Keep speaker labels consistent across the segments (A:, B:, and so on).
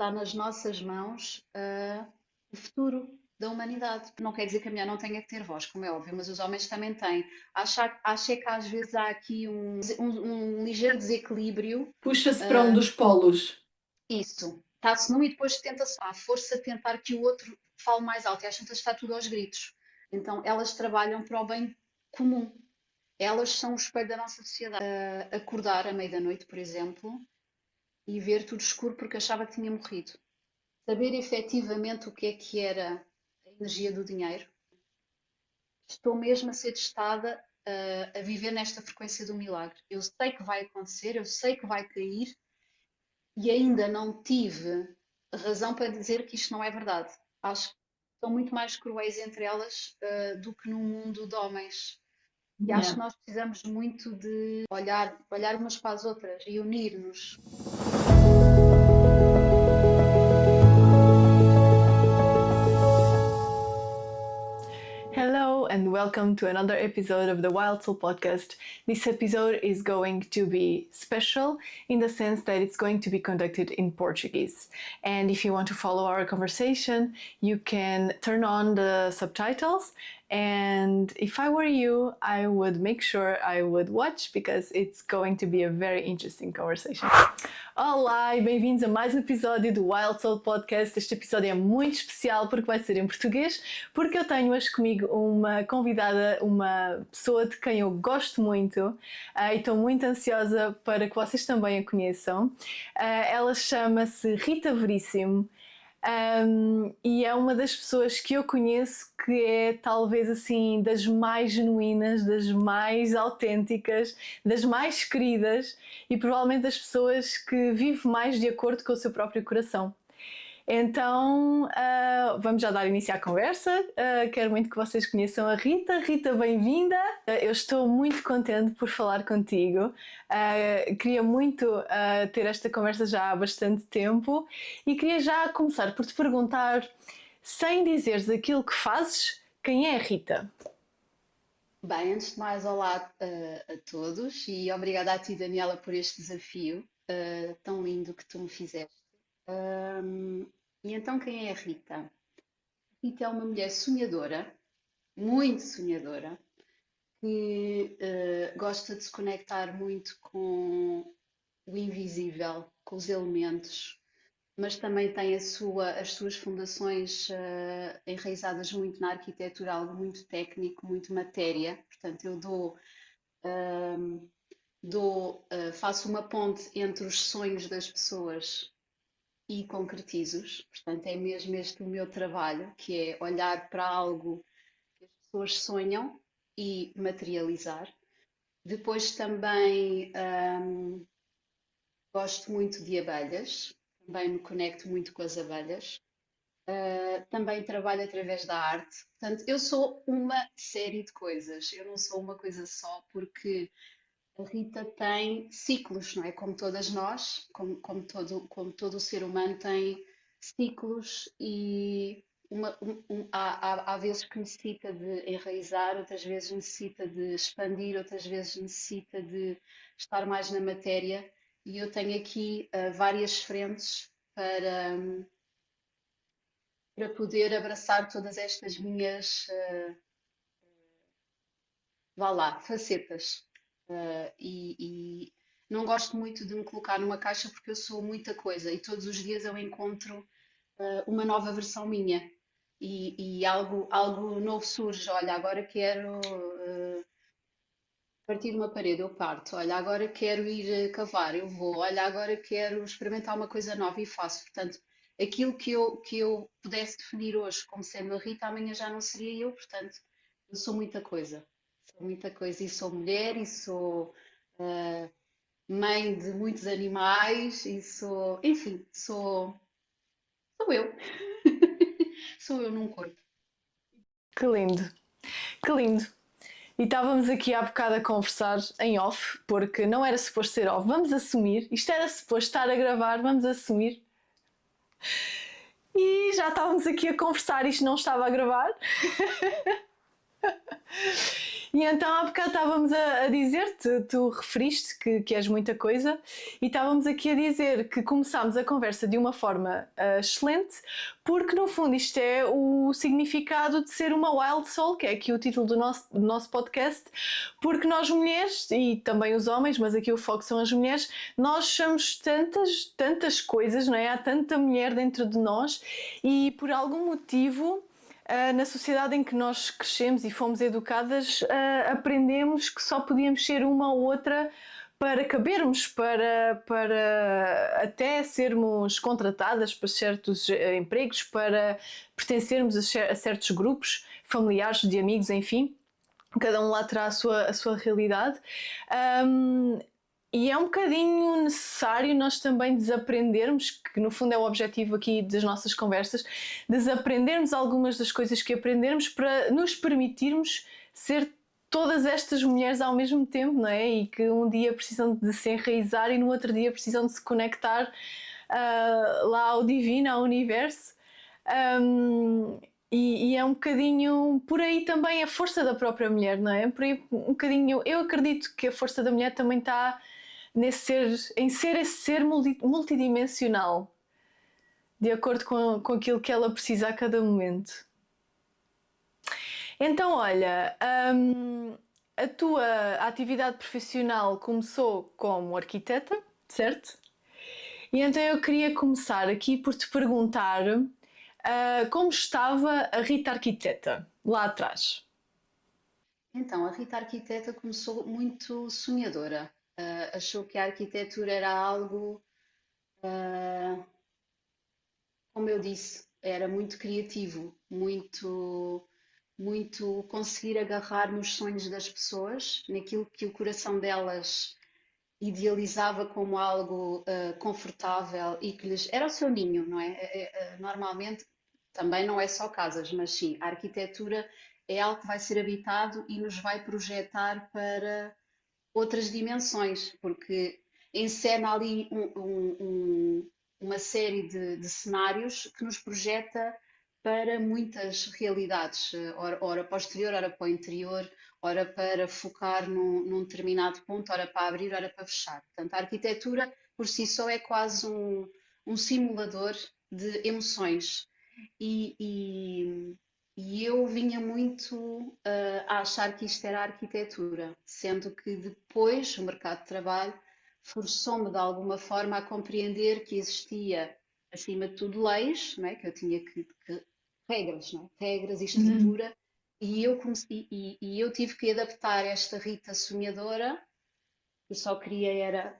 A: está nas nossas mãos, o futuro da humanidade. Não quer dizer que a mulher não tenha que ter voz, como é óbvio, mas os homens também têm. Acho é que às vezes há aqui um ligeiro desequilíbrio.
B: Puxa-se para um
A: ah,
B: dos polos.
A: Isso. Está-se num e depois tenta-se à força tentar que o outro fale mais alto. E às tantas está tudo aos gritos. Então elas trabalham para o bem comum. Elas são o espelho da nossa sociedade. Acordar à meia da noite, por exemplo, e ver tudo escuro porque achava que tinha morrido. Saber efetivamente o que era a energia do dinheiro. Estou mesmo a ser testada a viver nesta frequência do milagre. Eu sei que vai acontecer, eu sei que vai cair e ainda não tive razão para dizer que isto não é verdade. Acho que são muito mais cruéis entre elas do que num mundo de homens. E acho
B: Yeah.
A: que nós precisamos muito de olhar umas para as outras e unir-nos.
B: Hello and welcome to another episode of the Wild Soul podcast. This episode is going to be special in the sense that it's going to be conducted in Portuguese. And if you want to follow our conversation, you can turn on the subtitles. And if I were you, I would make sure I would watch because it's going to be a very interesting conversation. Olá e bem-vindos a mais um episódio do Wild Soul Podcast. Este episódio é muito especial porque vai ser em português, porque eu tenho hoje comigo uma convidada, uma pessoa de quem eu gosto muito e estou muito ansiosa para que vocês também a conheçam. Ela chama-se Rita Veríssimo. E é uma das pessoas que eu conheço que é talvez assim das mais genuínas, das mais autênticas, das mais queridas e provavelmente das pessoas que vive mais de acordo com o seu próprio coração. Então vamos já dar início à conversa. Quero muito que vocês conheçam a Rita. Rita, bem-vinda! Eu estou muito contente por falar contigo. Queria muito ter esta conversa já há bastante tempo e queria já começar por te perguntar, sem dizeres aquilo que fazes, quem é a Rita?
A: Bem, antes de mais, olá a todos e obrigada a ti, Daniela, por este desafio tão lindo que tu me fizeste. Ahm, e então, quem é a Rita? Rita é uma mulher sonhadora, muito sonhadora, que gosta de se conectar muito com o invisível, com os elementos, mas também tem as suas fundações enraizadas muito na arquitetura, algo muito técnico, muito matéria. Portanto, eu faço uma ponte entre os sonhos das pessoas e concretizo-os. Portanto, é mesmo este o meu trabalho, que é olhar para algo que as pessoas sonham e materializar. Depois também gosto muito de abelhas, também me conecto muito com as abelhas. Também trabalho através da arte. Portanto, eu sou uma série de coisas. Eu não sou uma coisa só, porque a Rita tem ciclos, não é? Como todas nós, como todo o ser humano tem ciclos e há vezes que necessita de enraizar, outras vezes necessita de expandir, outras vezes necessita de estar mais na matéria. E eu tenho aqui várias frentes para poder abraçar todas estas minhas, vá lá, facetas. E não gosto muito de me colocar numa caixa porque eu sou muita coisa e todos os dias eu encontro uma nova versão minha e algo novo surge. Olha, agora quero partir uma parede, eu parto. Olha, agora quero ir cavar, eu vou. Olha, agora quero experimentar uma coisa nova e faço. Portanto, aquilo que eu pudesse definir hoje como sendo a Rita, amanhã já não seria eu. Portanto, eu sou muita coisa. Sou muita coisa e sou mulher e sou mãe de muitos animais e sou, enfim, sou eu. Sou eu num corpo.
B: Que lindo, que lindo! E estávamos aqui há bocado a conversar em off, porque não era suposto ser off, vamos assumir, isto era suposto estar a gravar, vamos assumir. E já estávamos aqui a conversar, isto não estava a gravar. E então há bocado estávamos a dizer-te, tu referiste que és muita coisa, e estávamos aqui a dizer que começámos a conversa de uma forma excelente, porque no fundo isto é o significado de ser uma wild soul, que é aqui o título do nosso podcast, porque nós mulheres, e também os homens, mas aqui o foco são as mulheres, nós somos tantas coisas, não é? Há tanta mulher dentro de nós e por algum motivo na sociedade em que nós crescemos e fomos educadas, aprendemos que só podíamos ser uma ou outra para cabermos, para até sermos contratadas para certos empregos, para pertencermos a certos grupos familiares, de amigos, enfim. Cada um lá terá a sua realidade. Um, e é um bocadinho necessário nós também desaprendermos, que no fundo é o objetivo aqui das nossas conversas, desaprendermos algumas das coisas que aprendemos para nos permitirmos ser todas estas mulheres ao mesmo tempo, não é? E que um dia precisam de se enraizar e no outro dia precisam de se conectar lá ao divino, ao universo. Um, e é um bocadinho por aí também a força da própria mulher, não é? Por aí um bocadinho, eu acredito que a força da mulher também está em ser esse ser multidimensional, de acordo com aquilo que ela precisa a cada momento. Então, olha, a tua atividade profissional começou como arquiteta, certo? E então eu queria começar aqui por te perguntar como estava a Rita Arquiteta lá atrás.
A: Então, a Rita Arquiteta começou muito sonhadora. Achou que a arquitetura era algo, ah, como eu disse, era muito criativo, muito conseguir agarrar nos sonhos das pessoas, naquilo que o coração delas idealizava como algo confortável e que lhes era o seu ninho, não é? Normalmente também não é só casas, mas sim, a arquitetura é algo que vai ser habitado e nos vai projetar para outras dimensões, porque encena ali uma série de cenários que nos projeta para muitas realidades, ora para o exterior, ora para o interior, ora para focar num determinado ponto, ora para abrir, ora para fechar. Portanto, a arquitetura por si só é quase um simulador de emoções. E, e- e eu vinha muito a achar que isto era arquitetura, sendo que depois o mercado de trabalho forçou-me de alguma forma a compreender que existia, acima de tudo, leis, não é? Que eu tinha regras, não é? Regras e
B: Uhum.
A: estrutura, e eu comecei, e eu tive que adaptar esta Rita sonhadora, que só queria era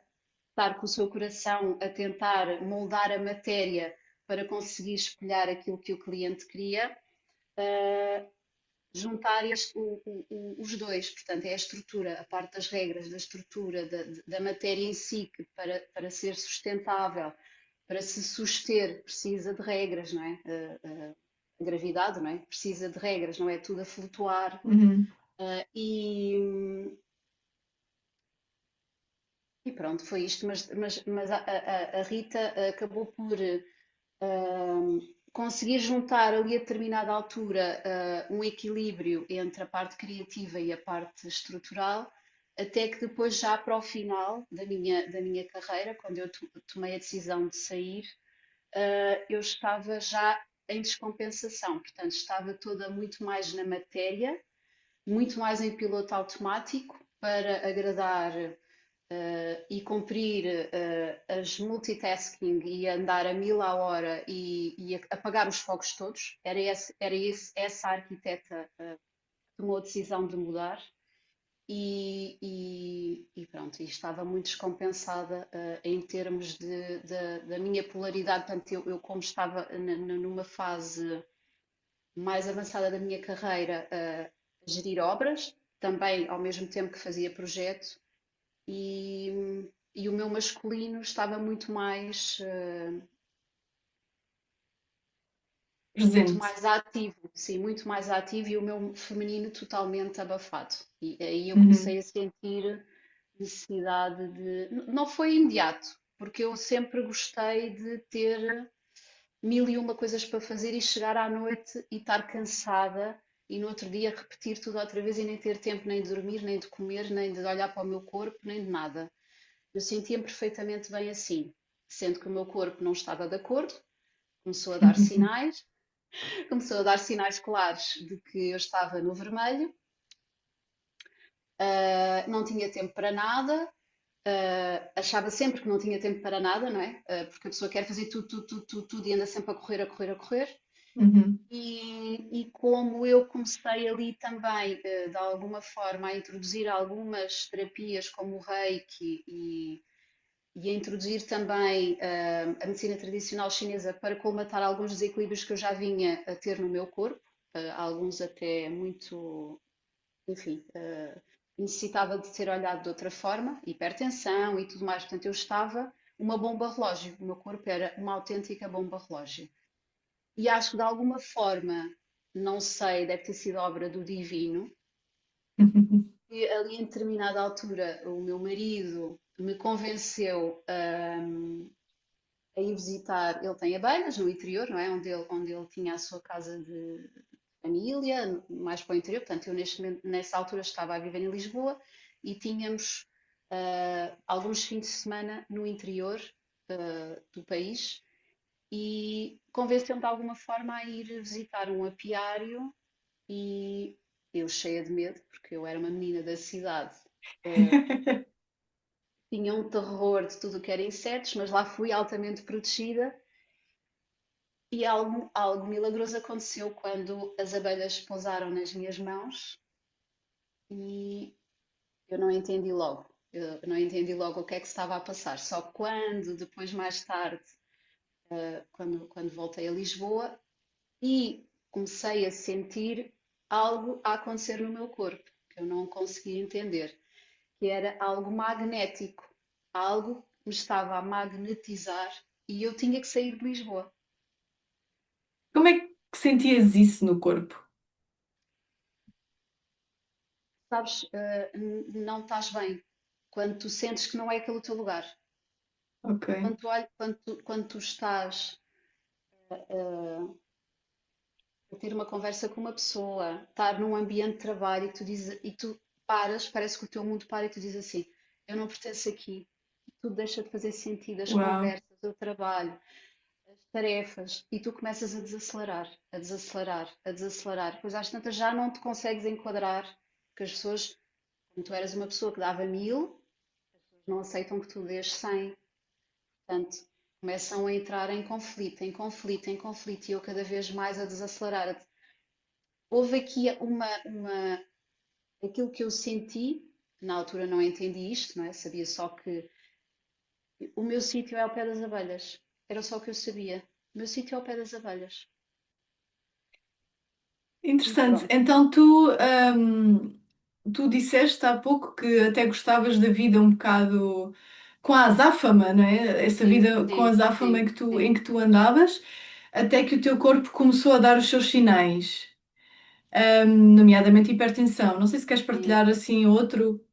A: estar com o seu coração a tentar moldar a matéria para conseguir espelhar aquilo que o cliente queria, juntar os dois. Portanto, é a estrutura, a parte das regras, da estrutura, da matéria em si, que para ser sustentável, para se suster, precisa de regras, não é? A gravidade, não é? Precisa de regras, não é tudo a flutuar.
B: Uhum.
A: Uh, e, e pronto, foi isto. Mas a Rita acabou por conseguir juntar ali a determinada altura um equilíbrio entre a parte criativa e a parte estrutural, até que depois, já para o final da minha carreira, quando eu tomei a decisão de sair, eu estava já em descompensação, portanto, estava toda muito mais na matéria, muito mais em piloto automático para agradar e cumprir as multitasking e andar a 1000 à hora e apagar os fogos todos. Essa arquiteta tomou a decisão de mudar e pronto, e estava muito descompensada em termos da minha polaridade. Portanto, eu como estava numa fase mais avançada da minha carreira a gerir obras, também ao mesmo tempo que fazia projeto, e o meu masculino estava muito
B: Presente.
A: mais ativo, sim, muito mais ativo, e o meu feminino totalmente abafado. E aí eu comecei
B: Uhum.
A: a sentir necessidade de. Não foi imediato, porque eu sempre gostei de ter mil e uma coisas para fazer e chegar à noite e estar cansada e no outro dia repetir tudo outra vez e nem ter tempo nem de dormir, nem de comer, nem de olhar para o meu corpo, nem de nada. Eu sentia-me perfeitamente bem assim, sendo que o meu corpo não estava de acordo, começou a dar sinais, começou a dar sinais claros de que eu estava no vermelho, não tinha tempo para nada, achava sempre que não tinha tempo para nada, não é? Porque a pessoa quer fazer tudo, tudo, tudo, tudo, tudo e anda sempre a correr, a correr, a correr.
B: Uhum.
A: E como eu comecei ali também, de alguma forma, a introduzir algumas terapias como o Reiki e a introduzir também a medicina tradicional chinesa para colmatar alguns desequilíbrios que eu já vinha a ter no meu corpo, alguns até muito, enfim, necessitava de ser olhado de outra forma, hipertensão e tudo mais. Portanto, eu estava uma bomba relógio, o meu corpo era uma autêntica bomba relógio. E acho que de alguma forma, não sei, deve ter sido obra do divino, e ali em determinada altura o meu marido me convenceu a ir visitar. Ele tem abelhas no interior, não é? Onde ele tinha a sua casa de família, mais para o interior. Portanto, eu nessa altura estava a viver em Lisboa e tínhamos alguns fins de semana no interior do país e convenceu-me de alguma forma a ir visitar um apiário e eu cheia de medo, porque eu era uma menina da cidade, tinha um terror de tudo o que era insetos, mas lá fui altamente protegida e algo milagroso aconteceu quando as abelhas pousaram nas minhas mãos e eu não entendi logo. Eu não entendi logo o que é que se estava a passar. Só quando, depois, mais tarde, quando voltei a Lisboa e comecei a sentir algo a acontecer no meu corpo, que eu não conseguia entender, que era algo magnético, algo que me estava a magnetizar e eu tinha que sair de Lisboa.
B: Como é que sentias isso no corpo?
A: Sabes, não estás bem quando tu sentes que não é aquele o teu lugar.
B: Ok.
A: Quando tu estás a ter uma conversa com uma pessoa, estar num ambiente de trabalho e tu paras, parece que o teu mundo para e tu dizes assim, eu não pertenço aqui. Tudo deixa de fazer sentido, as
B: Uau.
A: conversas, o trabalho, as tarefas, e tu começas a desacelerar, a desacelerar, a desacelerar. Depois às tantas já não te consegues enquadrar, porque as pessoas, como tu eras uma pessoa que dava 1000, não aceitam que tu dês 100. Portanto, começam a entrar em conflito, em conflito, em conflito, e eu cada vez mais a desacelerar. Houve aqui aquilo que eu senti, na altura não entendi isto, não é? Sabia só que o meu sítio é ao pé das abelhas. Era só o que eu sabia. O meu sítio é ao pé das abelhas. E
B: Interessante.
A: pronto.
B: Então tu disseste há pouco que até gostavas da vida um bocado com a azáfama, não é? Essa
A: Sim,
B: vida com a
A: sim,
B: azáfama
A: sim,
B: em
A: sim,
B: que tu andavas, até que o teu corpo começou a dar os seus sinais, nomeadamente hipertensão. Não sei se queres
A: sim.
B: partilhar assim outro,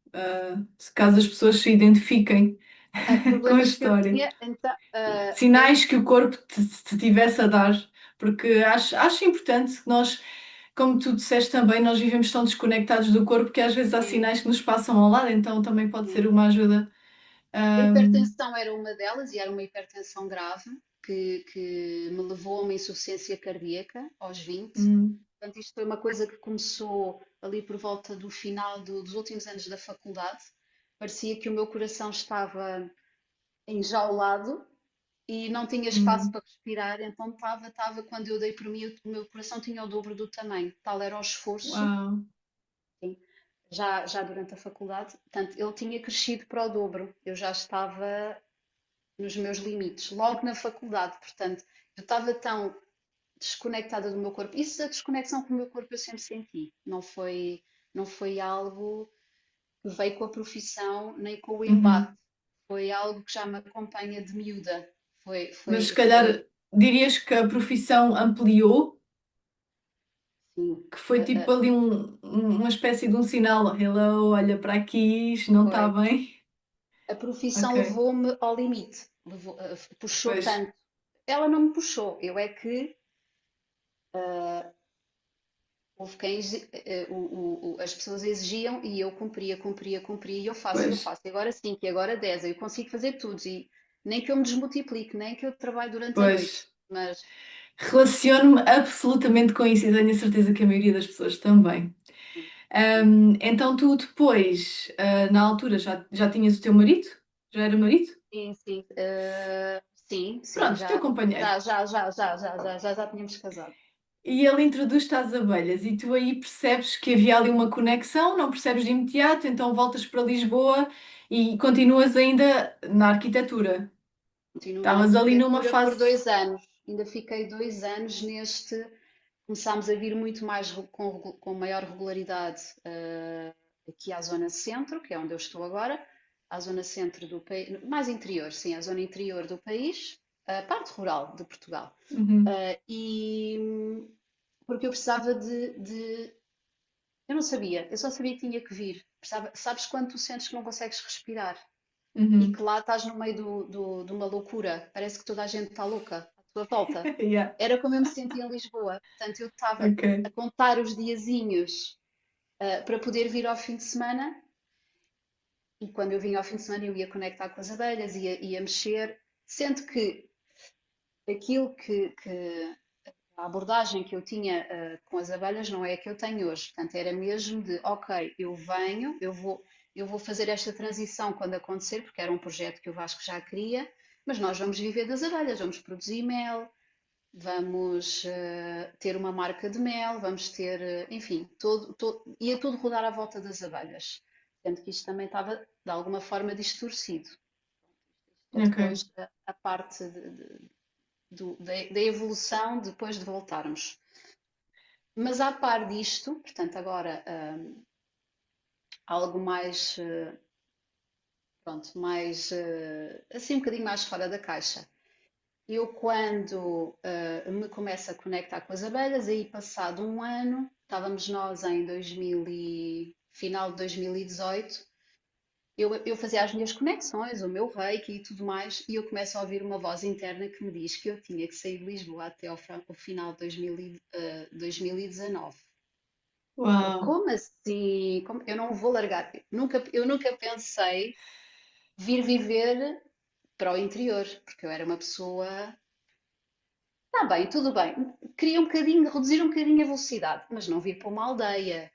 B: se caso as pessoas se identifiquem
A: Há
B: com a
A: problemas que eu
B: história.
A: tinha, então,
B: Sinais que o corpo te tivesse a dar, porque acho importante que nós, como tu disseste também, nós vivemos tão desconectados do corpo que às vezes há
A: sim,
B: sinais que nos passam ao lado, então também pode ser
A: sim.
B: uma ajuda.
A: A
B: Ahm,
A: hipertensão era uma delas e era uma hipertensão grave que me levou a uma insuficiência cardíaca aos 20.
B: hum,
A: Portanto, isto foi uma coisa que começou ali por volta do final dos últimos anos da faculdade. Parecia que o meu coração estava enjaulado e não tinha espaço
B: hum,
A: para respirar, então quando eu dei por mim, o meu coração tinha o dobro do tamanho, tal era o esforço,
B: uau.
A: sim, já durante a faculdade, portanto, ele tinha crescido para o dobro, eu já estava nos meus limites, logo na faculdade, portanto, eu estava tão desconectada do meu corpo. Isso da desconexão com o meu corpo eu sempre senti. Não foi algo que veio com a profissão nem com o embate.
B: Uhum.
A: Foi algo que já me acompanha de miúda.
B: Mas se
A: Foi
B: calhar dirias que a profissão ampliou,
A: sim.
B: que foi tipo ali uma espécie de um sinal, hello, olha para aqui, isto não está
A: Foi.
B: bem.
A: A profissão
B: Ok,
A: levou-me ao limite. Puxou
B: pois.
A: tanto. Ela não me puxou. Eu é que houve quem as pessoas exigiam e eu cumpria, e eu
B: Pois.
A: faço, e agora 5, e agora 10, eu consigo fazer tudo, e nem que eu me desmultiplique, nem que eu trabalhe durante a noite,
B: Pois.
A: mas
B: Relaciono-me absolutamente com isso e tenho a certeza que a maioria das pessoas também.
A: sim, sim,
B: Então tu depois, na altura, já tinhas o teu marido? Já era marido?
A: sim, sim, sim,
B: Pronto, teu companheiro.
A: já tínhamos casado.
B: E ele introduz-te às abelhas e tu aí percebes que havia ali uma conexão, não percebes de imediato, então voltas para Lisboa e continuas ainda na arquitetura.
A: Continuo na
B: Estavas ali numa
A: arquitetura por
B: fase.
A: 2 anos, ainda fiquei 2 anos começámos a vir muito mais com maior regularidade aqui à zona centro, que é onde eu estou agora, à zona centro do país, mais interior, sim, à zona interior do país, a parte rural de Portugal.
B: Uhum,
A: E porque eu precisava eu não sabia, eu só sabia que tinha que vir. Sabes quando tu sentes que não consegues respirar e
B: uhum.
A: que lá estás no meio de uma loucura, parece que toda a gente está louca à tua volta.
B: Yeah,
A: Era como eu me sentia em Lisboa. Portanto, eu estava
B: ok.
A: a contar os diazinhos para poder vir ao fim de semana, e quando eu vinha ao fim de semana eu ia conectar com as abelhas, ia mexer, sendo que aquilo a abordagem que eu tinha com as abelhas não é a que eu tenho hoje. Portanto, era mesmo de, ok, eu venho, eu vou fazer esta transição quando acontecer, porque era um projeto que o Vasco já queria, mas nós vamos viver das abelhas, vamos produzir mel, vamos ter uma marca de mel, vamos ter, enfim, ia tudo rodar à volta das abelhas. Sendo que isto também estava, de alguma forma, distorcido. É
B: Ok.
A: depois a parte da evolução depois de voltarmos. Mas a par disto, portanto, agora algo mais, pronto, mais, assim um bocadinho mais fora da caixa. Eu, quando me começo a conectar com as abelhas, aí passado um ano, estávamos nós em final de 2018, eu fazia as minhas conexões, o meu reiki e tudo mais, e eu começo a ouvir uma voz interna que me diz que eu tinha que sair de Lisboa até ao final de 2019. Eu,
B: Uau.
A: como assim? Eu não vou largar. Eu nunca pensei vir viver para o interior, porque eu era uma pessoa. Está bem, tudo bem. Queria um bocadinho, reduzir um bocadinho a velocidade, mas não vir para uma aldeia.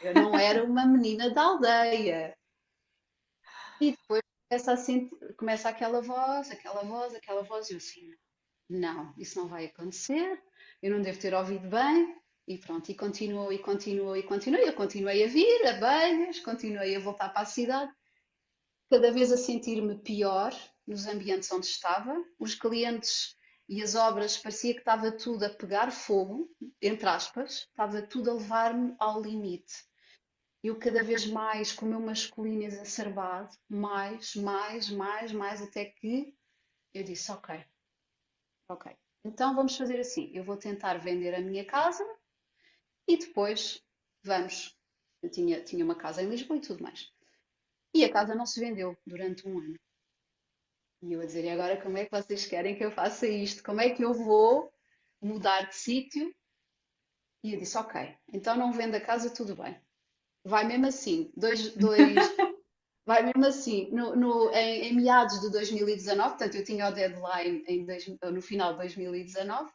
A: Eu não era uma menina da aldeia. E depois começa aquela voz, e eu assim, não, isso não vai acontecer, eu não devo ter ouvido bem. E pronto, e continuou, e continuou, e continuou. Eu continuei a vir, abelhas, continuei a voltar para a cidade, cada vez a sentir-me pior nos ambientes onde estava. Os clientes e as obras parecia que estava tudo a pegar fogo, entre aspas, estava tudo a levar-me ao limite. Eu cada vez mais com o meu masculino exacerbado, mais, até que eu disse, ok, ok. Então vamos fazer assim, eu vou tentar vender a minha casa e depois vamos. Eu tinha uma casa em Lisboa e tudo mais. E a casa não se vendeu durante um ano. E eu a dizer, e agora como é que vocês querem que eu faça isto? Como é que eu vou mudar de sítio? E eu disse, ok, então não vendo a casa, tudo bem. Vai mesmo assim, vai mesmo assim, em meados de 2019, portanto eu tinha o deadline no final de 2019,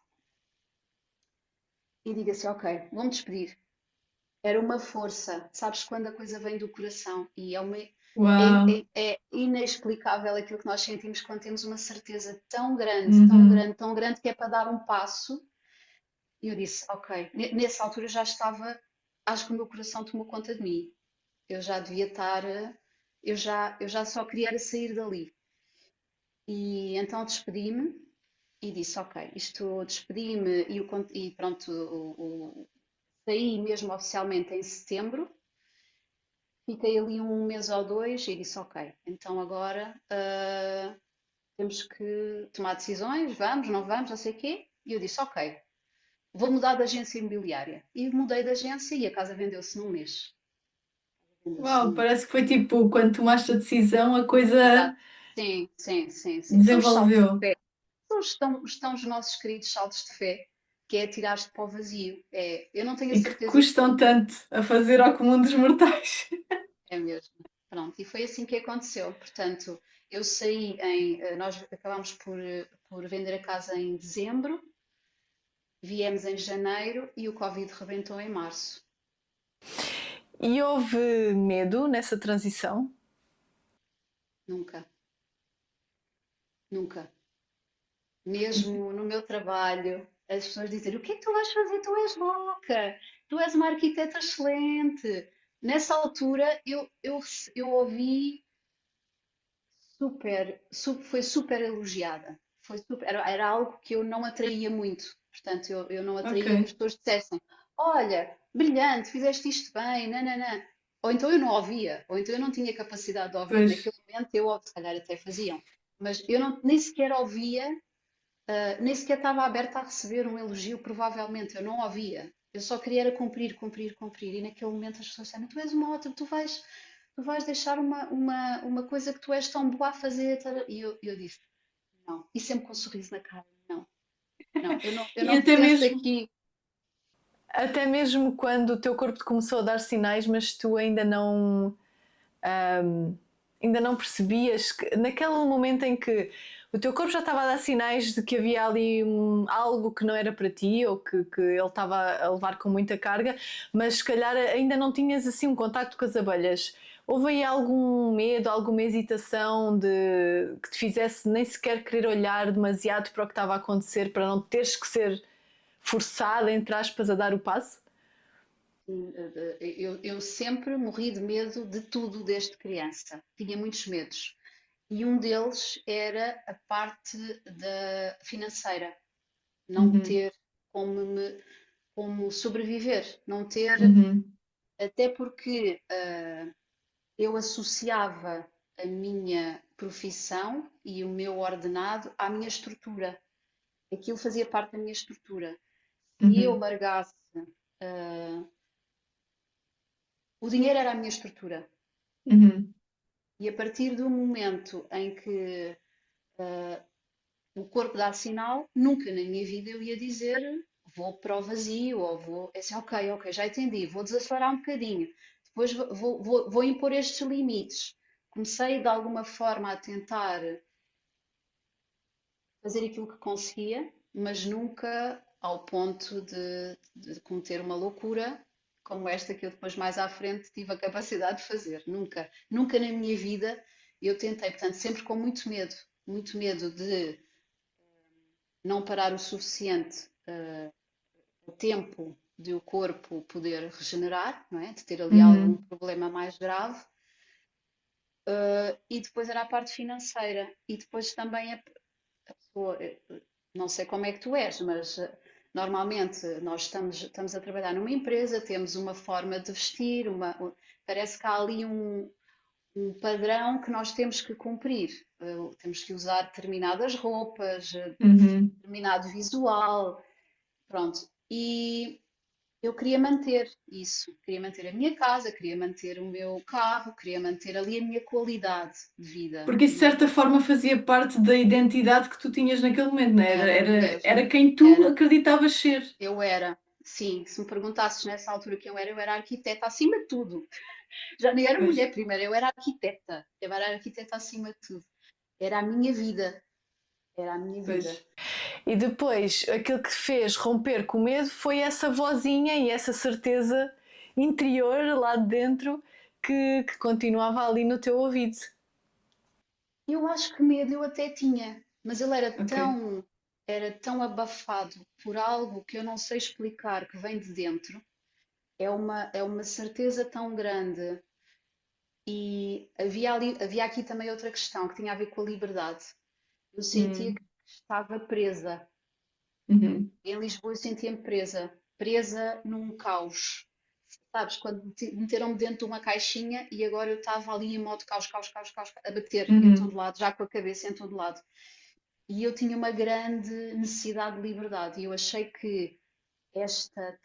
A: e digo assim, ok, vou-me despedir. Era uma força, sabes quando a coisa vem do coração e
B: Uau.
A: é inexplicável aquilo que nós sentimos quando temos uma certeza tão grande, tão
B: Uhum.
A: grande, tão grande que é para dar um passo. E eu disse, ok, nessa altura já estava, acho que o meu coração tomou conta de mim. Eu já devia estar, eu já só queria era sair dali. E então despedi-me e disse, ok, isto despedi-me e pronto, saí mesmo oficialmente em setembro. Fiquei ali um mês ou dois e disse, ok, então agora temos que tomar decisões, vamos, não vamos, não sei o quê. E eu disse, ok, vou mudar de agência imobiliária. E mudei de agência e a casa vendeu-se num mês. Vendeu-se
B: Uau,
A: num mês.
B: parece que foi tipo, quando tomaste a decisão, a coisa
A: Exato. Sim, sim, sim, sim. São os saltos de
B: desenvolveu.
A: fé. Estão os nossos queridos saltos de fé que é atirar-te para o vazio. Eu não tenho a
B: E que
A: certeza se
B: custam tanto a fazer ao comum dos mortais.
A: é mesmo. Pronto, e foi assim que aconteceu. Portanto, eu saí nós acabámos por vender a casa em dezembro, viemos em janeiro e o Covid rebentou em março.
B: E houve medo nessa transição?
A: Nunca, nunca. Mesmo no meu trabalho, as pessoas dizem: O que é que tu vais fazer? Tu és louca, tu és uma arquiteta excelente. Nessa altura, eu ouvi foi super elogiada. Era algo que eu não atraía muito. Portanto, eu não
B: Ok,
A: atraía que as pessoas dissessem: Olha, brilhante, fizeste isto bem, nananã. Ou então eu não ouvia, ou então eu não tinha capacidade de ouvir. Naquele
B: pois.
A: momento, se calhar até faziam, mas eu não, nem sequer ouvia, nem sequer estava aberta a receber um elogio, provavelmente. Eu não ouvia. Eu só queria era cumprir, cumprir, cumprir. E naquele momento as pessoas disseram: Tu és uma ótima, tu vais deixar uma coisa que tu és tão boa a fazer. E eu disse: Não. E sempre com um sorriso na cara: Não, não, eu
B: E
A: não pertenço aqui.
B: até mesmo quando o teu corpo te começou a dar sinais, mas tu ainda não percebias que naquele momento em que o teu corpo já estava a dar sinais de que havia ali algo que não era para ti ou que ele estava a levar com muita carga, mas se calhar ainda não tinhas assim um contacto com as abelhas. Houve aí algum medo, alguma hesitação que te fizesse nem sequer querer olhar demasiado para o que estava a acontecer, para não teres que ser forçada, entre aspas, a dar o passo?
A: Eu sempre morri de medo de tudo desde criança. Tinha muitos medos. E um deles era a parte da financeira. Não
B: Uhum,
A: ter como sobreviver. Não ter.
B: uhum,
A: Até porque eu associava a minha profissão e o meu ordenado à minha estrutura. Aquilo fazia parte da minha estrutura. Se eu
B: uhum,
A: largasse, uh, o dinheiro era a minha estrutura.
B: uhum.
A: E a partir do momento em que o corpo dá sinal, nunca na minha vida eu ia dizer vou para o vazio ou vou. É assim, ok, já entendi, vou desacelerar um bocadinho. Depois vou impor estes limites. Comecei de alguma forma a tentar fazer aquilo que conseguia, mas nunca ao ponto de cometer uma loucura como esta que eu depois mais à frente tive a capacidade de fazer. Nunca, nunca na minha vida eu tentei, portanto, sempre com muito medo de não parar o suficiente a tempo de o corpo poder regenerar, não é? De ter ali algum
B: Uhum.
A: problema mais grave. E depois era a parte financeira. E depois também a pessoa, não sei como é que tu és, mas normalmente nós estamos a trabalhar numa empresa, temos uma forma de vestir, parece que há ali um padrão que nós temos que cumprir. Temos que usar determinadas roupas,
B: Uhum.
A: determinado visual, pronto. E eu queria manter isso, queria manter a minha casa, queria manter o meu carro, queria manter ali a minha qualidade de vida.
B: Porque isso de certa forma fazia parte da identidade que tu tinhas naquele momento, não é?
A: Era
B: Era
A: mesmo,
B: quem tu
A: era.
B: acreditavas ser.
A: Eu era, sim, se me perguntasses nessa altura quem eu era arquiteta acima de tudo. Já nem era
B: Pois.
A: mulher primeiro, eu era arquiteta acima de tudo. Era a minha vida, era a minha vida.
B: Pois. E depois, aquilo que te fez romper com o medo foi essa vozinha e essa certeza interior lá de dentro que continuava ali no teu ouvido.
A: Eu acho que medo eu até tinha, mas ele
B: Ok.
A: era tão abafado por algo que eu não sei explicar, que vem de dentro. É uma certeza tão grande. E havia aqui também outra questão que tinha a ver com a liberdade. Eu sentia que
B: Hum.
A: estava presa.
B: Uhum.
A: Em Lisboa eu sentia-me presa num caos. Sabes, quando meteram-me dentro de uma caixinha e agora eu estava ali em modo caos, caos, caos, caos, a bater em todo
B: Uhum.
A: lado, já com a cabeça em todo lado. E eu tinha uma grande necessidade de liberdade e eu achei que esta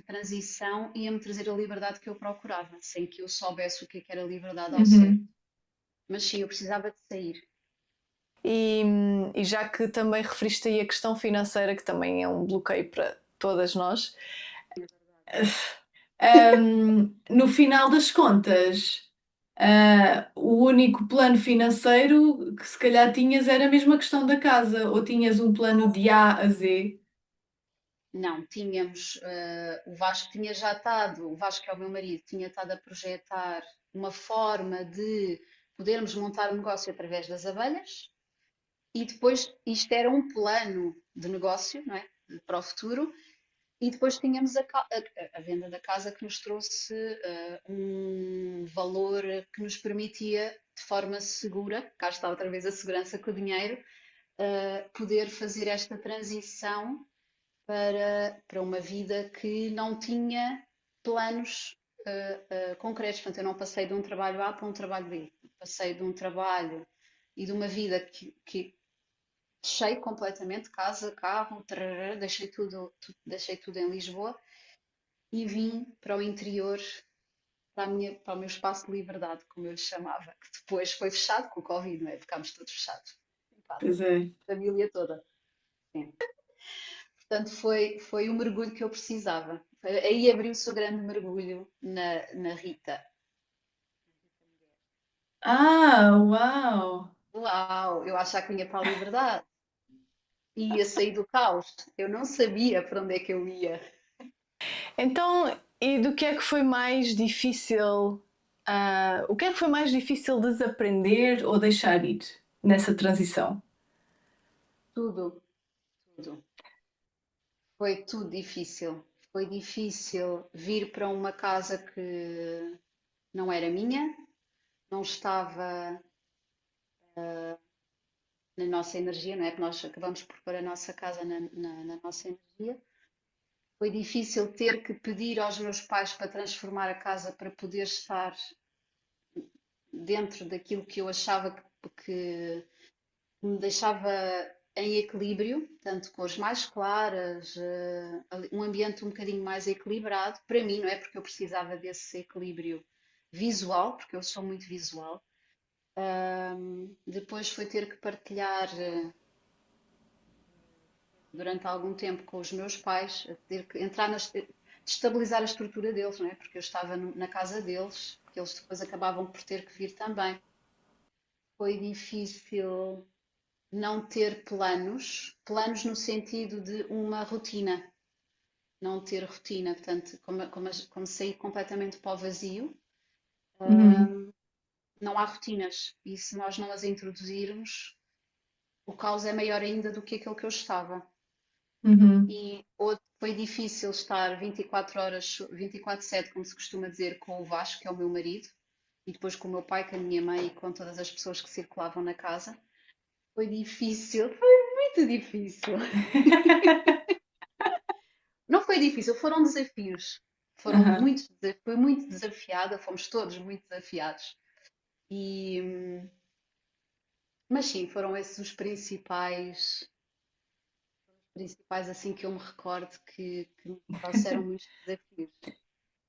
A: transição ia-me trazer a liberdade que eu procurava, sem que eu soubesse o que era liberdade ao certo.
B: Uhum.
A: Mas sim, eu precisava de sair.
B: E já que também referiste aí a questão financeira, que também é um bloqueio para todas nós, no final das contas, o único plano financeiro que se calhar tinhas era a mesma questão da casa, ou tinhas um plano de A a Z?
A: Não, tínhamos, o Vasco tinha já estado, o Vasco é o meu marido, tinha estado a projetar uma forma de podermos montar um negócio através das abelhas e depois isto era um plano de negócio, não é? Para o futuro. E depois tínhamos a venda da casa que nos trouxe um valor que nos permitia, de forma segura, cá está outra vez a segurança com o dinheiro, poder fazer esta transição para uma vida que não tinha planos concretos. Portanto, eu não passei de um trabalho A para um trabalho B. Passei de um trabalho e de uma vida que deixei completamente, casa, carro, tarará, deixei tudo em Lisboa e vim para o interior, para o meu espaço de liberdade, como eu lhe chamava, que depois foi fechado com o Covid, não é? Ficámos todos fechados em casa,
B: Pois é.
A: família toda. Sim. Portanto, foi o mergulho que eu precisava. Aí abriu-se o grande mergulho na Rita.
B: Ah, uau!
A: Uau, eu achava que vinha para a liberdade e ia sair do caos. Eu não sabia para onde é que eu ia.
B: Então, e do que é que foi mais difícil? O que é que foi mais difícil desaprender ou deixar ir nessa transição?
A: Tudo, tudo. Foi tudo difícil. Foi difícil vir para uma casa que não era minha, não estava na nossa energia, não é? Que nós acabamos por pôr a nossa casa na nossa energia. Foi difícil ter que pedir aos meus pais para transformar a casa para poder estar dentro daquilo que eu achava que me deixava em equilíbrio, tanto cores mais claras, um ambiente um bocadinho mais equilibrado, para mim, não é? Porque eu precisava desse equilíbrio visual, porque eu sou muito visual. Depois foi ter que partilhar durante algum tempo com os meus pais, a ter que entrar estabilizar a estrutura deles, não é? Porque eu estava na casa deles, que eles depois acabavam por ter que vir também. Foi difícil não ter planos no sentido de uma rotina, não ter rotina, portanto, como saí completamente para o vazio,
B: Uhum,
A: não há rotinas, e se nós não as introduzirmos, o caos é maior ainda do que aquele que eu estava.
B: uhum.
A: E outro, foi difícil estar 24 horas, 24/7, como se costuma dizer, com o Vasco, que é o meu marido, e depois com o meu pai, com a minha mãe e com todas as pessoas que circulavam na casa. Foi difícil, foi muito difícil. Não foi difícil, foram desafios.
B: Aham.
A: Foi muito desafiada, fomos todos muito desafiados. E, mas sim, foram esses os principais assim que eu me recordo que me trouxeram muitos desafios.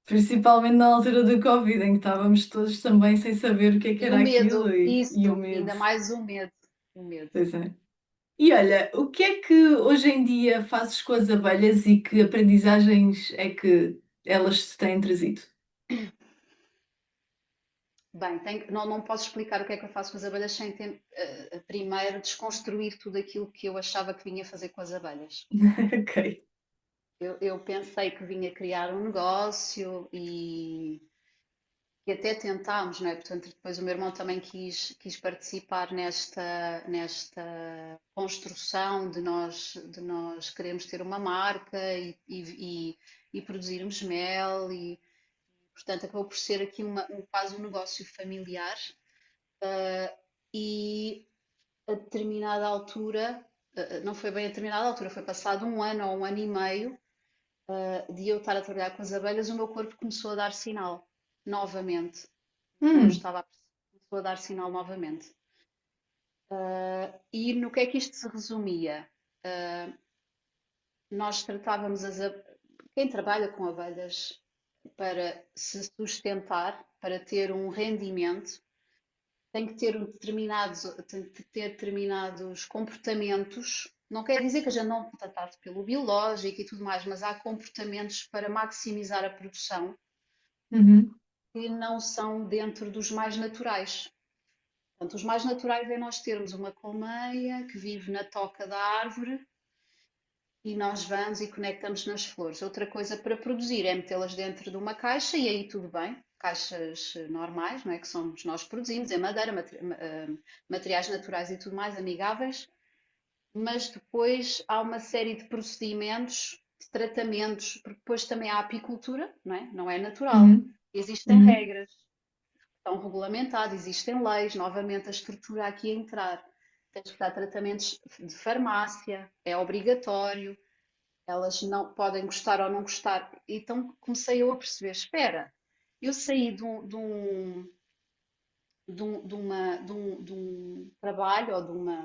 B: Principalmente na altura do Covid, em que estávamos todos também sem saber o que
A: E o
B: era aquilo
A: medo,
B: e o
A: isso,
B: medo.
A: ainda mais o medo. O medo.
B: Pois é. E olha, o que é que hoje em dia fazes com as abelhas e que aprendizagens é que elas te têm trazido?
A: Bem, não posso explicar o que é que eu faço com as abelhas sem primeiro desconstruir tudo aquilo que eu achava que vinha fazer com as abelhas.
B: Ok.
A: Eu pensei que vinha criar um negócio e até tentámos, não é? Portanto, depois o meu irmão também quis participar nesta construção de nós queremos ter uma marca e produzirmos mel e, portanto, acabou por ser aqui quase um negócio familiar e a determinada altura, não foi bem a determinada altura, foi passado um ano ou um ano e meio de eu estar a trabalhar com as abelhas, o meu corpo começou a dar sinal novamente. Não
B: Hum,
A: estava a perceber, começou a dar sinal novamente. E no que é que isto se resumia? Nós tratávamos quem trabalha com abelhas para se sustentar, para ter um rendimento, tem que ter tem que ter determinados comportamentos. Não quer dizer que a gente não tratasse pelo biológico e tudo mais, mas há comportamentos para maximizar a produção
B: Uhum.
A: que não são dentro dos mais naturais. Portanto, os mais naturais é nós termos uma colmeia que vive na toca da árvore e nós vamos e conectamos nas flores. Outra coisa para produzir é metê-las dentro de uma caixa e aí tudo bem, caixas normais, não é? Que somos nós que produzimos, em madeira, materiais naturais e tudo mais, amigáveis, mas depois há uma série de procedimentos, de tratamentos, porque depois também há apicultura, não é? Não é natural.
B: Uhum.
A: Existem
B: Uhum.
A: regras, estão regulamentadas, existem leis, novamente a estrutura aqui a entrar. Tens que dar tratamentos de farmácia, é obrigatório, elas não podem gostar ou não gostar. Então comecei eu a perceber, espera, eu saí de um trabalho ou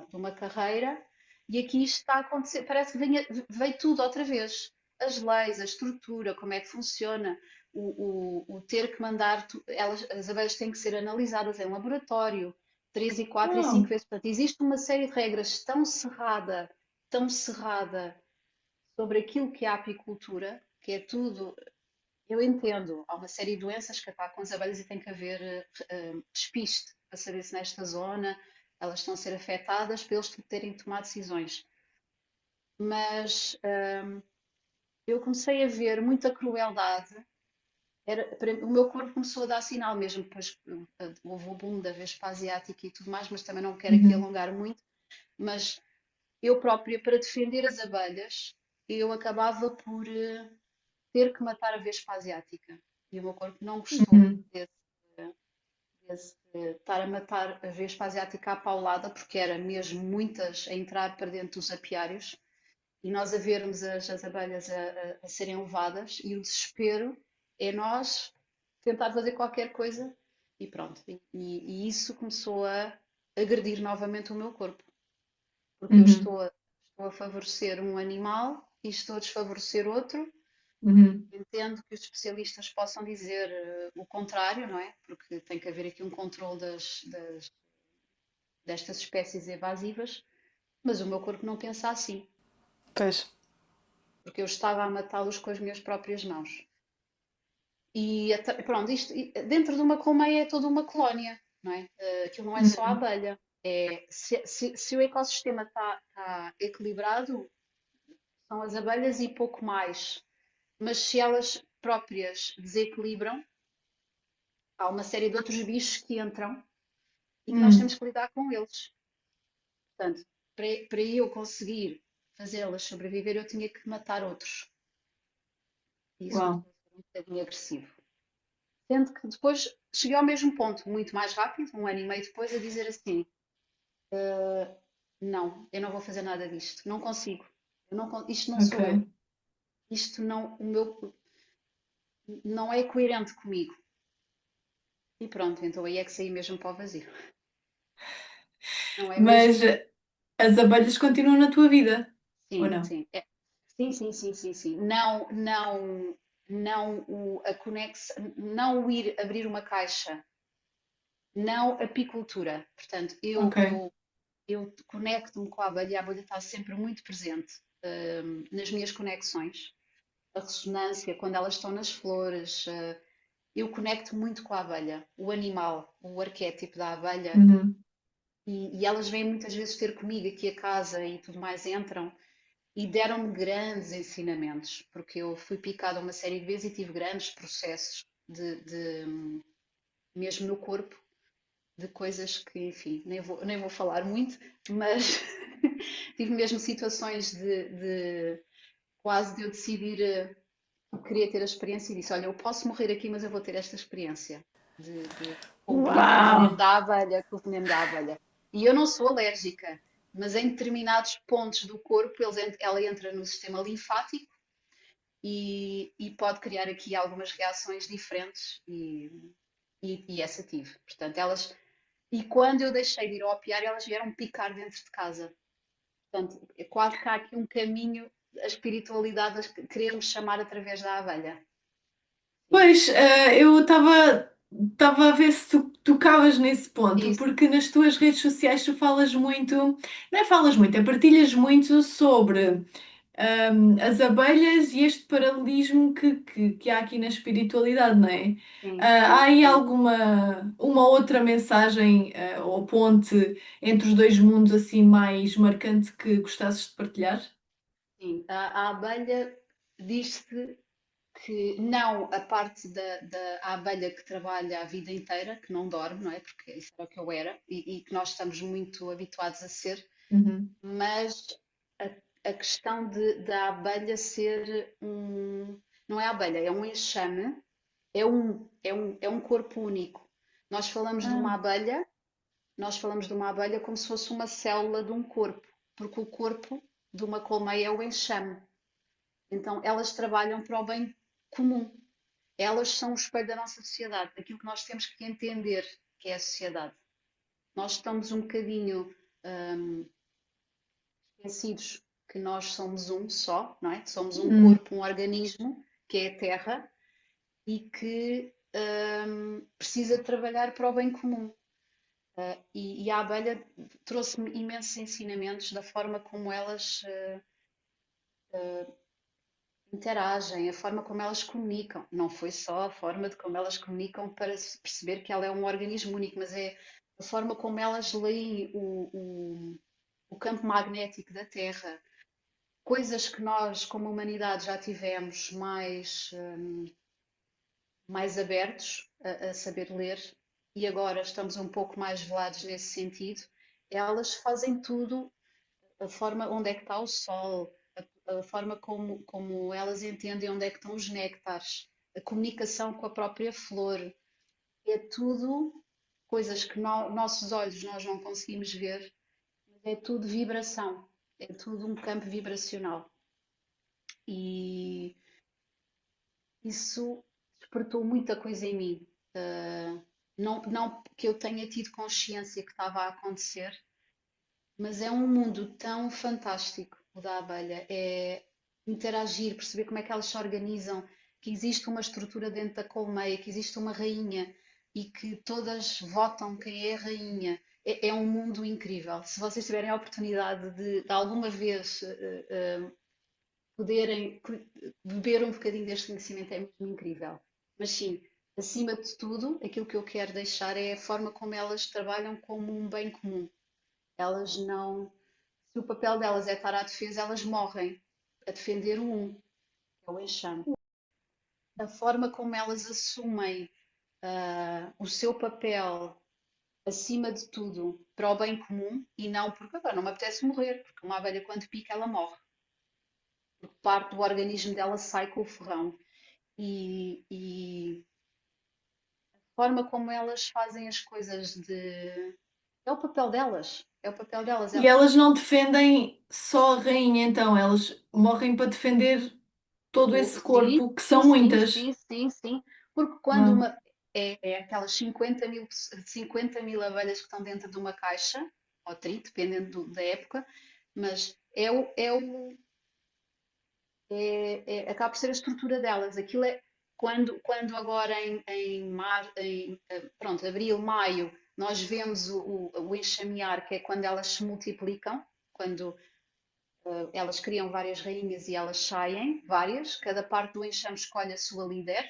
A: de uma carreira e aqui isto está a acontecer, parece que veio tudo outra vez. As leis, a estrutura, como é que funciona, o ter que mandar, as abelhas têm que ser analisadas em laboratório, 3 e 4 e 5
B: Uau.
A: vezes. Portanto, existe uma série de regras tão cerrada sobre aquilo que é a apicultura, que é tudo. Eu entendo, há uma série de doenças que atacam as abelhas e tem que haver despiste para saber se nesta zona elas estão a ser afetadas para eles terem que tomar decisões. Mas eu comecei a ver muita crueldade. O meu corpo começou a dar sinal mesmo, depois houve o boom da Vespa asiática e tudo mais, mas também não quero aqui
B: Uhum.
A: alongar muito. Mas eu própria, para defender as abelhas, eu acabava por ter que matar a vespa asiática. E o meu corpo não gostou
B: Uhum.
A: desse estar a matar a vespa asiática à paulada, porque era mesmo muitas a entrar para dentro dos apiários e nós a vermos as abelhas a serem levadas e o desespero é nós tentar fazer qualquer coisa e pronto. E isso começou a agredir novamente o meu corpo, porque eu
B: Uhum.
A: estou a favorecer um animal e estou a desfavorecer outro.
B: Uhum.
A: Entendo que os especialistas possam dizer o contrário, não é? Porque tem que haver aqui um controle destas espécies evasivas, mas o meu corpo não pensa assim,
B: Pois.
A: porque eu estava a matá-los com as minhas próprias mãos. Pronto, dentro de uma colmeia é toda uma colónia, não é? Aquilo não é só a
B: Uhum.
A: abelha. Se o ecossistema está equilibrado, são as abelhas e pouco mais. Mas se elas próprias desequilibram, há uma série de outros bichos que entram e que nós temos
B: Uhum.
A: que lidar com eles. Portanto, para eu conseguir fazê-las sobreviver, eu tinha que matar outros. E isso
B: Uau.
A: começou a ser um bocadinho agressivo. Sendo que depois cheguei ao mesmo ponto, muito mais rápido, um ano e meio depois, a dizer assim: não, eu não vou fazer nada disto, não consigo. Isto não sou eu.
B: Ok.
A: Isto não, o meu, não é coerente comigo. E pronto, então aí é que saí mesmo para o vazio. Não é mesmo?
B: Mas as abelhas continuam na tua vida, ou
A: Sim,
B: não?
A: sim. Sim, sim, sim, sim, sim. Não a conexão, não o ir abrir uma caixa, não apicultura. Portanto,
B: Ok.
A: eu conecto-me com a abelha e a abelha está sempre muito presente, nas minhas conexões. A ressonância, quando elas estão nas flores, eu conecto muito com a abelha, o animal, o arquétipo da abelha,
B: Uhum.
A: e elas vêm muitas vezes ter comigo aqui a casa e tudo mais, entram e deram-me grandes ensinamentos, porque eu fui picada uma série de vezes e tive grandes processos mesmo no corpo, de coisas que, enfim, nem vou falar muito, mas tive mesmo situações de quase de eu decidir que queria ter a experiência e disse, olha, eu posso morrer aqui, mas eu vou ter esta experiência com o
B: Uau!
A: veneno da abelha, com o veneno da abelha. E eu não sou alérgica, mas em determinados pontos do corpo ela entra no sistema linfático e pode criar aqui algumas reações diferentes e essa tive. Portanto, e quando eu deixei de ir ao apiário, elas vieram picar dentro de casa. Portanto, é quase que há aqui um caminho, a espiritualidade a querer me chamar através da abelha. Sim.
B: Pois, eu estava. estava a ver se tu tocavas nesse ponto,
A: Isso,
B: porque nas tuas redes sociais tu falas muito, não é falas muito, é partilhas muito sobre as abelhas e este paralelismo que há aqui na espiritualidade, não é?
A: sim,
B: Há
A: sim,
B: aí
A: sim.
B: alguma uma outra mensagem ou ponte entre os dois mundos assim mais marcante que gostasses de partilhar?
A: Sim. A abelha diz-se que não a parte da abelha que trabalha a vida inteira, que não dorme, não é? Porque isso era o que eu era e que nós estamos muito habituados a ser,
B: Uhum.
A: mas a questão da abelha ser um. Não é abelha, é um enxame, é um corpo único. Nós falamos de
B: Ah,
A: uma abelha, nós falamos de uma abelha como se fosse uma célula de um corpo, porque o corpo de uma colmeia é o enxame. Então, elas trabalham para o bem comum. Elas são o espelho da nossa sociedade, aquilo que nós temos que entender que é a sociedade. Nós estamos um bocadinho esquecidos que nós somos um só, não é? Somos um
B: hum.
A: corpo, um organismo, que é a Terra, e que precisa trabalhar para o bem comum. E a abelha trouxe-me imensos ensinamentos da forma como elas interagem, a forma como elas comunicam. Não foi só a forma de como elas comunicam para se perceber que ela é um organismo único, mas é a forma como elas leem o campo magnético da Terra. Coisas que nós, como humanidade, já tivemos mais abertos a saber ler e agora estamos um pouco mais velados nesse sentido. Elas fazem tudo, a forma onde é que está o sol, a forma como elas entendem onde é que estão os néctares, a comunicação com a própria flor, é tudo coisas que nossos olhos nós não conseguimos ver, mas é tudo vibração, é tudo um campo vibracional. E isso despertou muita coisa em mim. Não que eu tenha tido consciência que estava a acontecer, mas é um mundo tão fantástico, o da abelha. É interagir, perceber como é que elas se organizam, que existe uma estrutura dentro da colmeia, que existe uma rainha e que todas votam quem é a rainha. É um mundo incrível. Se vocês tiverem a oportunidade de alguma vez poderem beber um bocadinho deste conhecimento, é mesmo incrível. Mas sim, acima de tudo, aquilo que eu quero deixar é a forma como elas trabalham como um bem comum. Elas não. Se o papel delas é estar à defesa, elas morrem a defender o um, que é o enxame. A forma como elas assumem o seu papel acima de tudo para o bem comum e não porque agora não me apetece morrer, porque uma abelha quando pica ela morre, porque parte do organismo dela sai com o ferrão. E a forma como elas fazem as coisas de. É o papel delas. É o papel delas.
B: E elas não defendem só a rainha, então, elas morrem para defender todo esse
A: Sim,
B: corpo, que são
A: sim,
B: muitas.
A: sim, sim, sim. Porque quando
B: Uau.
A: uma. É aquelas 50.000 abelhas que estão dentro de uma caixa, ou 30, dependendo da época, mas acaba por ser a estrutura delas. Aquilo é quando agora pronto, abril, maio, nós vemos o enxamear, que é quando elas se multiplicam, quando elas criam várias rainhas e elas saem, várias, cada parte do enxame escolhe a sua líder.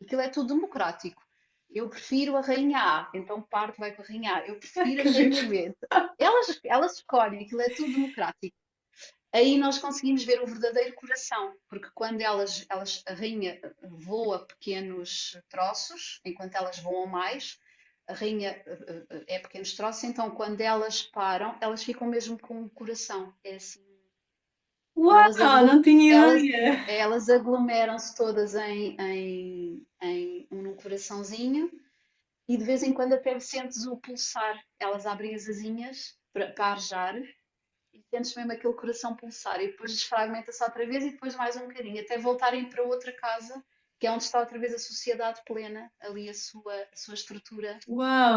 A: Aquilo é tudo democrático. Eu prefiro a rainha A, então parte vai com a rainha A. Eu
B: Ai,
A: prefiro a
B: que giro.
A: rainha B. Elas escolhem, aquilo é tudo democrático. Aí nós conseguimos ver o verdadeiro coração, porque quando a rainha voa pequenos troços, enquanto elas voam mais, a rainha é pequenos troços, então quando elas param, elas ficam mesmo com o coração. É assim, elas,
B: Uau,
A: aglu-
B: não tinha
A: elas,
B: ideia.
A: elas aglomeram-se todas num coraçãozinho e de vez em quando até sentes o pulsar. Elas abrem as asinhas para arejar e sentes mesmo aquele coração pulsar e depois desfragmenta-se outra vez e depois mais um bocadinho, até voltarem para outra casa, que é onde está outra vez a sociedade plena, ali a sua estrutura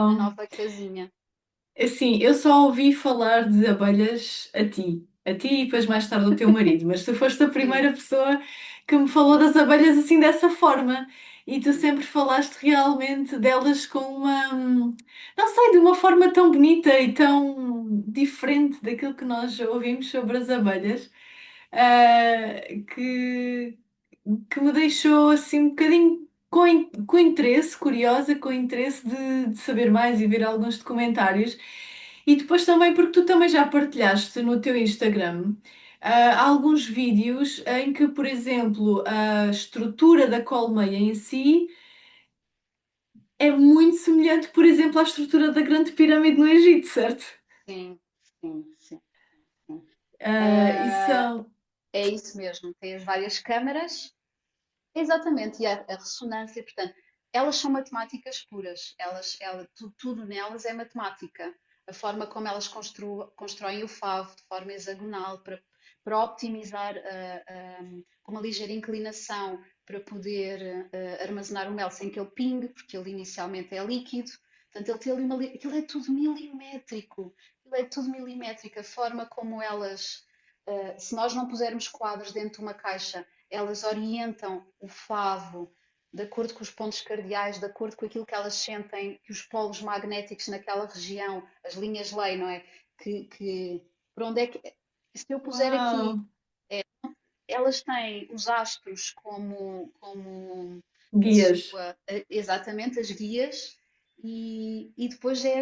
A: na
B: Uau.
A: nova casinha.
B: Assim, eu só ouvi falar de abelhas a ti e depois mais tarde o teu marido, mas tu foste a
A: Sim,
B: primeira pessoa que me falou das abelhas assim dessa forma. E tu sempre falaste realmente delas com uma, não sei, de uma forma tão bonita e tão diferente daquilo que nós ouvimos sobre as abelhas, ah, que, que me deixou assim um bocadinho com interesse, curiosa, com interesse de saber mais e ver alguns documentários. E depois também porque tu também já partilhaste no teu Instagram alguns vídeos em que, por exemplo, a estrutura da colmeia em si é muito semelhante, por exemplo, à estrutura da Grande Pirâmide no Egito, certo?
A: Sim, sim, sim, sim.
B: E
A: Ah,
B: são.
A: é isso mesmo. Tem as várias câmaras. Exatamente, e a ressonância, portanto, elas são matemáticas puras, tudo nelas é matemática. A forma como elas constroem o favo de forma hexagonal para optimizar com uma ligeira inclinação para poder armazenar o mel sem que ele pingue, porque ele inicialmente é líquido. Portanto, ele tem ali aquilo é tudo milimétrico, aquilo é tudo milimétrico. A forma como elas, se nós não pusermos quadros dentro de uma caixa, elas orientam o favo de acordo com os pontos cardeais, de acordo com aquilo que elas sentem, que os polos magnéticos naquela região, as linhas lei, não é? Por onde é que. Se eu puser
B: Uau!
A: aqui, elas têm os astros como a
B: Guias.
A: sua, exatamente, as guias, e depois é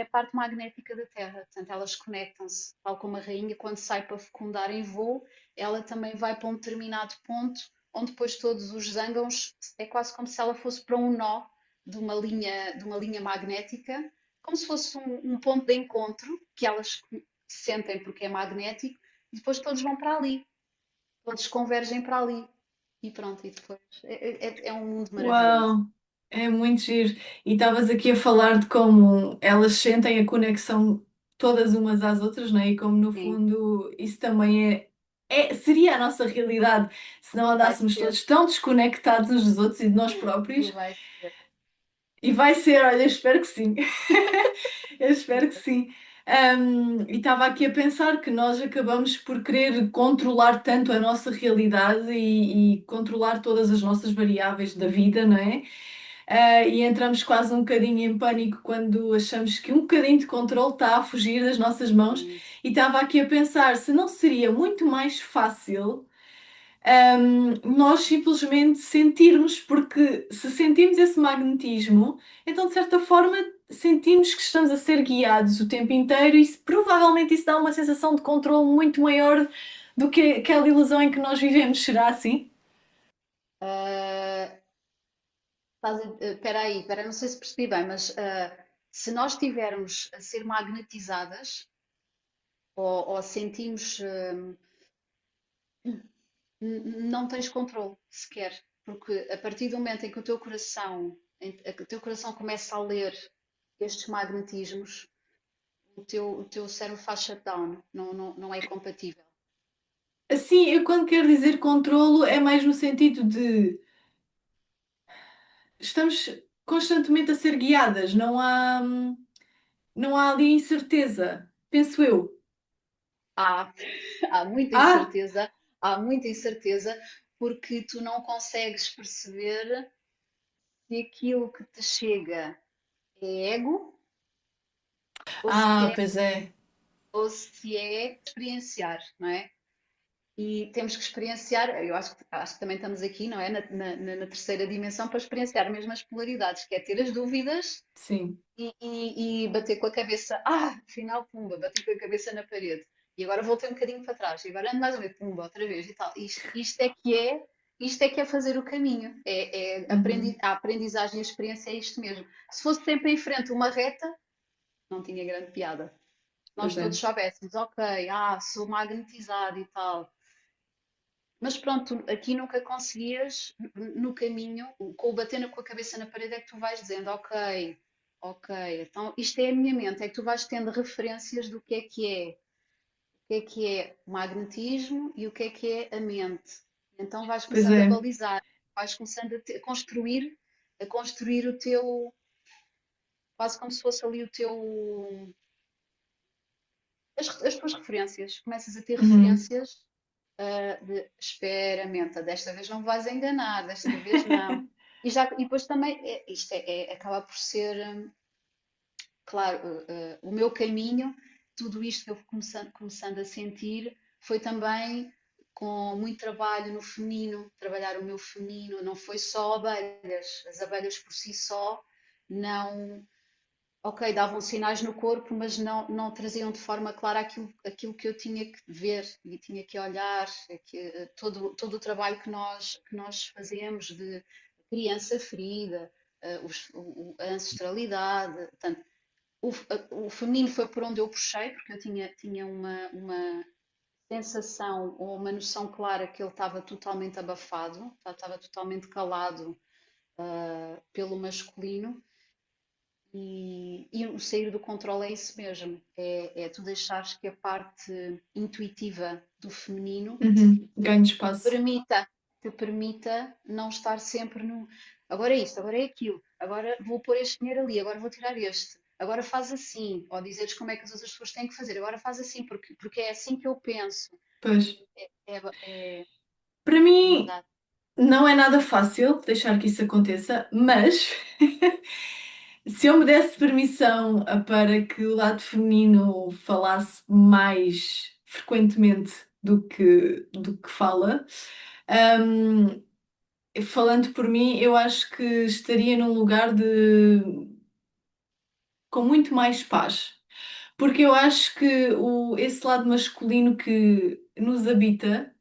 A: a parte magnética da Terra. Portanto, elas conectam-se, tal como a rainha, quando sai para fecundar em voo, ela também vai para um determinado ponto, onde depois todos os zángãos, é quase como se ela fosse para um nó de uma linha magnética, como se fosse um ponto de encontro que elas sentem porque é magnético, e depois todos vão para ali, todos convergem para ali. E pronto, e depois é um mundo maravilhoso.
B: Uau! É muito giro. E estavas aqui a falar de como elas sentem a conexão todas umas às outras, não é? E como no
A: Sim,
B: fundo isso também seria a nossa realidade se não
A: vai
B: andássemos
A: ser,
B: todos tão desconectados uns dos outros e de nós
A: e
B: próprios.
A: vai ser.
B: E vai ser, olha, eu espero que sim. Eu espero que sim. E estava aqui a pensar que nós acabamos por querer controlar tanto a nossa realidade e controlar todas as nossas variáveis da vida, não é? E entramos quase um bocadinho em pânico quando achamos que um bocadinho de controle está a fugir das nossas mãos.
A: Sim.
B: E estava aqui a pensar se não seria muito mais fácil nós simplesmente sentirmos, porque se sentimos esse magnetismo, então de certa forma sentimos que estamos a ser guiados o tempo inteiro e provavelmente isso dá uma sensação de controle muito maior do que aquela ilusão em que nós vivemos. Será assim?
A: Ah, espera aí, não sei se percebi bem, mas se nós estivermos a ser magnetizadas ou sentimos, não tens controle sequer, porque a partir do momento em que o teu coração começa a ler estes magnetismos, o teu cérebro faz shutdown, não é compatível.
B: Assim, eu quando quero dizer controlo é mais no sentido de estamos constantemente a ser guiadas, não há ali incerteza, penso eu.
A: Há, há muita
B: Ah,
A: incerteza, há muita incerteza, porque tu não consegues perceber se aquilo que te chega é ego ou se é,
B: pois é.
A: ou se é experienciar, não é? E temos que experienciar, eu acho que também estamos aqui, não é? Na terceira dimensão para experienciar mesmo as polaridades, que é ter as dúvidas
B: Sim,
A: e bater com a cabeça, afinal, pumba, bati com a cabeça na parede. E agora voltei um bocadinho para trás, e agora ando mais uma vez, pumba, outra vez e tal. Isto é que é fazer o caminho.
B: uhum,
A: A aprendizagem e a experiência é isto mesmo. Se fosse sempre em frente uma reta, não tinha grande piada. Nós
B: pois
A: todos
B: é.
A: soubéssemos, ok, sou magnetizado e tal. Mas pronto, aqui nunca conseguias, no caminho, com o bater com a cabeça na parede, é que tu vais dizendo, ok, ok, então isto é a minha mente, é que tu vais tendo referências do que é o magnetismo e o que é a mente. Então vais
B: Pois
A: começando a
B: é.
A: balizar, vais começando a construir o teu, quase como se fosse ali as tuas referências. Começas a ter
B: Uhum.
A: referências de espera, menta, desta vez não me vais enganar, desta vez não. E depois também, isto acaba por ser, claro, o meu caminho, tudo isto que eu fui começando a sentir, foi também com muito trabalho no feminino, trabalhar o meu feminino, não foi só abelhas, as abelhas por si só não, ok, davam sinais no corpo, mas não traziam de forma clara aquilo que eu tinha que ver e tinha que olhar, todo o trabalho que nós fazemos de criança ferida, a ancestralidade. Portanto, o feminino foi por onde eu puxei, porque eu tinha uma sensação ou uma noção clara que ele estava totalmente abafado, estava totalmente calado, pelo masculino. E o sair do controle é isso mesmo. É tu deixares que a parte intuitiva do feminino te,
B: Ganho
A: te
B: espaço.
A: permita, te permita não estar sempre no agora é isto, agora é aquilo, agora vou pôr este dinheiro ali, agora vou tirar este, agora faz assim, ou dizeres como é que as outras pessoas têm que fazer, agora faz assim, porque é assim que eu penso.
B: Pois.
A: É
B: Para mim,
A: verdade.
B: não é nada fácil deixar que isso aconteça, mas se eu me desse permissão para que o lado feminino falasse mais frequentemente do que fala, hum, falando por mim, eu acho que estaria num lugar com muito mais paz. Porque eu acho que esse lado masculino que nos habita,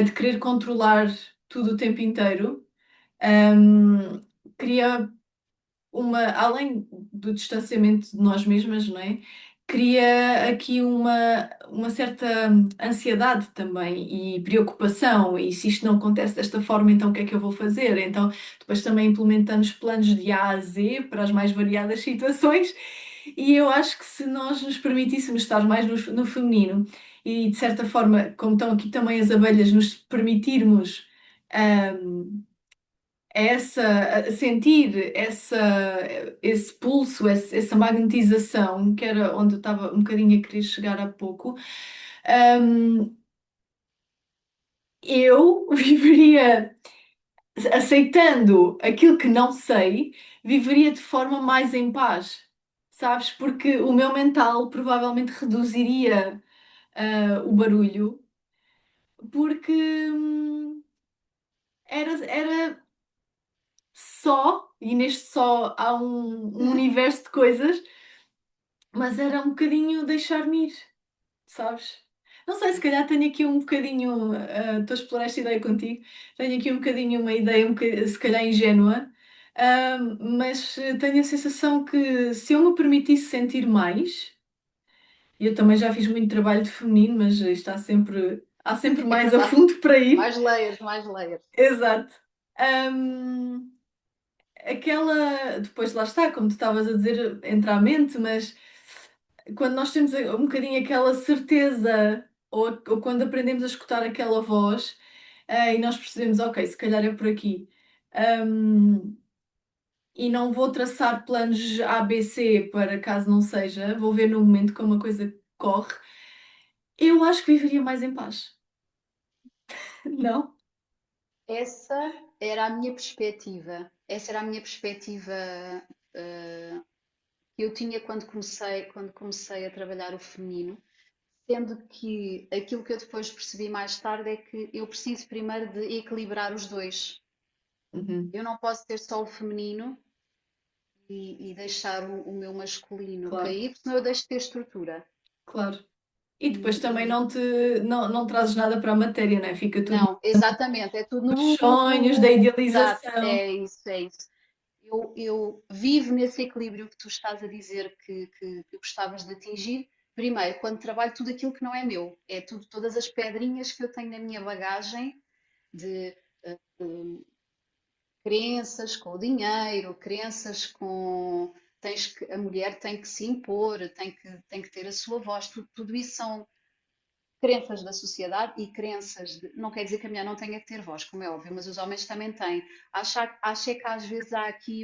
B: de querer controlar tudo o tempo inteiro, hum, cria além do distanciamento de nós mesmas, não é? Cria aqui uma certa ansiedade também e preocupação, e se isto não acontece desta forma, então o que é que eu vou fazer? Então, depois também implementamos planos de A a Z para as mais variadas situações, e eu acho que se nós nos permitíssemos estar mais no feminino e, de certa forma, como estão aqui também as abelhas, nos permitirmos. A sentir esse pulso, essa magnetização, que era onde eu estava um bocadinho a querer chegar há pouco, hum, eu viveria, aceitando aquilo que não sei, viveria de forma mais em paz, sabes? Porque o meu mental provavelmente reduziria, o barulho, porque era só, e neste só há um universo de coisas, mas era um bocadinho deixar-me ir, sabes? Não sei, se calhar tenho aqui um bocadinho, estou a explorar esta ideia contigo, tenho aqui um bocadinho uma ideia se calhar ingênua, mas tenho a sensação que se eu me permitisse sentir mais, e eu também já fiz muito trabalho de feminino, mas há sempre
A: É
B: mais a
A: verdade.
B: fundo para ir.
A: Mais layers, mais layers.
B: Exato. Hum, depois lá está, como tu estavas a dizer, entra à mente, mas quando nós temos um bocadinho aquela certeza, ou quando aprendemos a escutar aquela voz, e nós percebemos, ok, se calhar é por aqui. hum, e não vou traçar planos A, B, C para caso não seja, vou ver no momento como a coisa corre, eu acho que viveria mais em paz. Não?
A: Essa era a minha perspectiva. Essa era a minha perspectiva, que eu tinha quando comecei a trabalhar o feminino, sendo que aquilo que eu depois percebi mais tarde é que eu preciso primeiro de equilibrar os dois.
B: Uhum,
A: Eu não posso ter só o feminino e deixar o meu masculino
B: claro,
A: cair, senão eu deixo de ter estrutura.
B: claro. E depois também
A: E
B: não trazes nada para a matéria, não é? Fica tudo
A: não, exatamente, é tudo
B: nos
A: no
B: sonhos, da
A: exato,
B: idealização.
A: é isso, é isso. Eu vivo nesse equilíbrio que tu estás a dizer que gostavas de atingir. Primeiro, quando trabalho tudo aquilo que não é meu, é tudo, todas as pedrinhas que eu tenho na minha bagagem de crenças com o dinheiro, crenças com a mulher tem que se impor, tem que ter a sua voz, tudo isso são crenças da sociedade e crenças não quer dizer que a mulher não tenha que ter voz, como é óbvio, mas os homens também têm. Acho é que às vezes há aqui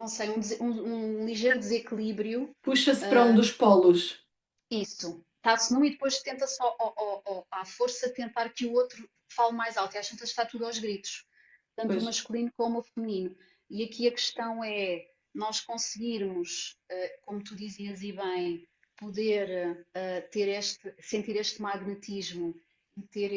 A: não sei, um ligeiro desequilíbrio.
B: Puxa-se para um
A: ah,
B: dos polos.
A: isso. está-se num e depois tenta-se à força tentar que o outro fale mais alto. E às tantas está tudo aos gritos, tanto o
B: Pois.
A: masculino como o feminino. E aqui a questão é nós conseguirmos, como tu dizias e bem, poder sentir este magnetismo e ter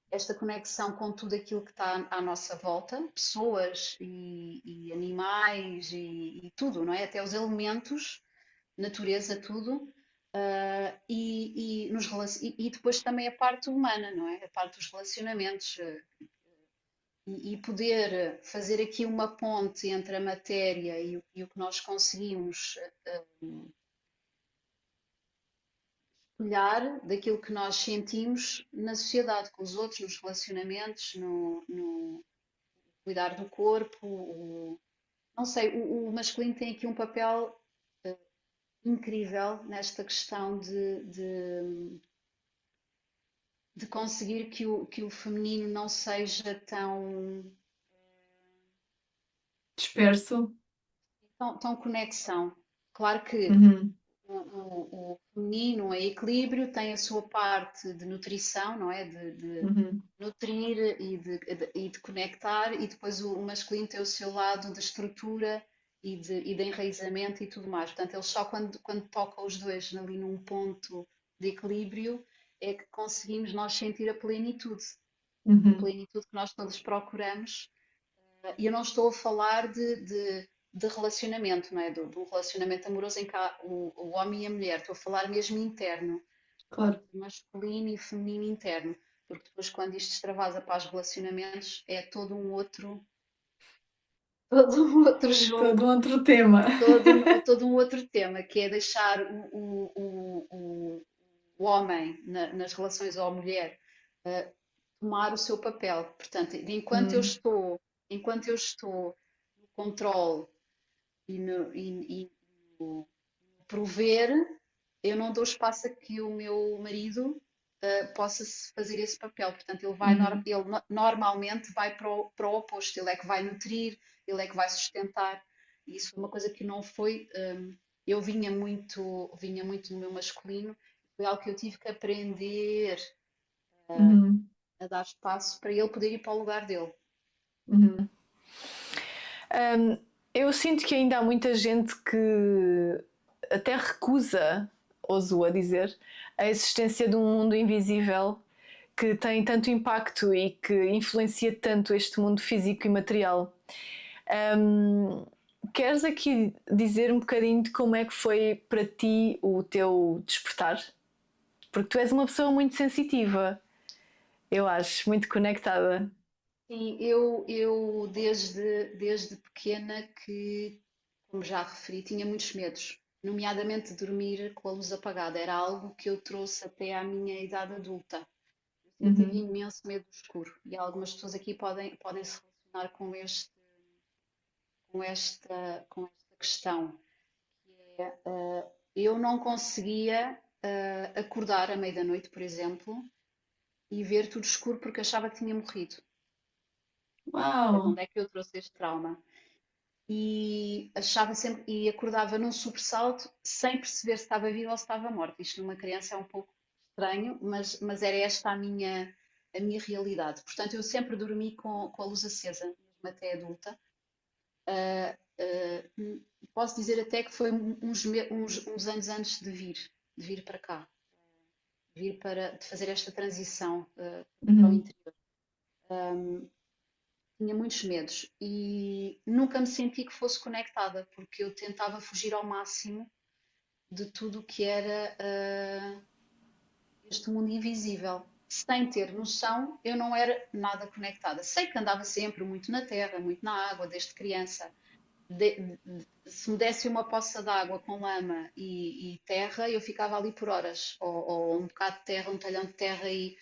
A: esta conexão com tudo aquilo que está à nossa volta, pessoas e animais e tudo, não é? Até os elementos, natureza, tudo. E depois também a parte humana, não é? A parte dos relacionamentos. E poder fazer aqui uma ponte entre a matéria e o que nós conseguimos olhar daquilo que nós sentimos na sociedade, com os outros, nos relacionamentos, no cuidar do corpo. Não sei, o masculino tem aqui um papel incrível nesta questão de conseguir que o feminino não seja
B: Disperso.
A: tão conexão. Claro que
B: Uhum,
A: o feminino em equilíbrio tem a sua parte de nutrição, não é? De
B: uhum,
A: nutrir e de conectar, e depois o masculino tem o seu lado de estrutura e de enraizamento e tudo mais. Portanto, eles só quando tocam os dois ali num ponto de equilíbrio é que conseguimos nós sentir a
B: uhum.
A: plenitude que nós todos procuramos. E eu não estou a falar de relacionamento, não é? De um relacionamento amoroso em que há o homem e a mulher. Estou a falar mesmo interno,
B: Claro.
A: masculino e feminino interno. Porque depois, quando isto extravasa para os relacionamentos, é todo um outro, todo um outro
B: Todo
A: jogo,
B: um outro tema.
A: todo um outro tema, que é deixar o homem nas relações ou a mulher uh, tomar o seu papel. Portanto,
B: Hum,
A: enquanto eu estou no controle e no prover, eu não dou espaço a que o meu marido possa fazer esse papel. Portanto,
B: uhum,
A: normalmente vai para o oposto. Ele é que vai nutrir, ele é que vai sustentar. E isso foi uma coisa que não foi. Eu vinha muito no meu masculino. Foi algo que eu tive que aprender
B: uhum,
A: a dar espaço para ele poder ir para o lugar dele.
B: uhum. Um, eu sinto que ainda há muita gente que até recusa, ouso a dizer, a existência de um mundo invisível que tem tanto impacto e que influencia tanto este mundo físico e material. Um, queres aqui dizer um bocadinho de como é que foi para ti o teu despertar? Porque tu és uma pessoa muito sensitiva, eu acho, muito conectada.
A: Sim, eu desde pequena que, como já referi, tinha muitos medos, nomeadamente dormir com a luz apagada. Era algo que eu trouxe até à minha idade adulta. Eu sempre tive
B: Uhum,
A: imenso medo do escuro e algumas pessoas aqui podem se relacionar com esta questão. Eu não conseguia acordar à meia da noite, por exemplo, e ver tudo escuro porque achava que tinha morrido. De
B: uau!
A: onde é que eu trouxe este trauma? E achava sempre e acordava num sobressalto sem perceber se estava viva ou se estava morta. Isto numa criança é um pouco estranho, mas era esta a minha realidade. Portanto, eu sempre dormi com a luz acesa, mesmo até adulta. Posso dizer até que foi uns anos antes de vir para cá, de fazer esta transição para o
B: Uhum,
A: interior. Tinha muitos medos e nunca me senti que fosse conectada, porque eu tentava fugir ao máximo de tudo o que era este mundo invisível. Sem ter noção, eu não era nada conectada. Sei que andava sempre muito na terra, muito na água, desde criança. Se me desse uma poça de água com lama e terra, eu ficava ali por horas. Ou um bocado de terra, um talhão de terra, e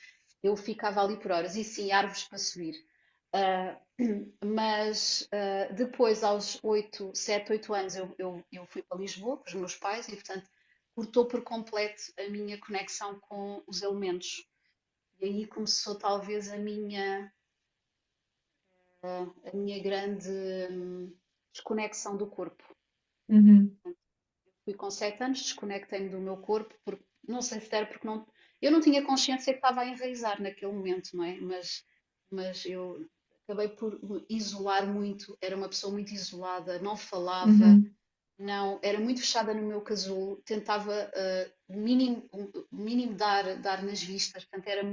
A: eu ficava ali por horas. E sim, árvores para subir. Uh, mas depois, aos 7, 8 anos, eu fui para Lisboa com os meus pais e, portanto, cortou por completo a minha conexão com os elementos. E aí começou talvez a minha grande desconexão do corpo.
B: uhum,
A: Fui com 7 anos, desconectei-me do meu corpo não sei se era porque não, eu não tinha consciência que estava a enraizar naquele momento, não é? Mas eu acabei por me isolar muito, era uma pessoa muito isolada, não falava,
B: Uhum.
A: não, era muito fechada no meu casulo, tentava o mínimo dar nas vistas, portanto era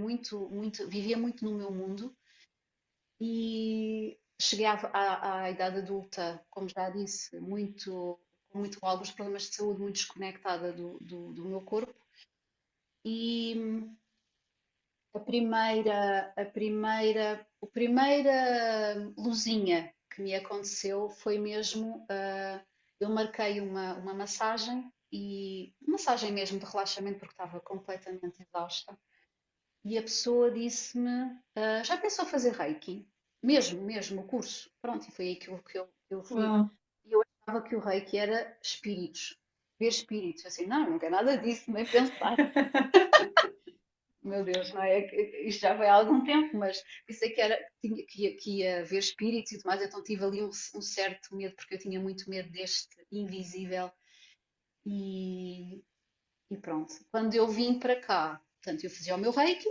A: vivia muito no meu mundo e cheguei à idade adulta, como já disse, com alguns problemas de saúde, muito desconectada do meu corpo. E a primeira luzinha que me aconteceu foi mesmo, eu marquei uma massagem e massagem mesmo de relaxamento porque estava completamente exausta. E a pessoa disse-me, já pensou fazer Reiki? Mesmo o curso. Pronto, e foi aí que eu fui.
B: Uau.
A: E eu achava que o Reiki era espíritos, ver espíritos. Assim, não quer nada disso, nem pensar. Meu Deus, não é? Isto já foi há algum tempo, mas pensei que ia ver espíritos e tudo mais, então tive ali um certo medo, porque eu tinha muito medo deste invisível. E, e pronto. Quando eu vim para cá, portanto, eu fazia o meu Reiki.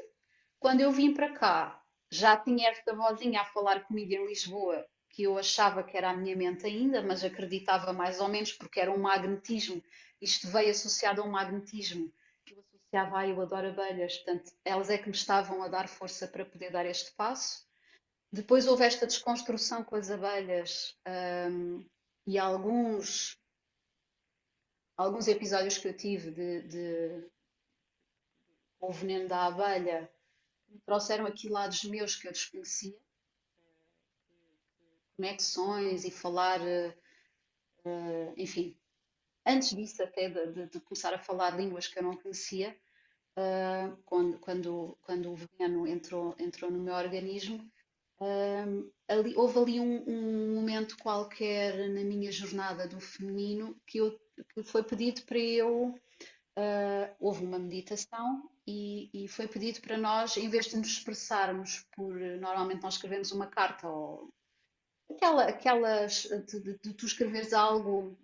A: Quando eu vim para cá, já tinha esta vozinha a falar comigo em Lisboa, que eu achava que era a minha mente ainda, mas acreditava mais ou menos porque era um magnetismo. Isto veio associado a um magnetismo que eu associava a eu adoro abelhas, portanto, elas é que me estavam a dar força para poder dar este passo. Depois houve esta desconstrução com as abelhas, e alguns episódios que eu tive com o veneno da abelha me trouxeram aqui lados meus que eu desconhecia, conexões e falar, enfim, antes disso até de começar a falar línguas que eu não conhecia, quando o veneno entrou no meu organismo, houve ali um momento qualquer na minha jornada do feminino que foi pedido para eu, houve uma meditação e foi pedido para nós, em vez de nos expressarmos normalmente nós escrevemos uma carta ou aquelas de tu escreveres algo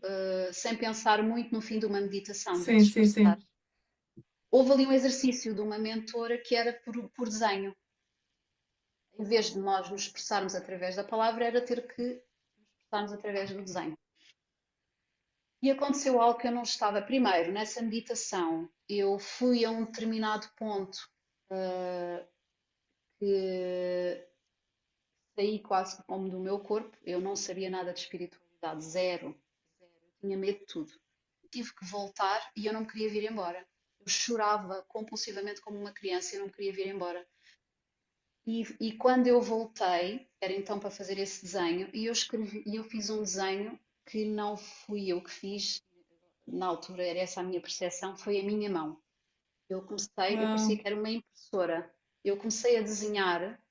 A: sem pensar muito no fim de uma meditação, de te
B: Sim, sim,
A: expressar.
B: sim.
A: Houve ali um exercício de uma mentora que era por desenho. Em vez de nós nos expressarmos através da palavra, era ter que nos expressarmos através do desenho. E aconteceu algo que eu não estava. Primeiro, nessa meditação, eu fui a um determinado ponto que saí quase como do meu corpo. Eu não sabia nada de espiritualidade, zero, zero. Eu tinha medo de tudo. Tive que voltar e eu não me queria vir embora. Eu chorava compulsivamente como uma criança e eu não me queria vir embora. E quando eu voltei, era então para fazer esse desenho, e eu fiz um desenho que não fui eu que fiz, na altura era essa a minha percepção, foi a minha mão. Eu parecia
B: Uau.
A: que era uma impressora. Eu comecei a desenhar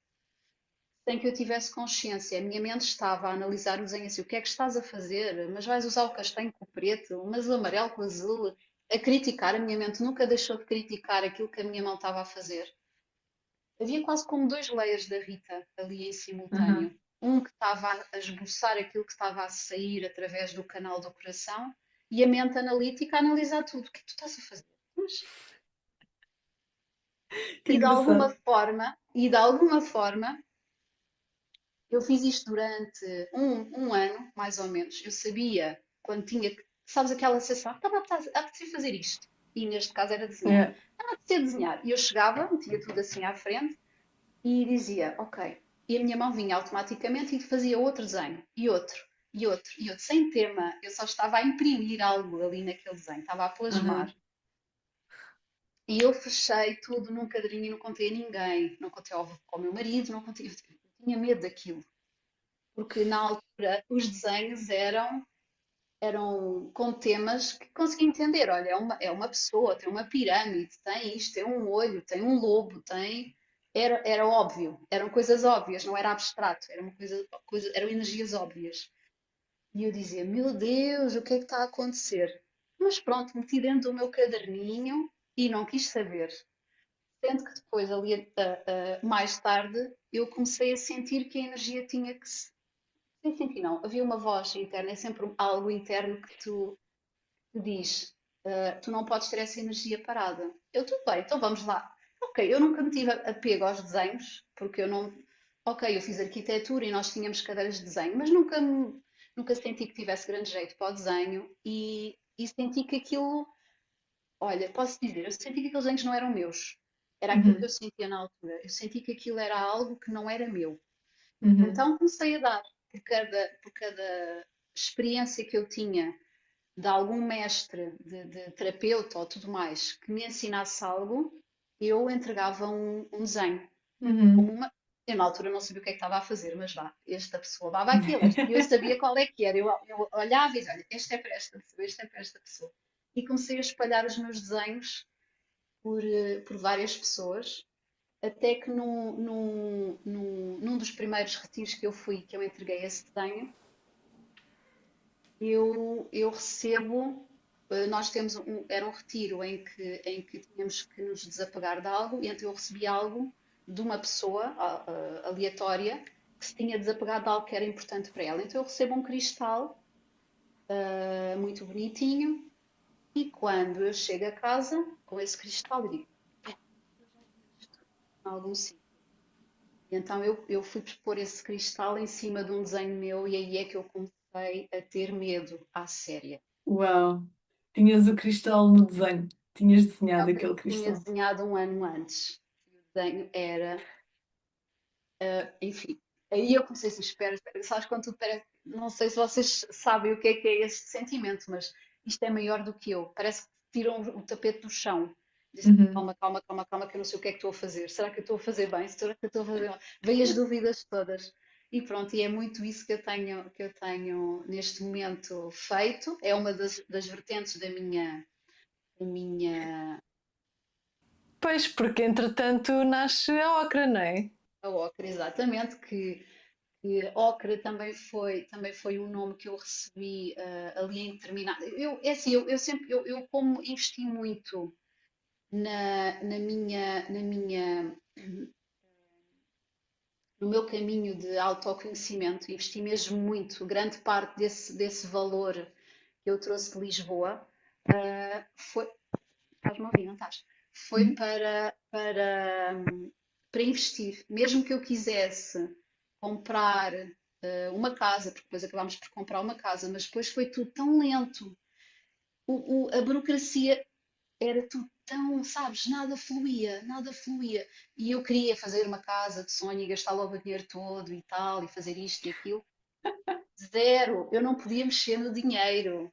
A: sem que eu tivesse consciência. A minha mente estava a analisar o desenho assim, o que é que estás a fazer? Mas vais usar o castanho com o preto, mas o amarelo com o azul. A criticar, a minha mente nunca deixou de criticar aquilo que a minha mão estava a fazer. Havia quase como dois layers da Rita ali em simultâneo.
B: Aham.
A: Um que estava a esboçar aquilo que estava a sair através do canal do coração e a mente analítica a analisar tudo. O que é que tu estás a fazer? Mas,
B: Que
A: e de alguma
B: engraçado.
A: forma, e de alguma forma, eu fiz isto durante um ano, mais ou menos. Eu sabia quando tinha que, sabes aquela sensação, estava a apetecer fazer isto. E neste caso era desenhar.
B: Yeah.
A: Estava a apetecer desenhar. E eu chegava, metia tudo assim à frente e dizia, ok. E a minha mão vinha automaticamente e fazia outro desenho, e outro, e outro, e outro, sem tema. Eu só estava a imprimir algo ali naquele desenho, estava a plasmar.
B: Aham.
A: E eu fechei tudo num caderninho e não contei a ninguém. Não contei ao meu marido, não contei. Eu tinha medo daquilo, porque na altura os desenhos eram com temas que consegui entender. Olha, é uma pessoa, tem uma pirâmide, tem isto, tem um olho, tem um lobo, tem. Era óbvio, eram coisas óbvias, não era abstrato, era uma eram energias óbvias. E eu dizia, meu Deus, o que é que está a acontecer? Mas pronto, meti dentro do meu caderninho e não quis saber. Sendo que depois, ali mais tarde, eu comecei a sentir que a energia tinha que se. Sem sentir, não. Havia uma voz interna, é sempre algo interno que tu te diz: Tu não podes ter essa energia parada. Eu, tudo bem, então vamos lá. Ok, eu nunca me tive apego aos desenhos, porque eu não. Ok, eu fiz arquitetura e nós tínhamos cadeiras de desenho, mas nunca senti que tivesse grande jeito para o desenho e senti que aquilo. Olha, posso dizer, eu senti que aqueles desenhos não eram meus. Era aquilo que eu
B: Uhum.
A: sentia na altura. Eu senti que aquilo era algo que não era meu.
B: Uhum.
A: Então comecei a dar por cada experiência que eu tinha de algum mestre, de terapeuta ou tudo mais, que me ensinasse algo, eu entregava um desenho. Como
B: Uhum.
A: uma... Eu na altura não sabia o que é que estava a fazer, mas vá, esta pessoa dava aquilo, e eu sabia qual é que era. Eu olhava e dizia, olha, este é para esta pessoa, este é para esta pessoa. E comecei a espalhar os meus desenhos por várias pessoas, até que num dos primeiros retiros que eu fui, que eu entreguei esse desenho, eu recebo. Nós temos era um retiro em que tínhamos que nos desapegar de algo, e então eu recebi algo de uma pessoa aleatória que se tinha desapegado de algo que era importante para ela. Então eu recebo um cristal muito bonitinho, e quando eu chego a casa com esse cristal, eu digo, "Espera, eu já vi isto em algum sítio." E então eu fui pôr esse cristal em cima de um desenho meu, e aí é que eu comecei a ter medo à séria.
B: Uau! Tinhas o cristal no desenho. Tinhas desenhado
A: Não, que
B: aquele
A: tinha
B: cristal.
A: desenhado um ano antes. O desenho era, enfim. Aí eu comecei assim, espera, sabes quando tudo parece, não sei se vocês sabem o que é este sentimento, mas isto é maior do que eu. Parece que tiram o tapete do chão. Disse,
B: Uhum.
A: calma, calma, calma, calma, que eu não sei o que é que estou a fazer. Será que eu estou a fazer bem? Será que eu estou a fazer mal? Vêm as dúvidas todas. E pronto, e é muito isso que eu tenho neste momento feito. É uma das vertentes da minha
B: Pois, porque entretanto nasce a ocra, não é?
A: a ocra, exatamente, que ocra também foi um nome que eu recebi ali em determinado. É assim, eu sempre, eu como investi muito na minha, no meu caminho de autoconhecimento, investi mesmo muito, grande parte desse valor que eu trouxe de Lisboa, foi, estás-me a ouvir, não estás? Foi
B: Uhum.
A: para investir. Mesmo que eu quisesse comprar uma casa, porque depois acabámos por comprar uma casa, mas depois foi tudo tão lento. A burocracia era tudo tão, sabes, nada fluía, nada fluía. E eu queria fazer uma casa de sonho e gastar logo o dinheiro todo e tal, e fazer isto e aquilo. Zero, eu não podia mexer no dinheiro.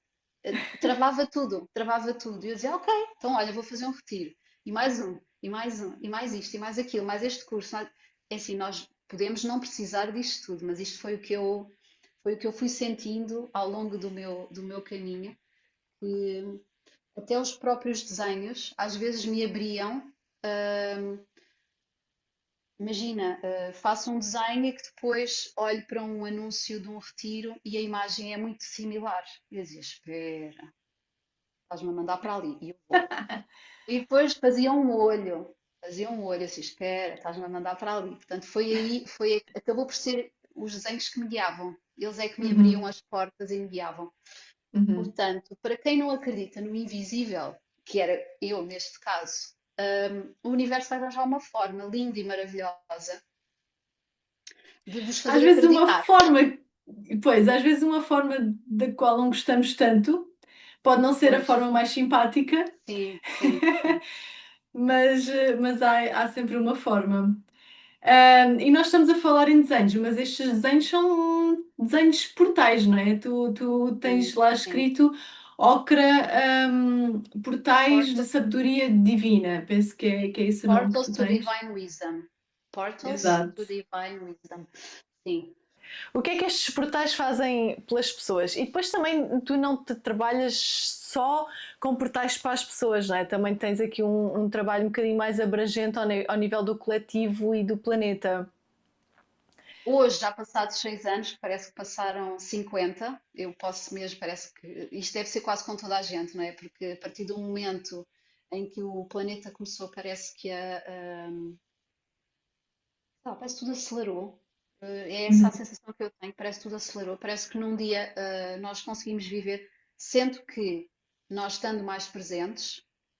A: Travava tudo, travava tudo. E eu dizia, ok, então olha, vou fazer um retiro. E mais um, e mais um, e mais isto, e mais aquilo, mais este curso. É assim, nós podemos não precisar disto tudo, mas isto foi o que eu fui sentindo ao longo do meu caminho, que até os próprios desenhos às vezes me abriam. hum, Imagina, faço um desenho e que depois olho para um anúncio de um retiro e a imagem é muito similar. E eu dizia, espera, estás-me a mandar para ali. E eu vou. E depois fazia um olho, assim, espera, estás-me a mandar para ali. Portanto, foi aí, acabou por ser os desenhos que me guiavam. Eles é que me abriam
B: Uhum.
A: as portas e me guiavam.
B: Uhum.
A: Portanto, para quem não acredita no invisível, que era eu neste caso, o universo vai arranjar uma forma linda e maravilhosa de vos
B: Às
A: fazer
B: vezes uma
A: acreditar.
B: forma, pois, às vezes uma forma da qual não gostamos tanto, pode não ser a
A: Pois,
B: forma mais simpática,
A: sim, sim, sim.
B: mas há sempre uma forma. E nós estamos a falar em desenhos, mas estes desenhos são desenhos portais, não é? Tu tens
A: Sim,
B: lá
A: sim.
B: escrito Ocra, portais de
A: Portal,
B: sabedoria divina. Penso que é esse o nome que
A: Portals
B: tu
A: to
B: tens.
A: Divine Wisdom. Portals
B: Exato.
A: to Divine Wisdom. Sim.
B: O que é que estes portais fazem pelas pessoas? E depois também tu não te trabalhas só com portais para as pessoas, não é? Também tens aqui um trabalho um bocadinho mais abrangente ao nível do coletivo e do planeta.
A: Hoje, já passados 6 anos, parece que passaram 50, eu posso mesmo, parece que isto deve ser quase com toda a gente, não é? Porque a partir do momento em que o planeta começou, parece que parece que tudo acelerou. É essa a
B: Uhum.
A: sensação que eu tenho, parece que tudo acelerou, parece que num dia nós conseguimos viver, sendo que nós estando mais presentes,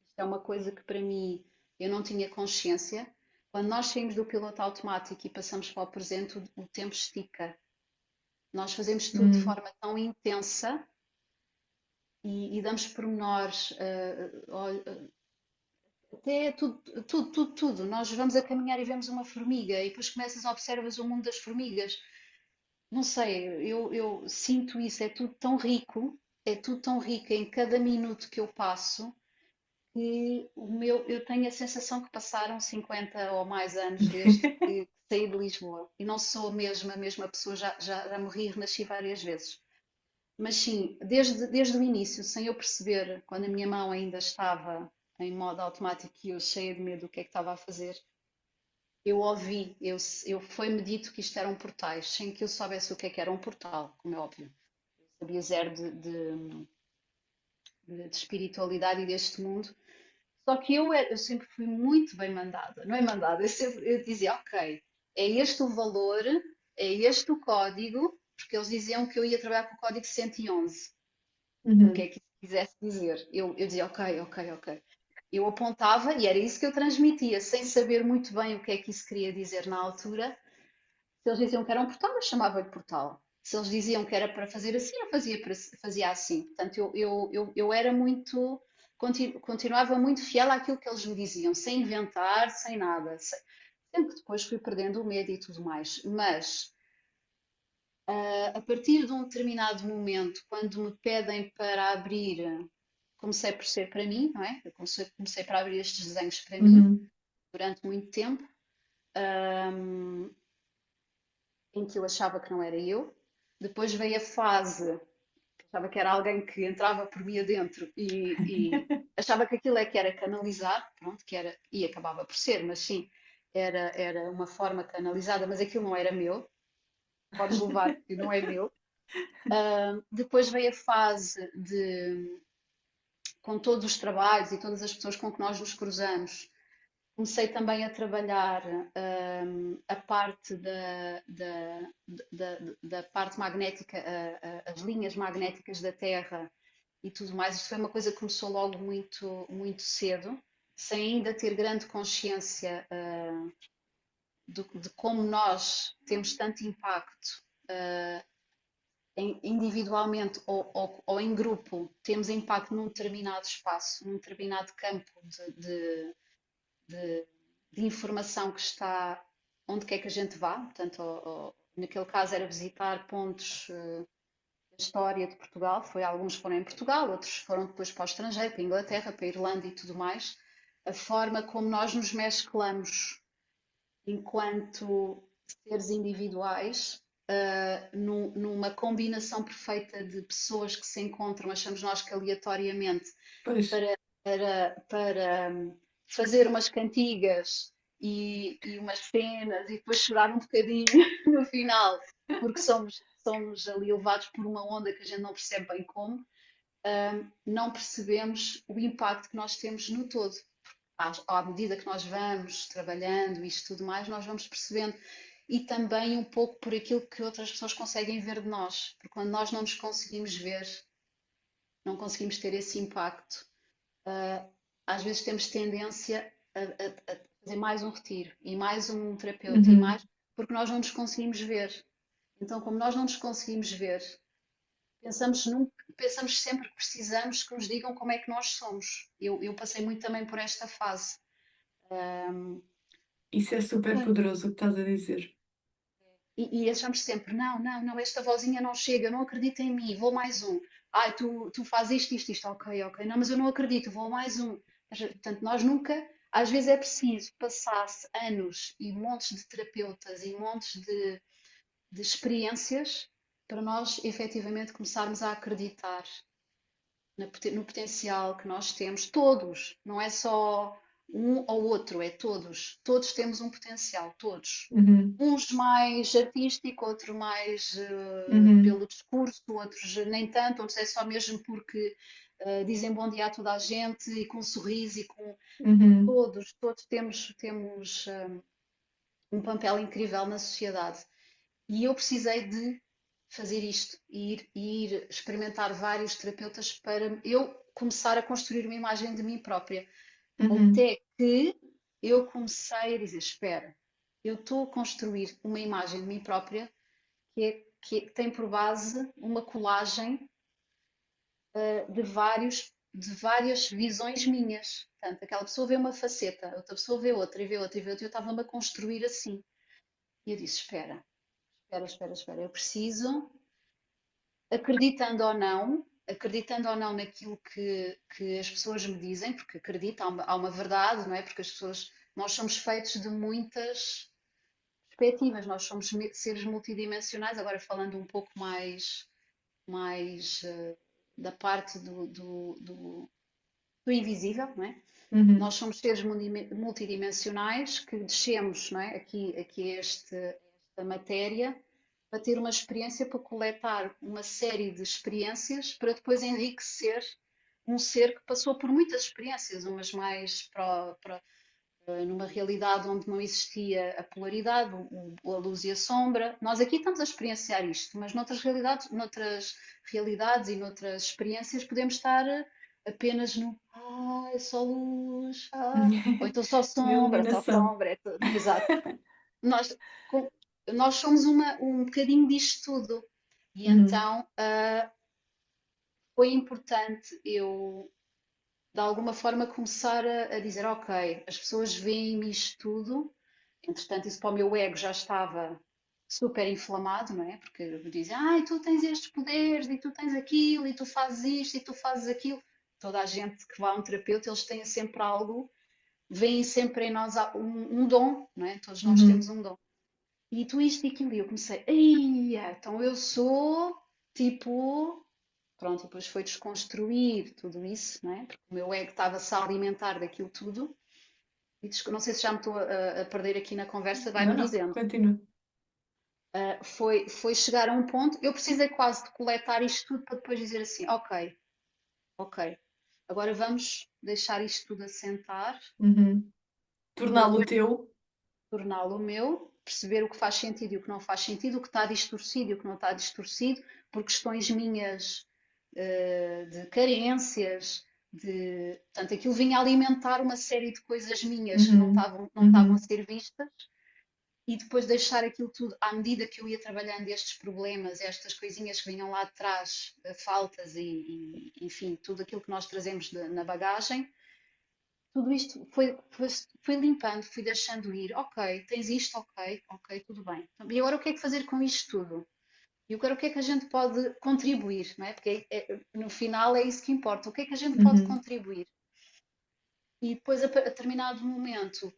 A: isto é uma coisa que para mim eu não tinha consciência. Quando nós saímos do piloto automático e passamos para o presente, o tempo estica. Nós fazemos tudo de
B: Uhum.
A: forma tão intensa e damos pormenores, até tudo. Nós vamos a caminhar e vemos uma formiga e depois começas a observas o mundo das formigas. Não sei, eu sinto isso, é tudo tão rico em cada minuto que eu passo que eu tenho a sensação que passaram 50 ou mais anos desde que saí de Lisboa e não sou a mesma pessoa, já morri e renasci várias vezes. Mas sim, desde o início, sem eu perceber, quando a minha mão ainda estava em modo automático e eu cheia de medo do que é que estava a fazer, eu ouvi, foi-me dito que isto eram portais, sem que eu soubesse o que era um portal, como é óbvio. Eu sabia zero de espiritualidade e deste mundo. Só que eu sempre fui muito bem mandada, não é mandada, eu dizia, ok, é este o valor, é este o código, porque eles diziam que eu ia trabalhar com o código 111, o que é
B: Uhum.
A: que isso quisesse dizer. Eu dizia, ok, ok, ok. Eu apontava e era isso que eu transmitia, sem saber muito bem o que é que isso queria dizer na altura. Se eles diziam que era um portal, eu chamava-lhe portal. Se eles diziam que era para fazer assim, eu fazia assim. Portanto, eu era muito, continuava muito fiel àquilo que eles me diziam, sem inventar, sem nada. Sempre que depois fui perdendo o medo e tudo mais. Mas, a partir de um determinado momento, quando me pedem para abrir, comecei por ser para mim, não é? Eu comecei para abrir estes desenhos para mim
B: Uhum.
A: durante muito tempo, hum, em que eu achava que não era eu. Depois veio a fase que achava que era alguém que entrava por mim adentro e achava que aquilo é que era canalizar, pronto, que era, e acabava por ser, mas sim, era uma forma canalizada, mas aquilo não era meu, podes levar que não é meu. Depois veio a fase de, com todos os trabalhos e todas as pessoas com que nós nos cruzamos, comecei também a trabalhar a parte da parte magnética, as linhas magnéticas da Terra e tudo mais. Isso foi uma coisa que começou logo muito cedo, sem ainda ter grande consciência de como nós temos tanto impacto individualmente ou em grupo, temos impacto num determinado espaço, num determinado campo de, de informação que está onde quer que a gente vá. Portanto, naquele caso era visitar pontos da história de Portugal. Alguns foram em Portugal, outros foram depois para o estrangeiro, para a Inglaterra, para a Irlanda e tudo mais. A forma como nós nos mesclamos enquanto seres individuais, numa combinação perfeita de pessoas que se encontram, achamos nós que aleatoriamente,
B: Pois.
A: para fazer umas cantigas e umas cenas e depois chorar um bocadinho no final, porque somos ali levados por uma onda que a gente não percebe bem como, não percebemos o impacto que nós temos no todo. À medida que nós vamos trabalhando isto tudo mais, nós vamos percebendo. E também um pouco por aquilo que outras pessoas conseguem ver de nós, porque quando nós não nos conseguimos ver, não conseguimos ter esse impacto, uh, às vezes temos tendência a fazer mais um retiro e mais um terapeuta e
B: Uhum.
A: mais, porque nós não nos conseguimos ver. Então, como nós não nos conseguimos ver, pensamos sempre que precisamos que nos digam como é que nós somos. Eu passei muito também por esta fase. Um,
B: Isso é super poderoso o que estás a dizer.
A: e achamos sempre, não, esta vozinha não chega, eu não acredito em mim, vou mais um. Ai, tu fazes isto, ok, ok, não, mas eu não acredito, vou mais um. Portanto, nós nunca, às vezes é preciso passar-se anos e montes de terapeutas e montes de experiências para nós efetivamente começarmos a acreditar no potencial que nós temos, todos, não é só um ou outro, é todos. Todos temos um potencial, todos.
B: Uhum.
A: Uns mais artístico, outro mais
B: Uhum.
A: pelo discurso, outros nem tanto, outros é só mesmo porque dizem bom dia a toda a gente e com um sorriso e com
B: Uhum.
A: todos temos um papel incrível na sociedade. E eu precisei de fazer isto, ir experimentar vários terapeutas para eu começar a construir uma imagem de mim própria.
B: Uhum.
A: Até que eu comecei a dizer: espera, eu estou a construir uma imagem de mim própria que tem por base uma colagem de várias visões minhas. Portanto, aquela pessoa vê uma faceta, outra pessoa vê outra e vê outra e vê outra, e eu estava-me a construir assim. E eu disse: espera, espera, espera, espera, eu preciso, acreditando ou não naquilo que as pessoas me dizem, porque acredito, há uma verdade, não é? Porque as pessoas, nós somos feitos de muitas perspectivas, nós somos seres multidimensionais, agora falando um pouco mais da parte do invisível, não é?
B: Uhum.
A: Nós somos seres multidimensionais que descemos, não é? Aqui esta matéria para ter uma experiência, para coletar uma série de experiências para depois enriquecer um ser que passou por muitas experiências, umas mais numa realidade onde não existia a polaridade, a luz e a sombra. Nós aqui estamos a experienciar isto, mas noutras realidades e noutras experiências podemos estar apenas no é só luz, ou então só
B: Iluminação.
A: sombra, exato. Nós, nós somos um bocadinho disto tudo. E
B: Uhum.
A: então foi importante eu de alguma forma começar a dizer, ok, as pessoas veem-me isto tudo, entretanto isso para o meu ego já estava super inflamado, não é? Porque dizem, ai, tu tens estes poderes, e tu tens aquilo, e tu fazes isto, e tu fazes aquilo. Toda a gente que vai a um terapeuta, eles têm sempre algo, veem sempre em nós um dom, não é? Todos nós temos
B: Uhum.
A: um dom. E tu isto e aquilo, e eu comecei, eia, então eu sou, tipo, pronto, e depois foi desconstruir tudo isso, não é? Porque o meu ego estava-se a alimentar daquilo tudo. E não sei se já me estou a perder aqui na conversa,
B: Não,
A: vai-me
B: não,
A: dizendo.
B: continua.
A: Foi chegar a um ponto, eu precisei quase de coletar isto tudo para depois dizer assim, ok, ok, agora vamos deixar isto tudo assentar
B: Uhum.
A: para
B: Torná-lo
A: depois
B: teu.
A: torná-lo meu, perceber o que faz sentido e o que não faz sentido, o que está distorcido e o que não está distorcido, por questões minhas de carências, portanto, aquilo vinha alimentar uma série de coisas minhas que
B: Uhum.
A: não estavam a
B: Uhum.
A: ser vistas, e depois deixar aquilo tudo, à medida que eu ia trabalhando estes problemas, estas coisinhas que vinham lá de trás, faltas enfim, tudo aquilo que nós trazemos na bagagem, tudo isto foi limpando, fui deixando ir. Ok, tens isto, ok, ok, tudo bem. E agora o que é que fazer com isto tudo? E agora o que é que a gente pode contribuir, não é? Porque no final é isso que importa. O que é que a gente pode
B: Uhum.
A: contribuir? E depois, a determinado momento,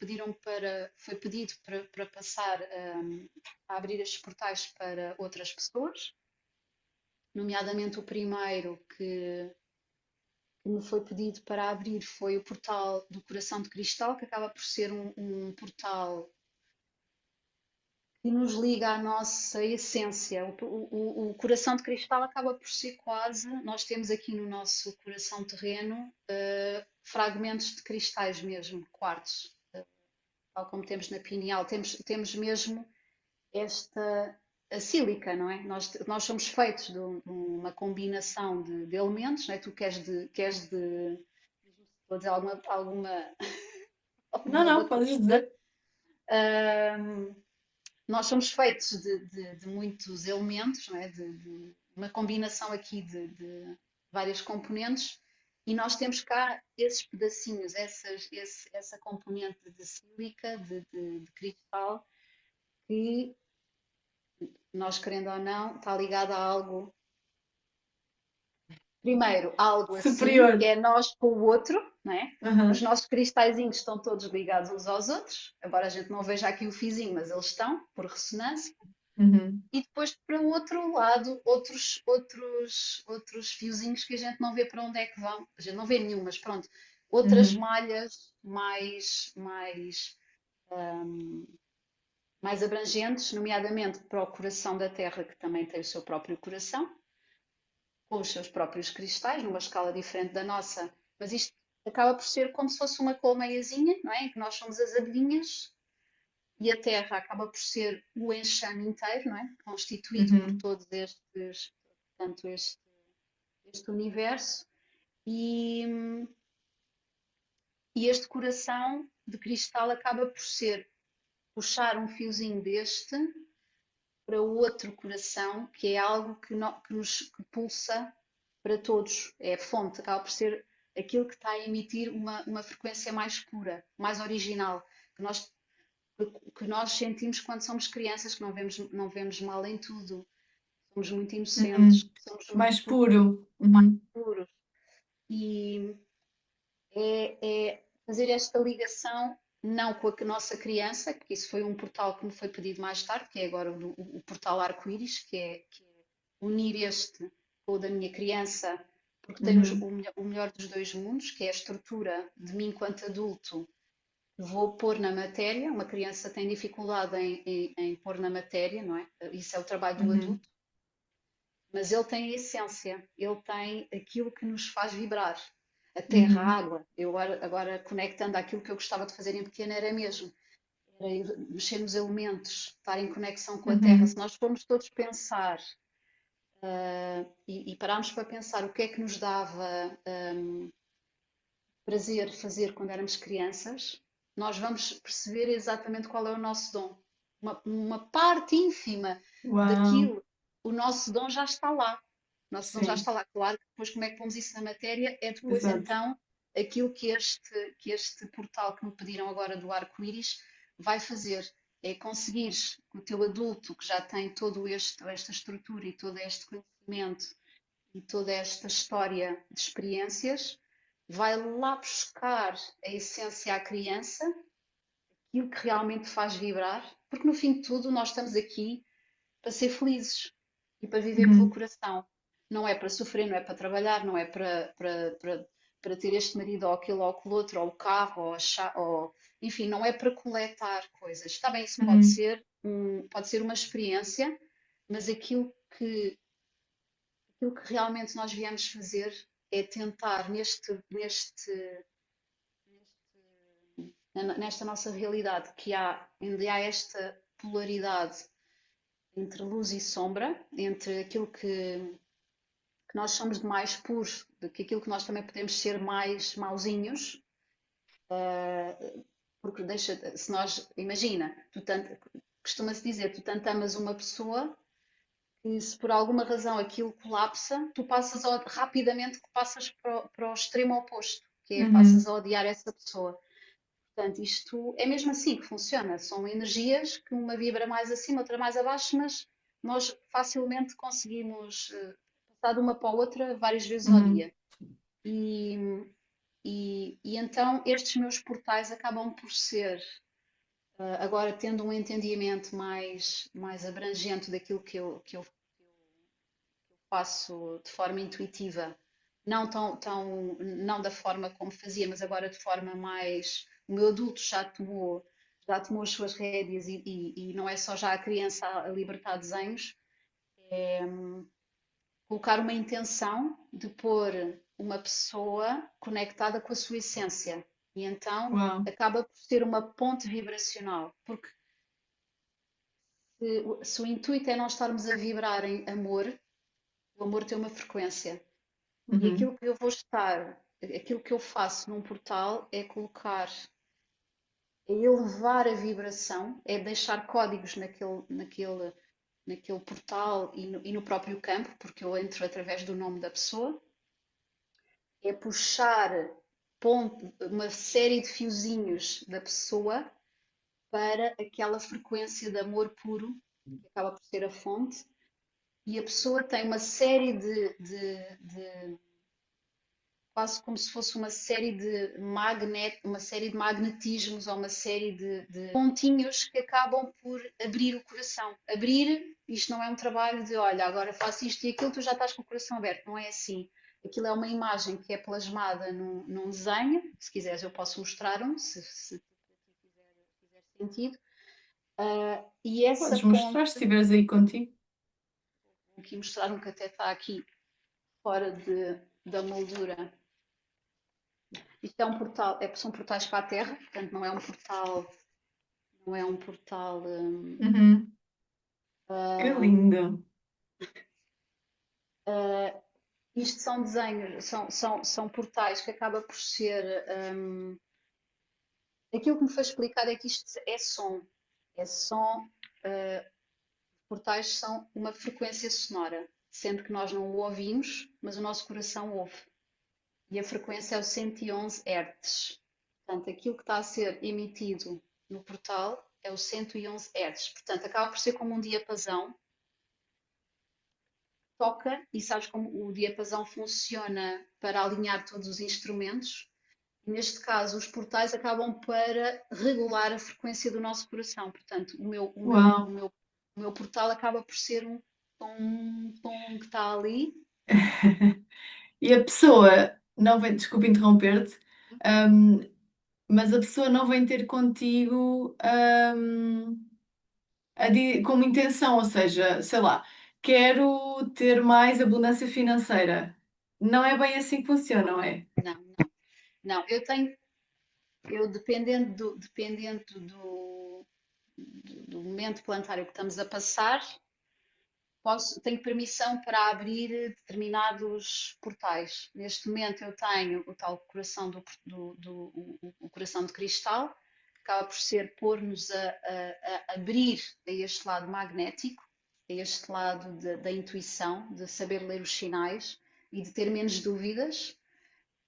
A: foi pedido para passar a abrir estes portais para outras pessoas, nomeadamente o primeiro que me foi pedido para abrir foi o portal do Coração de Cristal, que acaba por ser um portal que nos liga à nossa essência. O coração de cristal acaba por ser quase. Nós temos aqui no nosso coração terreno fragmentos de cristais mesmo, quartos, tal como temos na pineal. Temos mesmo esta. A sílica, não é? Nós somos feitos de uma combinação de elementos, não é? Tu vou dizer
B: Não,
A: alguma
B: não, podes
A: batuta.
B: dizer.
A: Nós somos feitos de muitos elementos, não é? De uma combinação aqui de várias componentes, e nós temos cá esses pedacinhos, essa componente de sílica, de cristal, que nós, querendo ou não, está ligada a algo. Primeiro, algo assim,
B: Superior.
A: é nós com o outro, não é? Os
B: Aham.
A: nossos cristalzinhos estão todos ligados uns aos outros, embora a gente não veja aqui o fizinho, mas eles estão, por ressonância.
B: Uhum.
A: E depois para o outro lado, outros fiozinhos que a gente não vê para onde é que vão. A gente não vê nenhum, mas pronto. Outras
B: Uhum.
A: malhas mais abrangentes, nomeadamente para o coração da Terra, que também tem o seu próprio coração, com os seus próprios cristais, numa escala diferente da nossa. Mas isto acaba por ser como se fosse uma colmeiazinha, não é? Em que nós somos as abelhinhas e a Terra acaba por ser o enxame inteiro, não é? Constituído por
B: Uhum.
A: todos portanto, este universo. E, e este coração de cristal acaba por ser puxar um fiozinho deste para o outro coração, que é algo que nos que pulsa para todos. É a fonte, acaba por ser aquilo que está a emitir uma frequência mais pura, mais original, que nós, que nós sentimos quando somos crianças, que não vemos mal em tudo, somos muito inocentes,
B: Uhum.
A: somos muito
B: Mais puro. Uhum.
A: puros. E é fazer esta ligação não com a nossa criança, que isso foi um portal que me foi pedido mais tarde, que é agora o portal arco-íris, que é unir este com o da minha criança, porque tem
B: Uhum.
A: o melhor dos dois mundos, que é a estrutura de mim enquanto adulto, que vou pôr na matéria. Uma criança tem dificuldade em pôr na matéria, não é? Isso é o trabalho do
B: Uhum.
A: adulto, mas ele tem a essência, ele tem aquilo que nos faz vibrar. A terra, a
B: Uhum.
A: água. Eu agora conectando àquilo que eu gostava de fazer em pequeno era mesmo. Era mexer nos elementos, estar em conexão com a terra. Se
B: Uhum.
A: nós formos todos pensar e pararmos para pensar o que é que nos dava prazer fazer quando éramos crianças, nós vamos perceber exatamente qual é o nosso dom. Uma parte ínfima
B: Uau.
A: daquilo, o nosso dom já está lá. O nosso dom já
B: Sim,
A: está lá. Claro que depois como é que pomos isso na matéria é depois
B: exato.
A: então aquilo que este portal que me pediram agora do arco-íris vai fazer. É conseguires que o teu adulto, que já tem esta estrutura e todo este conhecimento e toda esta história de experiências, vai lá buscar a essência à criança, aquilo que realmente faz vibrar, porque no fim de tudo nós estamos aqui para ser felizes e para viver pelo
B: Uhum.
A: coração. Não é para sofrer, não é para trabalhar, não é para ter este marido ou aquele ou aquele outro, ou o carro, ou enfim, não é para coletar coisas. Está bem, isso
B: Uhum.
A: pode ser uma experiência, mas aquilo que realmente nós viemos fazer é tentar nesta nossa realidade ainda há esta polaridade entre luz e sombra, entre aquilo que nós somos de mais puros, de que aquilo que nós também podemos ser mais mauzinhos, porque se nós, imagina, costuma-se dizer, tu tanto amas uma pessoa que se por alguma razão aquilo colapsa, tu rapidamente passas para o extremo oposto, que é passas
B: Uhum.
A: a odiar essa pessoa. Portanto, isto é mesmo assim que funciona. São energias que uma vibra mais acima, outra mais abaixo, mas nós facilmente conseguimos passar de uma para a outra várias vezes ao
B: Uhum.
A: dia. E, e então estes meus portais acabam por ser, agora tendo um entendimento mais abrangente daquilo que eu faço de forma intuitiva, não da forma como fazia, mas agora de forma mais. O meu adulto já tomou as suas rédeas e não é só já a criança a libertar desenhos, colocar uma intenção de pôr uma pessoa conectada com a sua essência. E então
B: Uau.
A: acaba por ser uma ponte vibracional, porque se o intuito é não estarmos a vibrar em amor, o amor tem uma frequência. E
B: Uhum.
A: aquilo que eu faço num portal é é elevar a vibração, é deixar códigos naquele portal e no próprio campo, porque eu entro através do nome da pessoa, é puxar uma série de fiozinhos da pessoa para aquela frequência de amor puro, que acaba por ser a fonte, e a pessoa tem uma série de quase como se fosse uma série de magnetismos ou uma série de pontinhos que acabam por abrir o coração. Abrir, isto não é um trabalho de, olha, agora faço isto e aquilo, tu já estás com o coração aberto, não é assim. Aquilo é uma imagem que é plasmada num desenho, se quiseres eu posso mostrar um, se fizer sentido. E essa
B: Podes
A: ponte,
B: mostrar se estiveres aí contigo.
A: vou aqui mostrar um que até está aqui fora da moldura. Isto é um portal, são portais para a Terra, portanto não é um portal.
B: Uhum. Que
A: Ah,
B: lindo.
A: Isto são desenhos, são portais que acaba por ser. Aquilo que me foi explicado é que isto é som. É som. uh, Portais são uma frequência sonora, sendo que nós não o ouvimos, mas o nosso coração ouve. E a frequência é o 111 Hz. Portanto, aquilo que está a ser emitido no portal é o 111 Hz. Portanto, acaba por ser como um diapasão. Toca e sabes como o diapasão funciona para alinhar todos os instrumentos. Neste caso, os portais acabam para regular a frequência do nosso coração. Portanto,
B: Uau!
A: o meu portal acaba por ser um tom que está ali.
B: E a pessoa não vem, desculpa interromper-te, hum, mas a pessoa não vem ter contigo, como intenção, ou seja, sei lá, quero ter mais abundância financeira. Não é bem assim que funciona, não é?
A: Não, não, não. Eu dependendo do momento planetário que estamos a passar, tenho permissão para abrir determinados portais. Neste momento eu tenho o tal coração o coração de cristal, que acaba por ser pôr-nos a abrir a este lado magnético, a este lado da intuição, de saber ler os sinais e de ter menos dúvidas.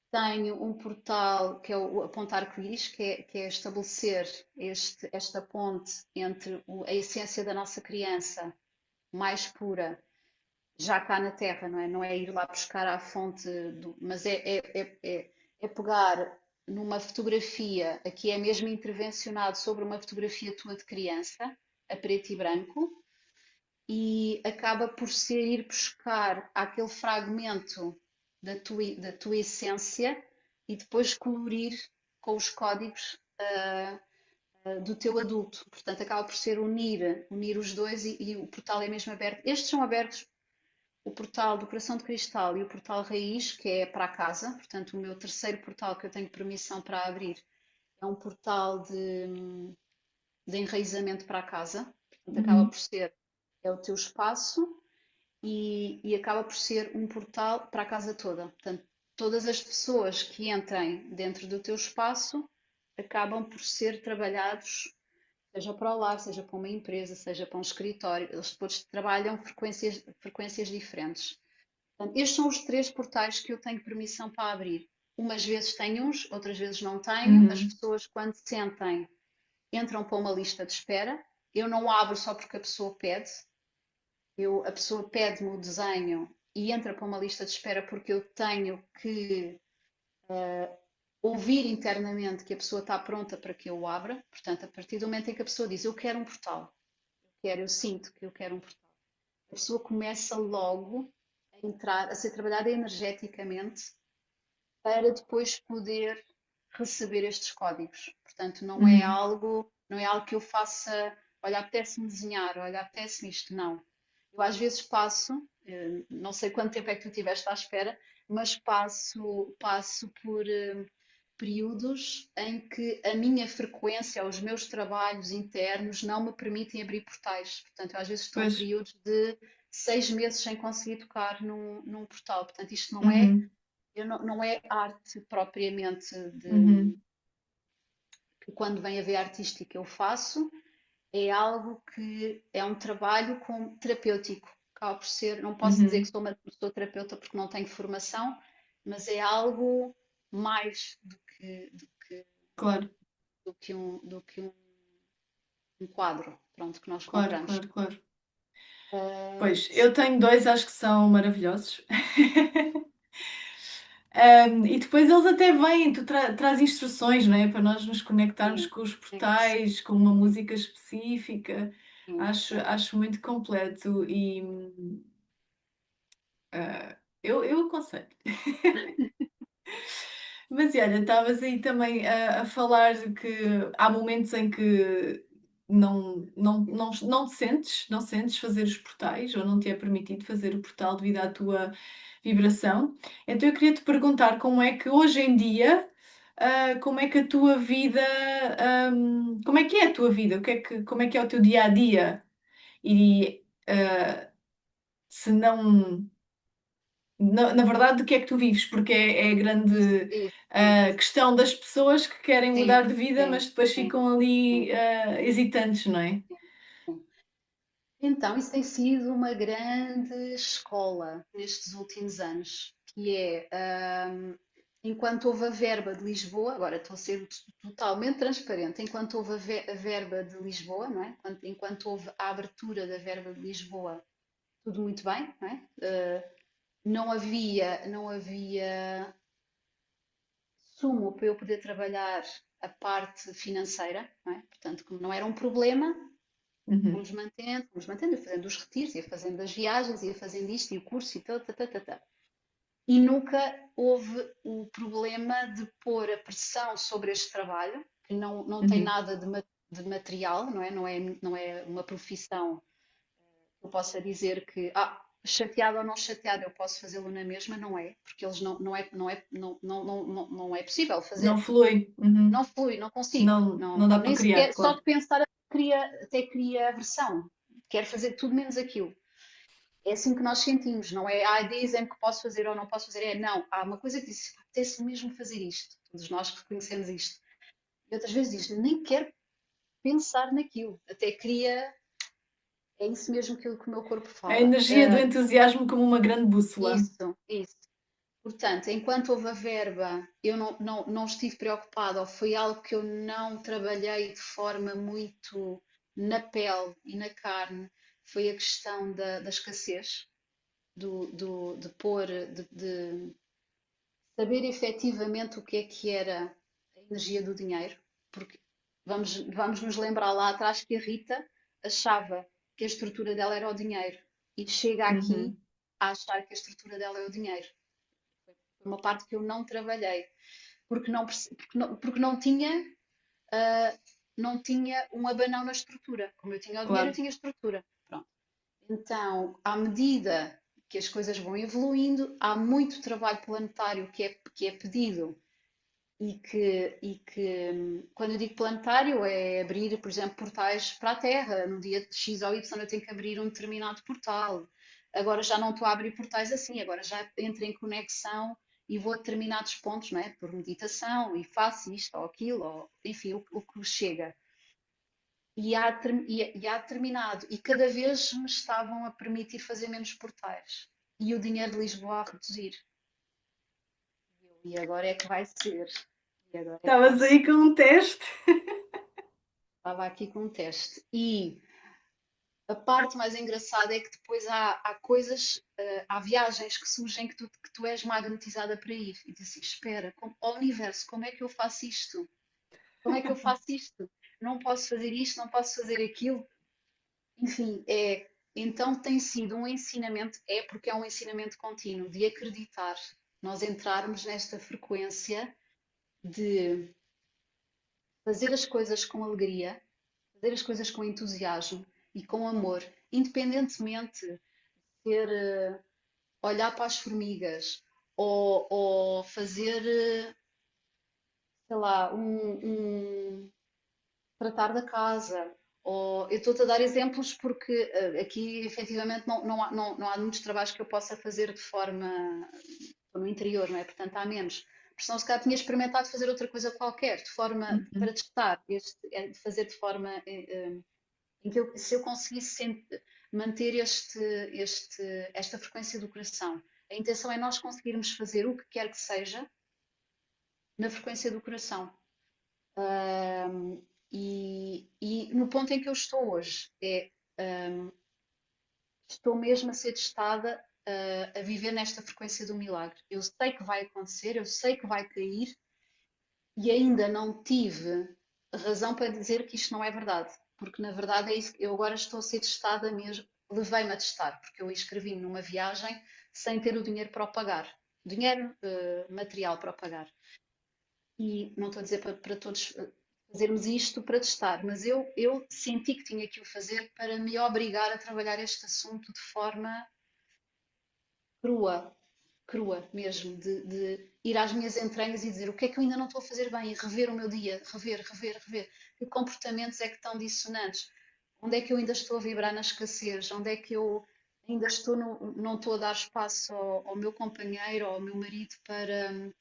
A: Tenho um portal que é a ponte arco-íris, que é estabelecer esta ponte entre a essência da nossa criança mais pura, já cá na Terra, não é? Não é ir lá buscar à fonte, mas é pegar numa fotografia, aqui é mesmo intervencionado sobre uma fotografia tua de criança, a preto e branco, e acaba por ser ir buscar aquele fragmento da tua essência e depois colorir com os códigos do teu adulto. Portanto, acaba por ser unir os dois e o portal é mesmo aberto. Estes são abertos, o portal do Coração de Cristal e o portal Raiz, que é para a casa. Portanto, o meu terceiro portal que eu tenho permissão para abrir é um portal de enraizamento para a casa. Portanto, acaba
B: Uhum.
A: por ser é o teu espaço e acaba por ser um portal para a casa toda. Portanto, todas as pessoas que entrem dentro do teu espaço acabam por ser trabalhados, seja para o lar, seja para uma empresa, seja para um escritório, eles todos trabalham frequências diferentes. Portanto, estes são os três portais que eu tenho permissão para abrir. Umas vezes tenho uns, outras vezes não tenho. As
B: Uhum.
A: pessoas, quando sentem, entram para uma lista de espera. Eu não abro só porque a pessoa pede. A pessoa pede-me o desenho e entra para uma lista de espera porque eu tenho que ouvir internamente que a pessoa está pronta para que eu o abra. Portanto, a partir do momento em que a pessoa diz eu quero um portal, eu sinto que eu quero um portal, a pessoa começa logo a entrar, a ser trabalhada energeticamente para depois poder receber estes códigos. Portanto,
B: Uhum.
A: não é algo que eu faça, olha, apetece-me desenhar, olha, apetece-me isto, não. Eu às vezes passo, não sei quanto tempo é que tu estiveste à espera, mas passo por períodos em que a minha frequência, os meus trabalhos internos não me permitem abrir portais. Portanto, eu às vezes estou em
B: Pois.
A: períodos de 6 meses sem conseguir tocar num portal. Portanto, isto
B: Uhum.
A: não é arte propriamente
B: Uhum.
A: que quando vem a ver artística eu faço, é algo que é um trabalho terapêutico. Acaba por ser, não posso dizer que
B: Uhum.
A: sou terapeuta porque não tenho formação, mas é algo mais
B: Claro,
A: do que um quadro, pronto, que nós
B: claro,
A: compramos.
B: claro, claro.
A: Ah,
B: Pois, eu tenho dois, acho que são maravilhosos. E depois eles até vêm, tu traz instruções, não é? Para nós nos conectarmos
A: sim,
B: com os
A: sim,
B: portais, com uma música específica.
A: sim, sim.
B: Acho muito completo e eu aconselho. Mas e olha, estavas aí também a falar de que há momentos em que não te sentes, não sentes fazer os portais, ou não te é permitido fazer o portal devido à tua vibração. Então eu queria te perguntar como é que hoje em dia, como é que a tua vida, como é que é a tua vida? Como é que é o teu dia a dia? E se não Na verdade, do que é que tu vives? Porque é a grande
A: Isso,
B: questão das pessoas que querem
A: sim,
B: mudar de vida,
A: sim,
B: mas depois
A: sim,
B: ficam ali
A: sim,
B: hesitantes, não é?
A: sim, sim. Então, isso tem sido uma grande escola nestes últimos anos, que é, enquanto houve a verba de Lisboa, agora estou a ser totalmente transparente, enquanto houve a verba de Lisboa, não é? Enquanto houve a abertura da verba de Lisboa, tudo muito bem, não é? Não havia sumo para eu poder trabalhar a parte financeira, não é? Portanto, como não era um problema,
B: Uhum,
A: fomos mantendo, ia fazendo os retiros, ia fazendo as viagens, ia fazendo isto e o curso e tal, tá, tá, tá, tá. E nunca houve o problema de pôr a pressão sobre este trabalho, que não tem
B: uhum.
A: nada de material, não é? Não é uma profissão que eu possa dizer que, chateado ou não chateado, eu posso fazê-lo na mesma, não é, porque eles não é possível
B: Não
A: fazer.
B: flui. Uhum.
A: Não flui, não consigo.
B: Não dá
A: Nem
B: para criar,
A: sequer, só
B: claro.
A: de pensar até cria aversão. Quero fazer tudo menos aquilo. É assim que nós sentimos, não é? Dizem-me que posso fazer ou não posso fazer. Não, há uma coisa que diz, apetece mesmo fazer isto. Todos nós que reconhecemos isto. E outras vezes diz, nem quero pensar naquilo. Até cria, é isso mesmo que o meu corpo
B: A
A: fala.
B: energia do entusiasmo como uma grande bússola.
A: Isso. Portanto, enquanto houve a verba, eu não estive preocupada, ou foi algo que eu não trabalhei de forma muito na pele e na carne, foi a questão da escassez, de pôr, de saber efetivamente o que era a energia do dinheiro, porque vamos nos lembrar lá atrás que a Rita achava que a estrutura dela era o dinheiro e chega aqui
B: Uhum.
A: a achar que a estrutura dela é o dinheiro. Foi uma parte que eu não trabalhei, porque não tinha, ah, não tinha um abanão na estrutura. Como eu tinha o dinheiro, eu
B: Claro.
A: tinha a estrutura. Pronto. Então, à medida que as coisas vão evoluindo, há muito trabalho planetário que é pedido e que, quando eu digo planetário, é abrir, por exemplo, portais para a Terra. No dia de X ou Y eu tenho que abrir um determinado portal. Agora já não estou a abrir portais assim, agora já entro em conexão e vou a determinados pontos, não é? Por meditação e faço isto ou aquilo, ou, enfim, o que chega. E há determinado, e cada vez me estavam a permitir fazer menos portais. E o dinheiro de Lisboa a reduzir. E agora é que vai ser. E agora é que vai
B: Estavas
A: ser.
B: aí com um teste.
A: Estava aqui com um teste. E a parte mais engraçada é que depois há coisas, há viagens que surgem que tu és magnetizada para ir. E diz assim: espera, ó universo, como é que eu faço isto? Como é que eu faço isto? Não posso fazer isto, não posso fazer aquilo. Enfim, então tem sido um ensinamento, porque é um ensinamento contínuo de acreditar, nós entrarmos nesta frequência de fazer as coisas com alegria, fazer as coisas com entusiasmo e com amor, independentemente de ser olhar para as formigas ou fazer, sei lá, tratar da casa. Ou, eu estou-te a dar exemplos porque aqui efetivamente não há muitos trabalhos que eu possa fazer de forma no interior, não é? Portanto, há menos. Porque senão, se calhar, tinha experimentado fazer outra coisa qualquer, de forma para
B: Uhum.
A: testar, de fazer de forma em que se eu conseguisse manter esta frequência do coração. A intenção é nós conseguirmos fazer o que quer que seja na frequência do coração. E no ponto em que eu estou hoje, estou mesmo a ser testada a viver nesta frequência do milagre. Eu sei que vai acontecer, eu sei que vai cair e ainda não tive razão para dizer que isto não é verdade. Porque na verdade é isso que eu agora estou a ser testada mesmo. Levei-me a testar, porque eu inscrevi-me numa viagem sem ter o dinheiro para o pagar. Dinheiro material para o pagar. E não estou a dizer para todos fazermos isto para testar, mas eu senti que tinha que o fazer para me obrigar a trabalhar este assunto de forma crua, crua mesmo, de ir às minhas entranhas e dizer o que é que eu ainda não estou a fazer bem e rever o meu dia, rever, rever, rever. Que comportamentos é que estão dissonantes? Onde é que eu ainda estou a vibrar na escassez? Onde é que eu ainda estou não estou a dar espaço ao meu companheiro ou ao meu marido para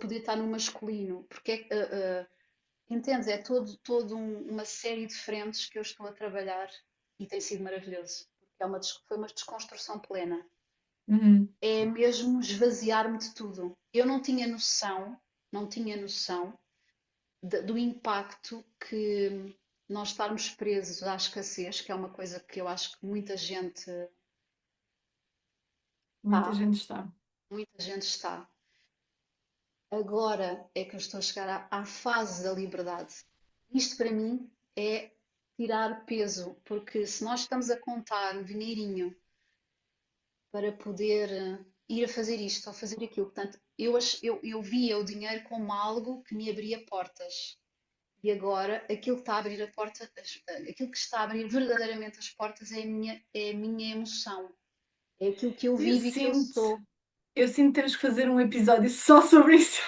A: poder estar no masculino, porque entendes? É uma série de frentes que eu estou a trabalhar e tem sido maravilhoso, porque foi uma desconstrução plena.
B: Uhum.
A: É mesmo esvaziar-me de tudo. Eu não tinha noção do impacto que nós estarmos presos à escassez, que é uma coisa que eu acho que
B: Muita
A: está,
B: gente está.
A: muita gente está. Agora é que eu estou a chegar à fase da liberdade. Isto para mim é tirar peso, porque se nós estamos a contar o dinheirinho para poder ir a fazer isto ou fazer aquilo, portanto, eu via o dinheiro como algo que me abria portas. E agora aquilo que está a abrir aquilo que está a abrir verdadeiramente as portas é a minha emoção, é aquilo que eu
B: Eu
A: vivo e que eu
B: sinto,
A: sou.
B: eu sinto que temos que fazer um episódio só sobre isso.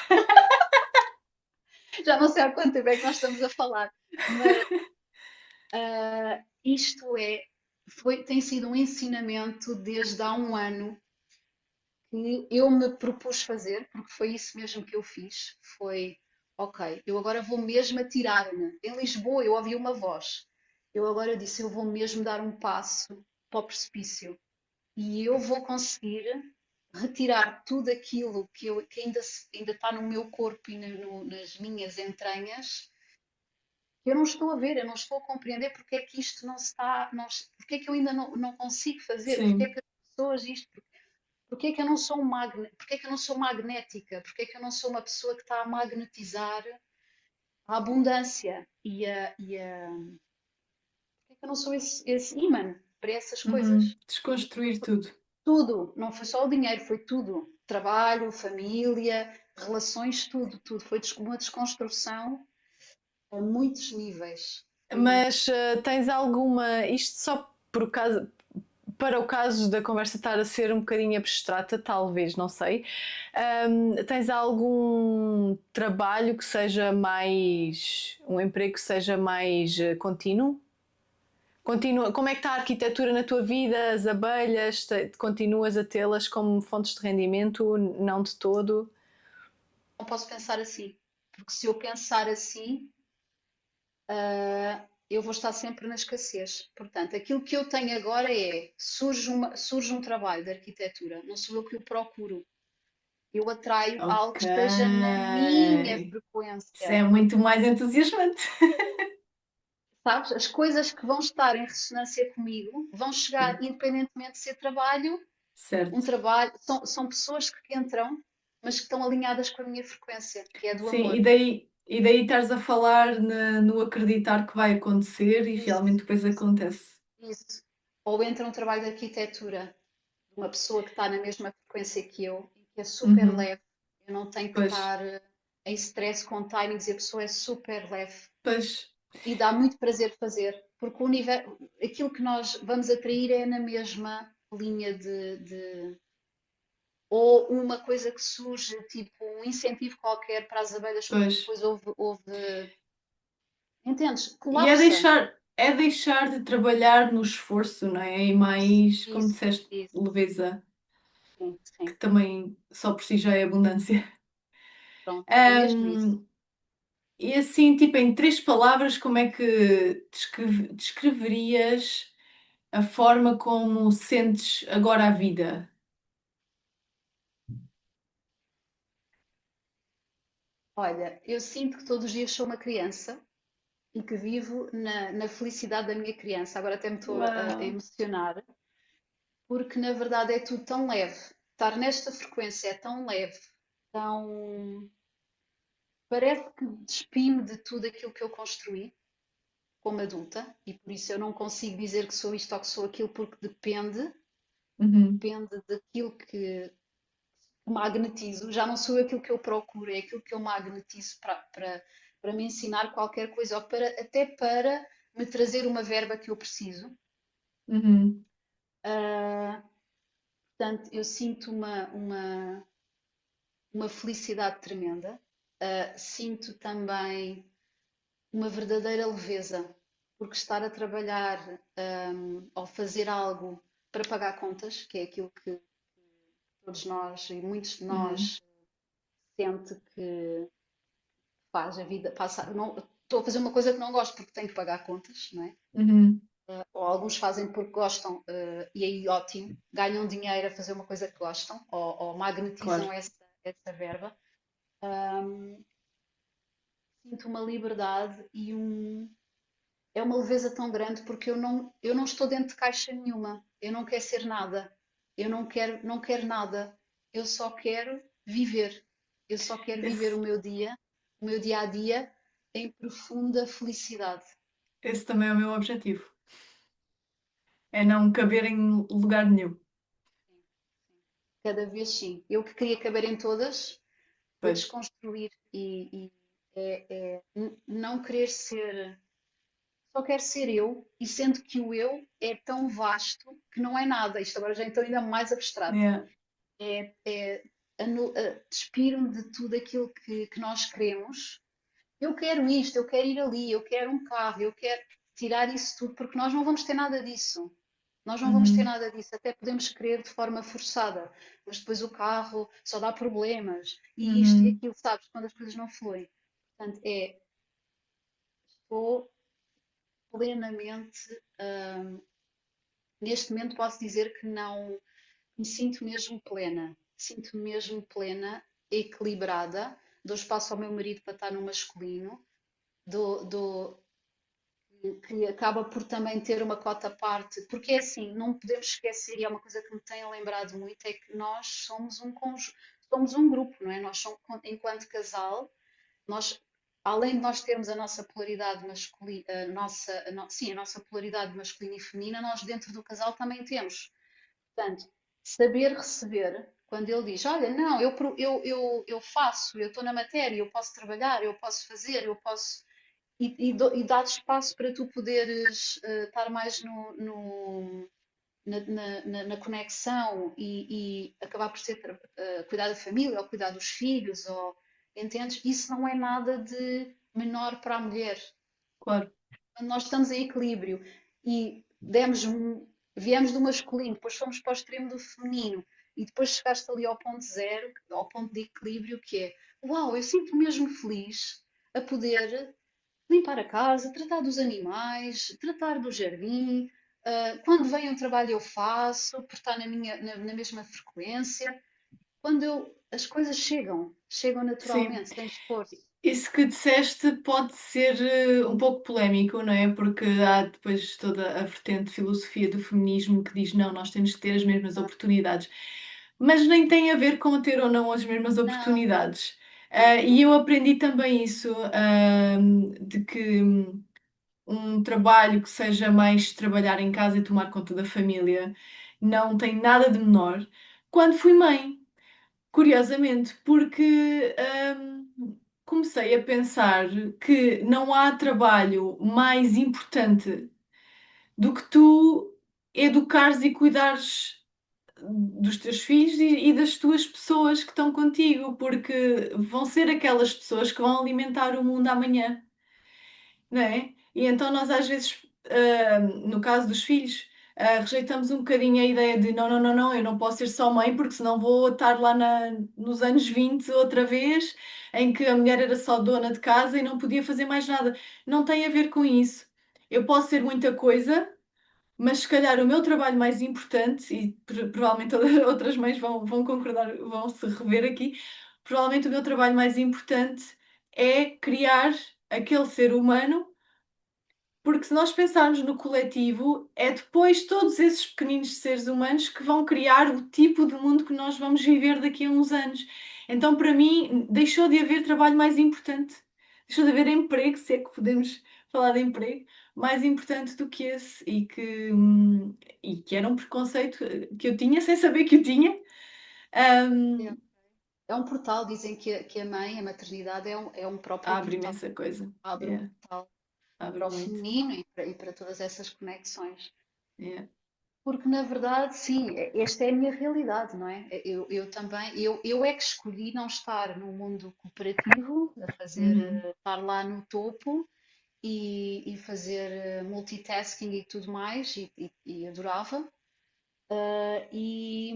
A: Já não sei há quanto tempo é que nós estamos a falar, mas isto tem sido um ensinamento desde há um ano que eu me propus fazer, porque foi isso mesmo que eu fiz. Foi, ok, eu agora vou mesmo atirar-me. Em Lisboa eu ouvi uma voz. Eu agora disse, eu vou mesmo dar um passo para o precipício e eu vou conseguir retirar tudo aquilo que ainda está no meu corpo e nas minhas entranhas. Eu não estou a ver, eu não estou a compreender porque é que isto não se está, porque é que eu ainda não consigo fazer, porque é
B: Sim,
A: que as pessoas isto, porque é que eu não sou porque é que eu não sou magnética, porque é que eu não sou uma pessoa que está a magnetizar a abundância porque é que eu não sou esse imã para essas
B: uhum.
A: coisas? E
B: Desconstruir tudo.
A: tudo, não foi só o dinheiro, foi tudo. Trabalho, família, relações, tudo, tudo. Foi uma desconstrução a muitos níveis.
B: Mas tens alguma. Isto só por causa. Para o caso da conversa estar a ser um bocadinho abstrata, talvez, não sei. Tens algum trabalho que seja mais. Um emprego que seja mais contínuo? Continua, como é que está a arquitetura na tua vida? As abelhas, continuas a tê-las como fontes de rendimento? Não de todo?
A: Não posso pensar assim, porque se eu pensar assim, eu vou estar sempre na escassez. Portanto, aquilo que eu tenho agora surge um trabalho de arquitetura, não sou eu que o procuro. Eu atraio algo
B: Ok.
A: que esteja na minha
B: Isso
A: frequência.
B: é muito mais entusiasmante.
A: Sabes? As coisas que vão estar em ressonância comigo vão chegar,
B: Sim,
A: independentemente de ser trabalho, um
B: certo.
A: trabalho, são pessoas que entram, mas que estão alinhadas com a minha frequência, que é do
B: Sim,
A: amor.
B: e daí estás a falar no acreditar que vai acontecer e
A: Isso,
B: realmente depois
A: isso,
B: acontece.
A: isso. Ou entra um trabalho de arquitetura de uma pessoa que está na mesma frequência que eu, e que é super
B: Uhum.
A: leve. Eu não tenho que
B: Pois,
A: estar em stress com timings e a pessoa é super leve.
B: pois,
A: E dá muito prazer fazer, porque aquilo que nós vamos atrair é na mesma linha ou uma coisa que surge, tipo um incentivo qualquer para as abelhas, porque
B: pois.
A: depois houve, entendes?
B: E é
A: Colapsa.
B: deixar, é deixar de trabalhar no esforço, não é? E
A: Isso,
B: mais, como
A: isso,
B: disseste,
A: isso.
B: leveza,
A: Sim,
B: que
A: sim.
B: também só por si já é abundância.
A: Pronto, é mesmo isso.
B: Ahm, e assim, tipo, em 3 palavras, como é que descreverias a forma como sentes agora a vida?
A: Olha, eu sinto que todos os dias sou uma criança e que vivo na felicidade da minha criança. Agora até me estou a
B: Uau!
A: emocionar, porque na verdade é tudo tão leve. Estar nesta frequência é tão leve, tão. Parece que despime de tudo aquilo que eu construí como adulta, e por isso eu não consigo dizer que sou isto ou que sou aquilo, porque
B: Uhum,
A: depende daquilo que magnetizo. Já não sou aquilo que eu procuro, é aquilo que eu magnetizo para me ensinar qualquer coisa, ou até para me trazer uma verba que eu preciso.
B: uhum.
A: Ah, portanto, eu sinto uma felicidade tremenda. Sinto também uma verdadeira leveza, porque estar a trabalhar, ou fazer algo para pagar contas, que é aquilo que todos nós e muitos de
B: Uhum.
A: nós sente que faz a vida passar. Não, estou a fazer uma coisa que não gosto porque tenho que pagar contas, não é?
B: Uhum.
A: Ou alguns fazem porque gostam, e aí ótimo, ganham dinheiro a fazer uma coisa que gostam, ou
B: Claro.
A: magnetizam essa verba. Ahm, Sinto uma liberdade é uma leveza tão grande porque eu não estou dentro de caixa nenhuma. Eu não quero ser nada. Eu não quero nada. Eu só quero viver. Eu só quero viver
B: Esse,
A: o meu dia a dia em profunda felicidade.
B: esse também é o meu objetivo. É não caber em lugar nenhum.
A: Cada vez sim. Eu que queria caber em todas, vou
B: Pois.
A: desconstruir e não querer ser. Só quero ser eu, e sendo que o eu é tão vasto que não é nada. Isto agora já é então ainda mais abstrato.
B: Yeah.
A: É despir-me de tudo aquilo que nós queremos. Eu quero isto, eu quero ir ali, eu quero um carro, eu quero tirar isso tudo, porque nós não vamos ter nada disso. Nós não vamos ter
B: Uhum.
A: nada disso, até podemos querer de forma forçada, mas depois o carro só dá problemas, e isto e
B: Uhum.
A: aquilo, sabes, quando as coisas não fluem. Portanto, estou plenamente, neste momento posso dizer que não me sinto mesmo plena, sinto-me mesmo plena, equilibrada, dou espaço ao meu marido para estar no masculino, dou que acaba por também ter uma cota à parte, porque é assim, não podemos esquecer, e é uma coisa que me tem lembrado muito, é que nós somos somos um grupo, não é? Nós somos, enquanto casal, nós, além de nós termos a nossa polaridade masculina, sim, a nossa polaridade masculina e feminina, nós dentro do casal também temos. Portanto, saber receber, quando ele diz, olha, não, eu faço, eu estou na matéria, eu posso trabalhar, eu posso fazer, eu posso e dar espaço para tu poderes estar mais na conexão e acabar por ser cuidar da família ou cuidar dos filhos, ou entendes? Isso não é nada de menor para a mulher.
B: Claro.
A: Quando nós estamos em equilíbrio e viemos do masculino, depois fomos para o extremo do feminino e depois chegaste ali ao ponto zero, ao ponto de equilíbrio, que é uau, eu sinto-me mesmo feliz a poder limpar a casa, tratar dos animais, tratar do jardim. Quando vem um trabalho eu faço, por estar na mesma frequência. As coisas chegam
B: Sim.
A: naturalmente, sem esforço.
B: Isso que disseste pode ser um pouco polémico, não é? Porque há depois toda a vertente de filosofia do feminismo que diz não, nós temos que ter as mesmas
A: Ah,
B: oportunidades. Mas nem tem a ver com ter ou não as mesmas
A: não,
B: oportunidades.
A: não,
B: E
A: não.
B: eu aprendi também isso, de que um trabalho que seja mais trabalhar em casa e tomar conta da família não tem nada de menor quando fui mãe. Curiosamente, porque, comecei a pensar que não há trabalho mais importante do que tu educares e cuidares dos teus filhos e das tuas pessoas que estão contigo, porque vão ser aquelas pessoas que vão alimentar o mundo amanhã. Não é? E então nós às vezes, no caso dos filhos, rejeitamos um bocadinho a ideia de não, não, não, não, eu não posso ser só mãe porque senão vou estar lá nos anos 20 outra vez, em que a mulher era só dona de casa e não podia fazer mais nada. Não tem a ver com isso. Eu posso ser muita coisa, mas se calhar o meu trabalho mais importante, e provavelmente todas as outras mães vão concordar, vão se rever aqui, provavelmente o meu trabalho mais importante é criar aquele ser humano, porque se nós pensarmos no coletivo, é depois todos esses pequeninos seres humanos que vão criar o tipo de mundo que nós vamos viver daqui a uns anos. Então, para mim, deixou de haver trabalho mais importante. Deixou de haver emprego, se é que podemos falar de emprego, mais importante do que esse. E que era um preconceito que eu tinha sem saber que o tinha.
A: É,
B: Hum,
A: é um portal, dizem que a mãe, a maternidade é um próprio
B: Abre
A: portal,
B: imensa coisa.
A: abre um
B: Yeah,
A: portal
B: abre
A: para o
B: muito.
A: feminino e para todas essas conexões.
B: Yeah.
A: Porque, na verdade, sim, esta é a minha realidade, não é? Eu também, eu é que escolhi não estar no mundo cooperativo,
B: Uhum.
A: estar lá no topo e fazer multitasking e tudo mais, e adorava. e,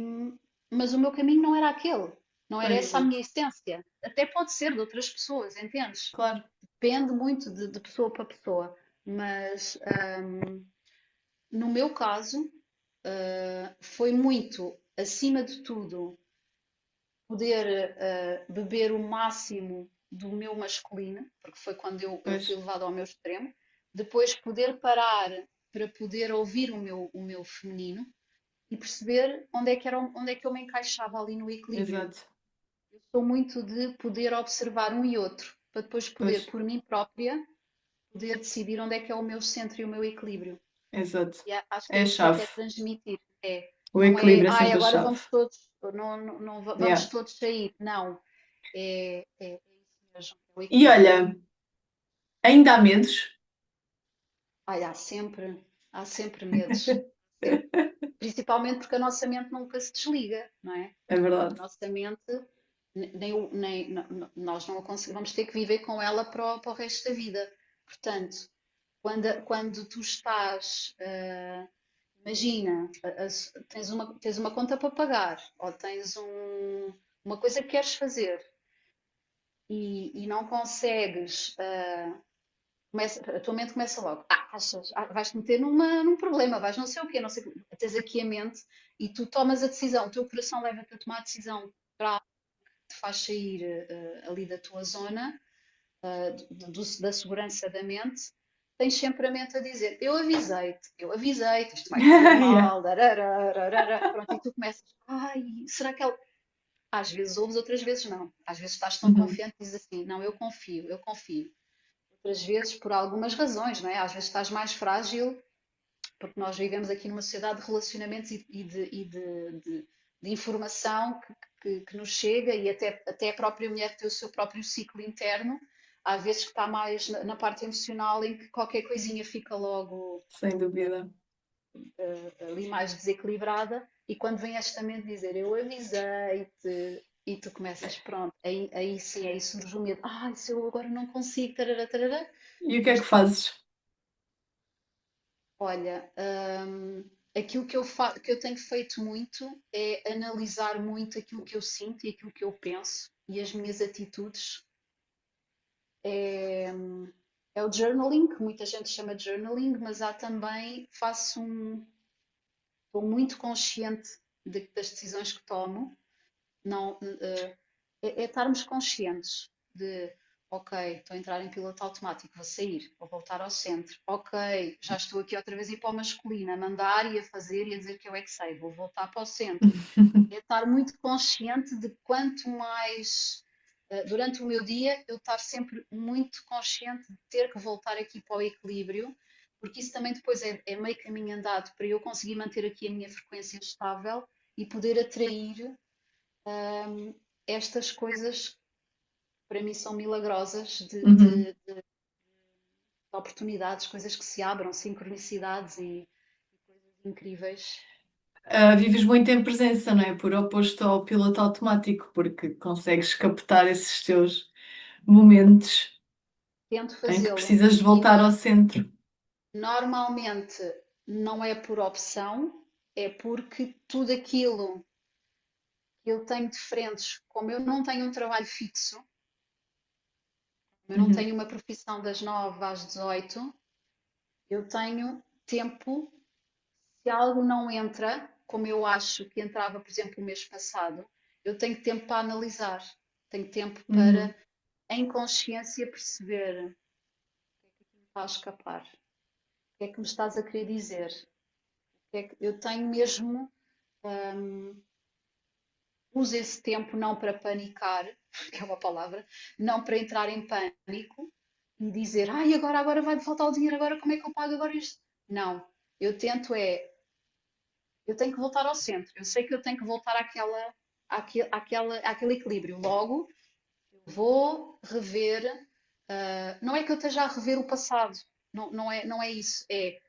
A: mas o meu caminho não era aquele, não era
B: Pois,
A: essa a minha
B: exato.
A: essência. Até pode ser de outras pessoas, entendes?
B: Claro.
A: Depende muito de pessoa para pessoa, mas no meu caso, foi muito, acima de tudo, poder beber o máximo do meu masculino, porque foi quando eu
B: Pois,
A: fui levada ao meu extremo, depois poder parar para poder ouvir o meu feminino e perceber onde é que eu me encaixava ali no equilíbrio.
B: exato.
A: Eu sou muito de poder observar um e outro, para depois
B: Pois,
A: poder, por mim própria, poder decidir onde é que é o meu centro e o meu equilíbrio.
B: exato.
A: E acho que
B: É
A: é
B: a
A: isso que eu
B: chave.
A: quero transmitir.
B: O
A: Não é,
B: equilíbrio é
A: ai,
B: sempre a
A: agora
B: chave.
A: vamos todos, não, vamos
B: Yeah.
A: todos sair. Não, é isso mesmo, é o
B: E
A: equilíbrio.
B: olha, ainda há medos?
A: Ai, há sempre medos. Sempre. Principalmente porque a nossa mente nunca se desliga, não é?
B: É
A: A
B: verdade.
A: nossa mente, nós não a vamos ter que viver com ela para o resto da vida. Portanto, quando tu estás, imagina, tens uma conta para pagar, ou tens uma coisa que queres fazer e não consegues, a tua mente começa logo, achas, vais-te meter num problema, vais não sei o quê, não sei o quê. Tens aqui a mente e tu tomas a decisão, o teu coração leva-te a tomar a decisão para algo que te faz sair ali da tua zona, da segurança da mente, tens sempre a mente a dizer: eu avisei-te, isto vai correr
B: Yeah.
A: mal, dararararara. Pronto, e tu começas: ai, será que ela. Às vezes ouves, outras vezes não. Às vezes estás tão
B: Uhum.
A: confiante que dizes assim: não, eu confio, eu confio. Outras vezes, por algumas razões, não é? Às vezes estás mais frágil, porque nós vivemos aqui numa sociedade de relacionamentos e de informação que nos chega e até a própria mulher tem o seu próprio ciclo interno, às vezes que está mais na parte emocional em que qualquer coisinha fica logo
B: Sem dúvida.
A: ali mais desequilibrada e quando vem esta mente dizer eu avisei-te e tu começas, pronto, aí sim, aí surge o medo, se eu agora não consigo, tarará, tarará.
B: E o que é
A: Mas
B: que fazes?
A: olha, aquilo que eu tenho feito muito é analisar muito aquilo que eu sinto e aquilo que eu penso e as minhas atitudes. É, é o journaling, que muita gente chama de journaling, mas há também, estou muito consciente das decisões que tomo. Não, é estarmos conscientes de, ok, estou a entrar em piloto automático, vou sair, vou voltar ao centro, ok, já estou aqui outra vez a ir para o masculino, a mandar e a fazer e a dizer que eu é que sei, vou voltar para o centro. É estar muito consciente de quanto mais, durante o meu dia, eu estar sempre muito consciente de ter que voltar aqui para o equilíbrio, porque isso também depois é meio caminho andado para eu conseguir manter aqui a minha frequência estável e poder atrair estas coisas para mim são milagrosas
B: Uhum.
A: de oportunidades, coisas que se abram, sincronicidades e coisas incríveis.
B: Vives muito em presença, não é? Por oposto ao piloto automático, porque consegues captar esses teus momentos
A: Tento
B: em que
A: fazê-lo
B: precisas de
A: e
B: voltar ao centro.
A: normalmente não é por opção, é porque tudo aquilo que eu tenho de frentes, como eu não tenho um trabalho fixo, como eu não
B: Uhum.
A: tenho uma profissão das 9 às 18, eu tenho tempo. Se algo não entra, como eu acho que entrava, por exemplo, o mês passado, eu tenho tempo para analisar, tenho tempo para,
B: Uhum.
A: em consciência, perceber o que é que me está a escapar, o que é que me estás a querer dizer. O que é que eu tenho mesmo, hum, uso esse tempo não para panicar, que é uma palavra, não para entrar em pânico e dizer, agora vai-me faltar o dinheiro, agora como é que eu pago agora isto? Não, eu tento eu tenho que voltar ao centro. Eu sei que eu tenho que voltar àquele equilíbrio. Logo, eu vou rever. Não é que eu esteja a rever o passado, não é isso. É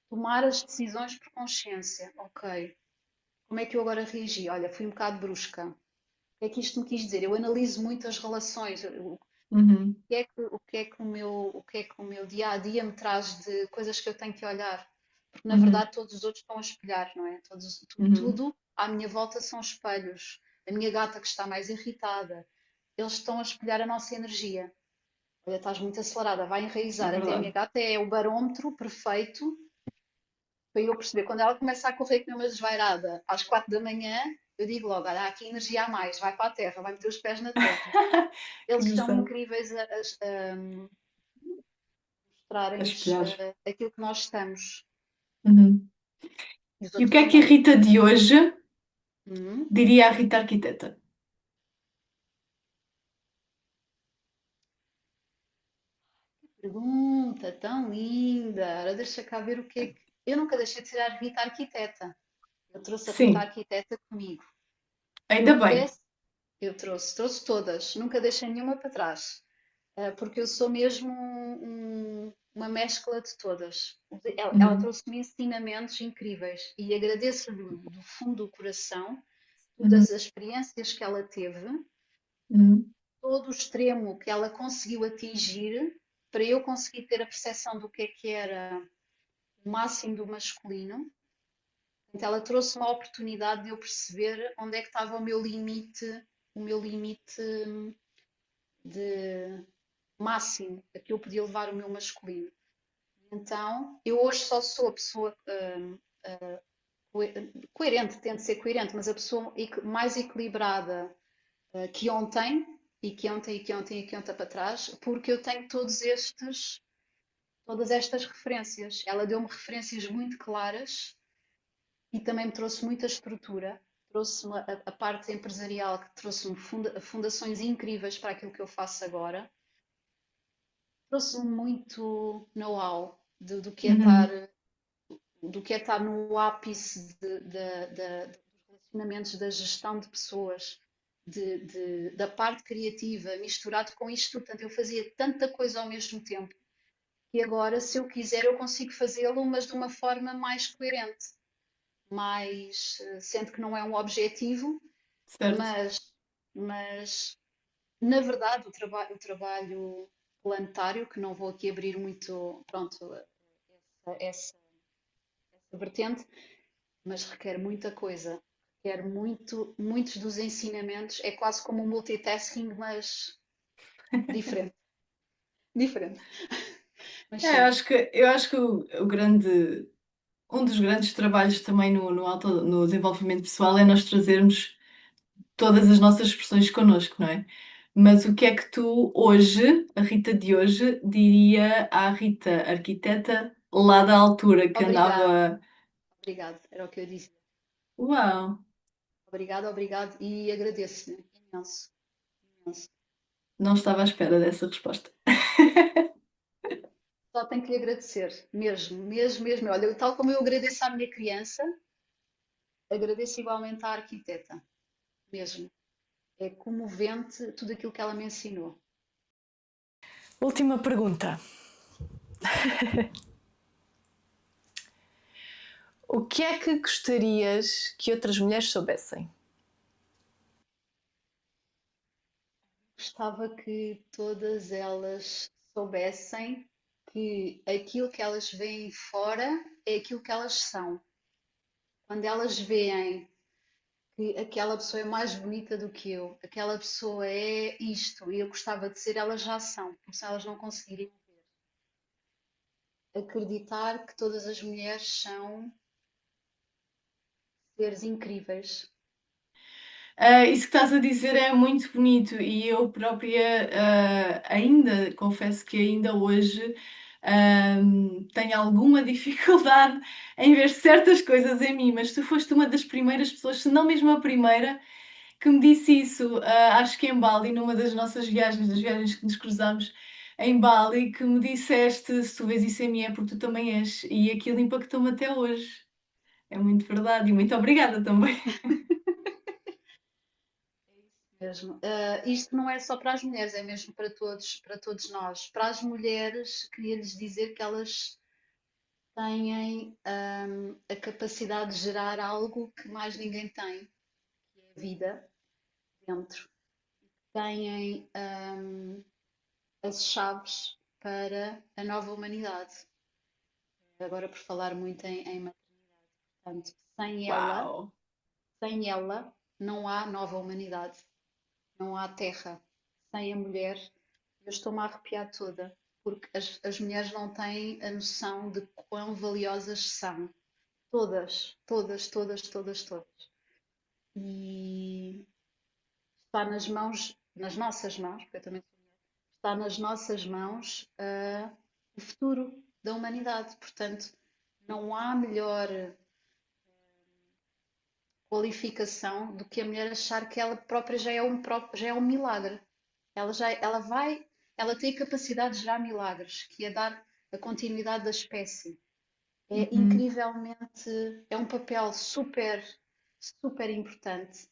A: tomar as decisões por consciência. Ok, como é que eu agora reagi? Olha, fui um bocado brusca. O que é que isto me quis dizer? Eu analiso muito as relações.
B: Uhum.
A: O que é que o meu dia a dia me traz de coisas que eu tenho que olhar? porque na
B: Uhum.
A: verdade todos os outros estão a espelhar, não é?
B: Uhum.
A: Tudo à minha volta são espelhos. A minha gata que está mais irritada, eles estão a espelhar a nossa energia. Olha, estás muito acelerada, vai
B: É
A: enraizar. Até a minha
B: verdade.
A: gata é o barómetro perfeito para eu perceber. Quando ela começa a correr com uma desvairada às 4 da manhã, eu digo logo: olha, há aqui energia a mais, vai para a terra, vai meter os pés na terra.
B: Que
A: Eles são
B: engraçado.
A: incríveis a
B: A
A: mostrarem-nos
B: espelhar.
A: aquilo que nós estamos
B: Uhum.
A: e os
B: E o
A: outros
B: que é que a
A: também.
B: Rita de hoje
A: Hum,
B: diria à Rita arquiteta?
A: pergunta tão linda. Ora, deixa cá ver o que é que. Eu nunca deixei de ser a Rita arquiteta. Eu trouxe a Rita
B: Sim,
A: arquiteta comigo. Se eu
B: ainda bem.
A: pudesse, eu trouxe todas, nunca deixei nenhuma para trás. Porque eu sou mesmo uma mescla de todas. Ela
B: Uhum.
A: trouxe-me ensinamentos incríveis e agradeço do fundo do coração
B: Uhum.
A: todas as experiências que ela teve,
B: Uhum.
A: todo o extremo que ela conseguiu atingir para eu conseguir ter a percepção do que era o máximo do masculino. Então, ela trouxe uma oportunidade de eu perceber onde é que estava o meu limite de máximo a que eu podia levar o meu masculino. Então, eu hoje só sou a pessoa coerente, tento ser coerente, mas a pessoa mais equilibrada que ontem, e que ontem, e que ontem, e que ontem para trás, porque eu tenho todas estas referências. Ela deu-me referências muito claras e também me trouxe muita estrutura. Trouxe-me a parte empresarial que trouxe-me fundações incríveis para aquilo que eu faço agora. Trouxe-me muito know-how
B: Uhum.
A: do que é estar no ápice dos relacionamentos, da gestão de pessoas, da parte criativa, misturado com isto. Portanto, eu fazia tanta coisa ao mesmo tempo que agora, se eu quiser, eu consigo fazê-lo, mas de uma forma mais coerente, mais, sendo que não é um objetivo,
B: Certo.
A: mas, mas na verdade, o trabalho planetário, que não vou aqui abrir muito, pronto, essa vertente, mas requer muita coisa, requer muitos dos ensinamentos, é quase como um multitasking, mas diferente, diferente. Mas
B: É,
A: sim,
B: eu acho que o grande, um dos grandes trabalhos também no desenvolvimento pessoal é nós trazermos todas as nossas expressões connosco, não é? Mas o que é que tu hoje, a Rita de hoje, diria à Rita arquiteta lá da altura que
A: obrigado,
B: andava.
A: obrigado, era o que eu disse.
B: Uau,
A: Obrigado, obrigado e agradeço-lhe imenso, imenso.
B: não estava à espera dessa resposta.
A: Só tenho que lhe agradecer, mesmo, mesmo, mesmo. Olha, tal como eu agradeço à minha criança, agradeço igualmente à arquiteta, mesmo. É comovente tudo aquilo que ela me ensinou.
B: Última pergunta. O que é que gostarias que outras mulheres soubessem?
A: Gostava que todas elas soubessem que aquilo que elas veem fora é aquilo que elas são. Quando elas veem que aquela pessoa é mais bonita do que eu, aquela pessoa é isto e eu gostava de ser, elas já são, porque se elas não conseguirem acreditar que todas as mulheres são seres incríveis.
B: Isso que estás a dizer é muito bonito e eu própria ainda, confesso que ainda hoje tenho alguma dificuldade em ver certas coisas em mim, mas tu foste uma das primeiras pessoas, se não mesmo a primeira, que me disse isso, acho que em Bali, numa das nossas viagens, das viagens que nos cruzámos em Bali, que me disseste, se tu vês isso em mim é porque tu também és, e aquilo impactou-me até hoje. É muito verdade e muito obrigada também.
A: Mesmo. Isto não é só para as mulheres, é mesmo para todos nós. Para as mulheres, queria lhes dizer que elas têm a capacidade de gerar algo que mais ninguém tem, que é a vida dentro. Têm as chaves para a nova humanidade. agora por falar muito em maternidade. Portanto,
B: Uau!
A: sem ela, não há nova humanidade, não há terra. Sem a mulher, eu estou-me a arrepiar toda, porque as mulheres não têm a noção de quão valiosas são. Todas, todas, todas, todas, todas. E está nas mãos, nas nossas mãos, porque eu também sou mulher, está nas nossas mãos, o futuro da humanidade. Portanto, não há melhor qualificação do que a mulher achar que ela própria já é um milagre. Ela tem a capacidade de gerar milagres, que é dar a continuidade da espécie. É
B: Uhum.
A: incrivelmente, é um papel super, super importante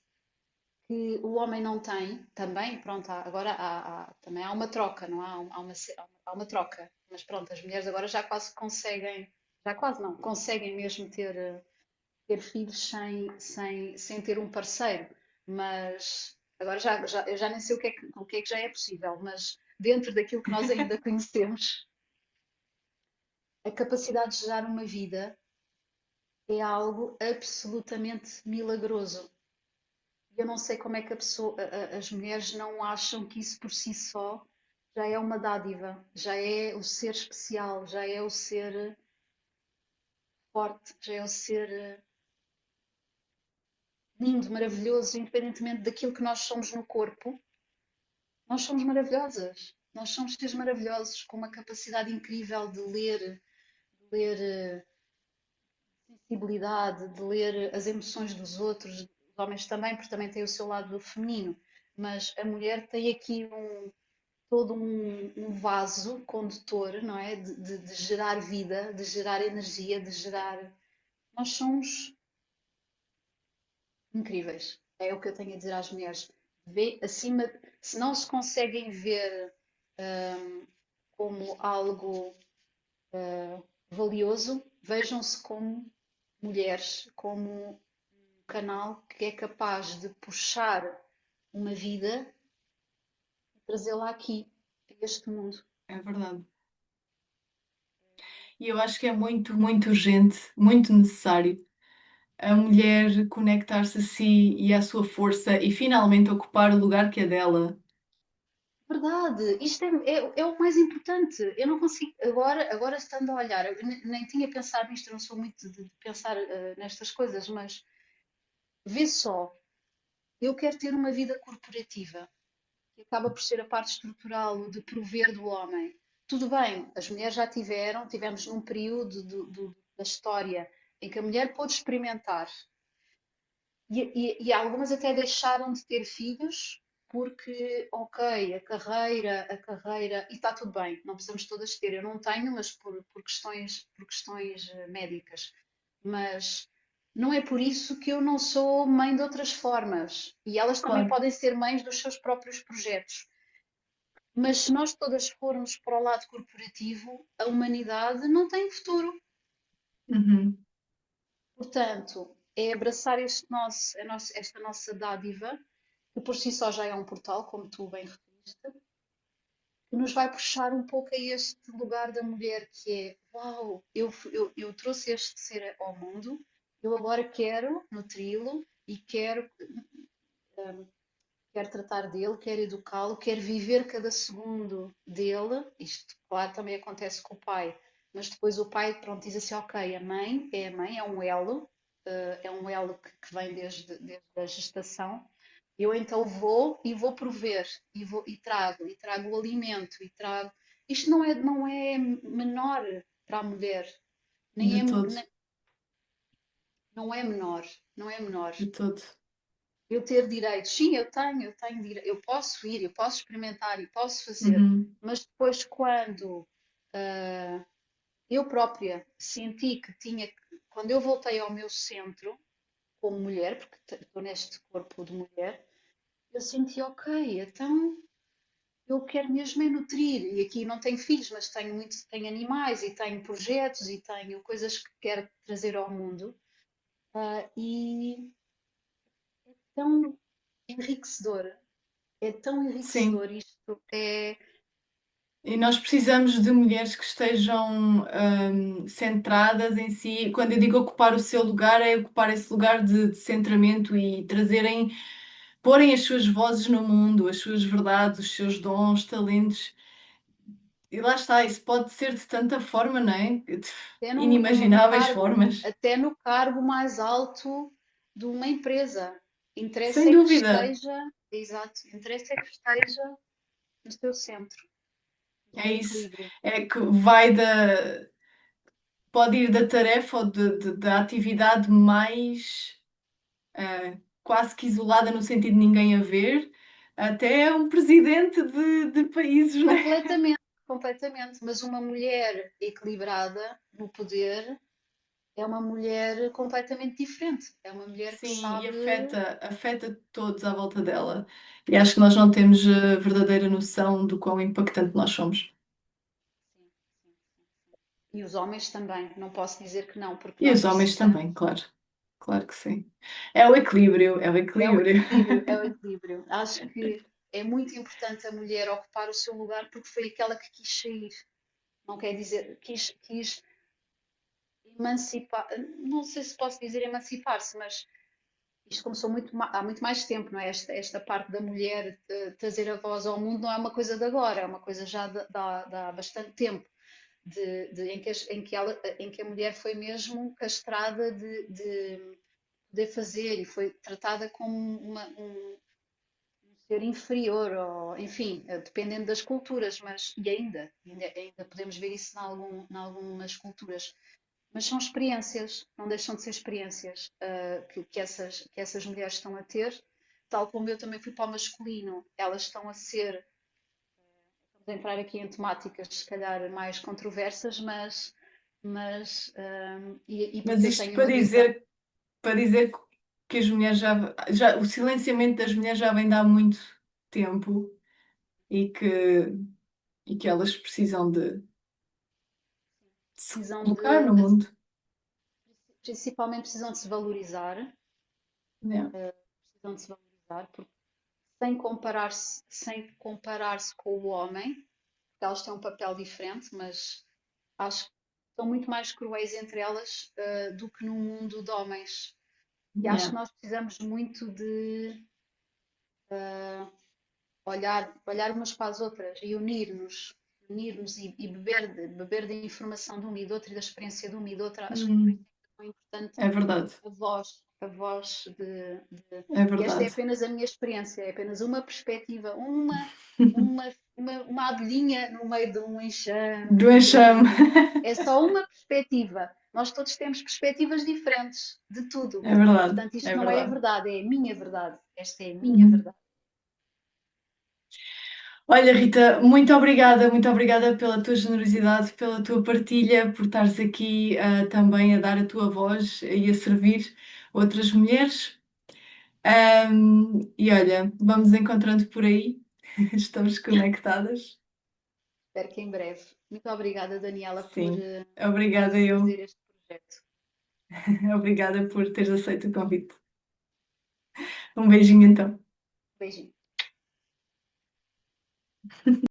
A: que o homem não tem. Também, pronto, agora também há uma troca, não há, há uma troca. Mas pronto, as mulheres agora já quase conseguem, já quase não, conseguem mesmo ter filhos sem ter um parceiro. Mas agora eu já nem sei o que é que já é possível, mas dentro daquilo que nós ainda conhecemos, a capacidade de gerar uma vida é algo absolutamente milagroso. Eu não sei como é que as mulheres não acham que isso por si só já é uma dádiva, já é o ser especial, já é o ser forte, já é o ser lindo, maravilhoso, independentemente daquilo que nós somos no corpo. Nós somos maravilhosas. Nós somos seres maravilhosos com uma capacidade incrível de ler sensibilidade, de ler as emoções dos outros, os homens também, porque também têm o seu lado feminino, mas a mulher tem aqui todo um vaso condutor, não é? De gerar vida, de gerar energia, de gerar. Nós somos incríveis. É o que eu tenho a dizer às mulheres. Vê acima, se não se conseguem ver como algo valioso, vejam-se como mulheres, como um canal que é capaz de puxar uma vida e trazê-la aqui, a este mundo.
B: É verdade. E eu acho que é muito, muito urgente, muito necessário a mulher conectar-se a si e à sua força e finalmente ocupar o lugar que é dela.
A: Verdade, isto é o mais importante. Eu não consigo, agora estando a olhar, eu nem tinha pensado nisto, eu não sou muito de pensar nestas coisas, mas vê só, eu quero ter uma vida corporativa, que acaba por ser a parte estrutural, o de prover do homem. Tudo bem, as mulheres já tivemos num período da história em que a mulher pôde experimentar e algumas até deixaram de ter filhos porque, ok, a carreira, e está tudo bem, não precisamos todas ter. Eu não tenho, mas por questões médicas. Mas não é por isso que eu não sou mãe de outras formas. E elas também
B: Claro.
A: podem ser mães dos seus próprios projetos. Mas se nós todas formos para o lado corporativo, a humanidade não tem futuro.
B: Uhum.
A: Portanto, é abraçar esta nossa dádiva, que por si só já é um portal, como tu bem referiste, que nos vai puxar um pouco a este lugar da mulher, que é, uau, eu trouxe este ser ao mundo, eu agora quero nutri-lo e quero tratar dele, quero educá-lo, quero viver cada segundo dele. Isto, claro, também acontece com o pai, mas depois o pai, pronto, diz assim, ok, a mãe, é um elo que vem desde a gestação. Eu então vou prover e trago o alimento e trago. Isto não é menor para a mulher, nem
B: De
A: é,
B: todo,
A: não é menor, não é menor.
B: de todo.
A: Eu ter direitos, sim, eu tenho direito, eu posso ir, eu posso experimentar e posso fazer,
B: Uhum.
A: mas depois quando eu própria senti que quando eu voltei ao meu centro como mulher, porque estou neste corpo de mulher, eu senti, ok, então eu quero mesmo é nutrir, e aqui não tenho filhos, mas tenho animais e tenho projetos e tenho coisas que quero trazer ao mundo, e é tão enriquecedor. É tão
B: Sim,
A: enriquecedor isto. É,
B: E nós precisamos de mulheres que estejam centradas em si. Quando eu digo ocupar o seu lugar, é ocupar esse lugar de centramento e trazerem, porem as suas vozes no mundo, as suas verdades, os seus dons, talentos. E lá está, isso pode ser de tanta forma, não é?
A: Até no
B: Inimagináveis
A: cargo,
B: formas.
A: até no cargo mais alto de uma empresa.
B: Sem
A: Interessa é que
B: dúvida.
A: esteja, exato, interessa é que esteja no seu centro,
B: É
A: em
B: isso.
A: equilíbrio.
B: É que vai pode ir da tarefa ou da atividade mais quase que isolada no sentido de ninguém a ver, até um presidente de países, não é?
A: Completamente, completamente. Mas uma mulher equilibrada no poder é uma mulher completamente diferente. É uma mulher que
B: Sim, e
A: sabe.
B: afeta todos à volta dela. E acho que nós não temos a verdadeira noção do quão impactante nós somos.
A: Sim, sim, sim, sim. E os homens também, não posso dizer que não, porque
B: E
A: nós
B: os homens
A: precisamos.
B: também, claro. Claro que sim. É o equilíbrio, é o
A: É o
B: equilíbrio.
A: equilíbrio, é o equilíbrio. Acho que é muito importante a mulher ocupar o seu lugar porque foi aquela que quis sair. Não quer dizer, quis emancipar, não sei se posso dizer emancipar-se, mas isto começou há muito mais tempo, não é? Esta parte da mulher trazer a voz ao mundo não é uma coisa de agora, é uma coisa já de há bastante tempo. Em que a mulher foi mesmo castrada de poder fazer e foi tratada como um ser inferior, ou, enfim, dependendo das culturas, mas e ainda podemos ver isso em algumas culturas. Mas são experiências, não deixam de ser experiências que essas mulheres estão a ter, tal como eu também fui para o masculino, elas estão a ser, vamos entrar aqui em temáticas se calhar mais controversas, e
B: Mas
A: porque eu
B: isto
A: tenho uma visão.
B: para dizer que as mulheres o silenciamento das mulheres já vem de há muito tempo e que, e que elas precisam de se
A: Precisam
B: colocar no mundo.
A: principalmente precisam de se valorizar,
B: Yeah.
A: precisam de se valorizar, porque sem comparar-se com o homem, porque elas têm um papel diferente, mas acho que são muito mais cruéis entre elas, do que num mundo de homens. E acho
B: Yeah.
A: que nós precisamos muito de olhar umas para as outras e unir-nos e beber da informação de uma e de outra e da experiência de uma e de outra. Acho que por isso
B: Hum,
A: é tão importante
B: é verdade,
A: a voz
B: é
A: e esta é
B: verdade.
A: apenas a minha experiência, é apenas uma perspectiva, uma abelhinha no meio de um
B: Do
A: enxame
B: enxame.
A: grande. É só uma perspectiva. Nós todos temos perspectivas diferentes de tudo.
B: É verdade,
A: Portanto,
B: é
A: isto não é a
B: verdade.
A: verdade, é a minha verdade. Esta é a minha
B: Uhum.
A: verdade.
B: Olha, Rita, muito obrigada pela tua generosidade, pela tua partilha, por estares aqui também a dar a tua voz e a servir outras mulheres. E olha, vamos encontrando por aí, estamos conectadas.
A: Espero que em breve. Muito obrigada, Daniela,
B: Sim,
A: por estares
B: obrigada
A: a
B: eu,
A: fazer este projeto.
B: obrigada por teres aceito o convite. Um beijinho então.
A: Beijinho.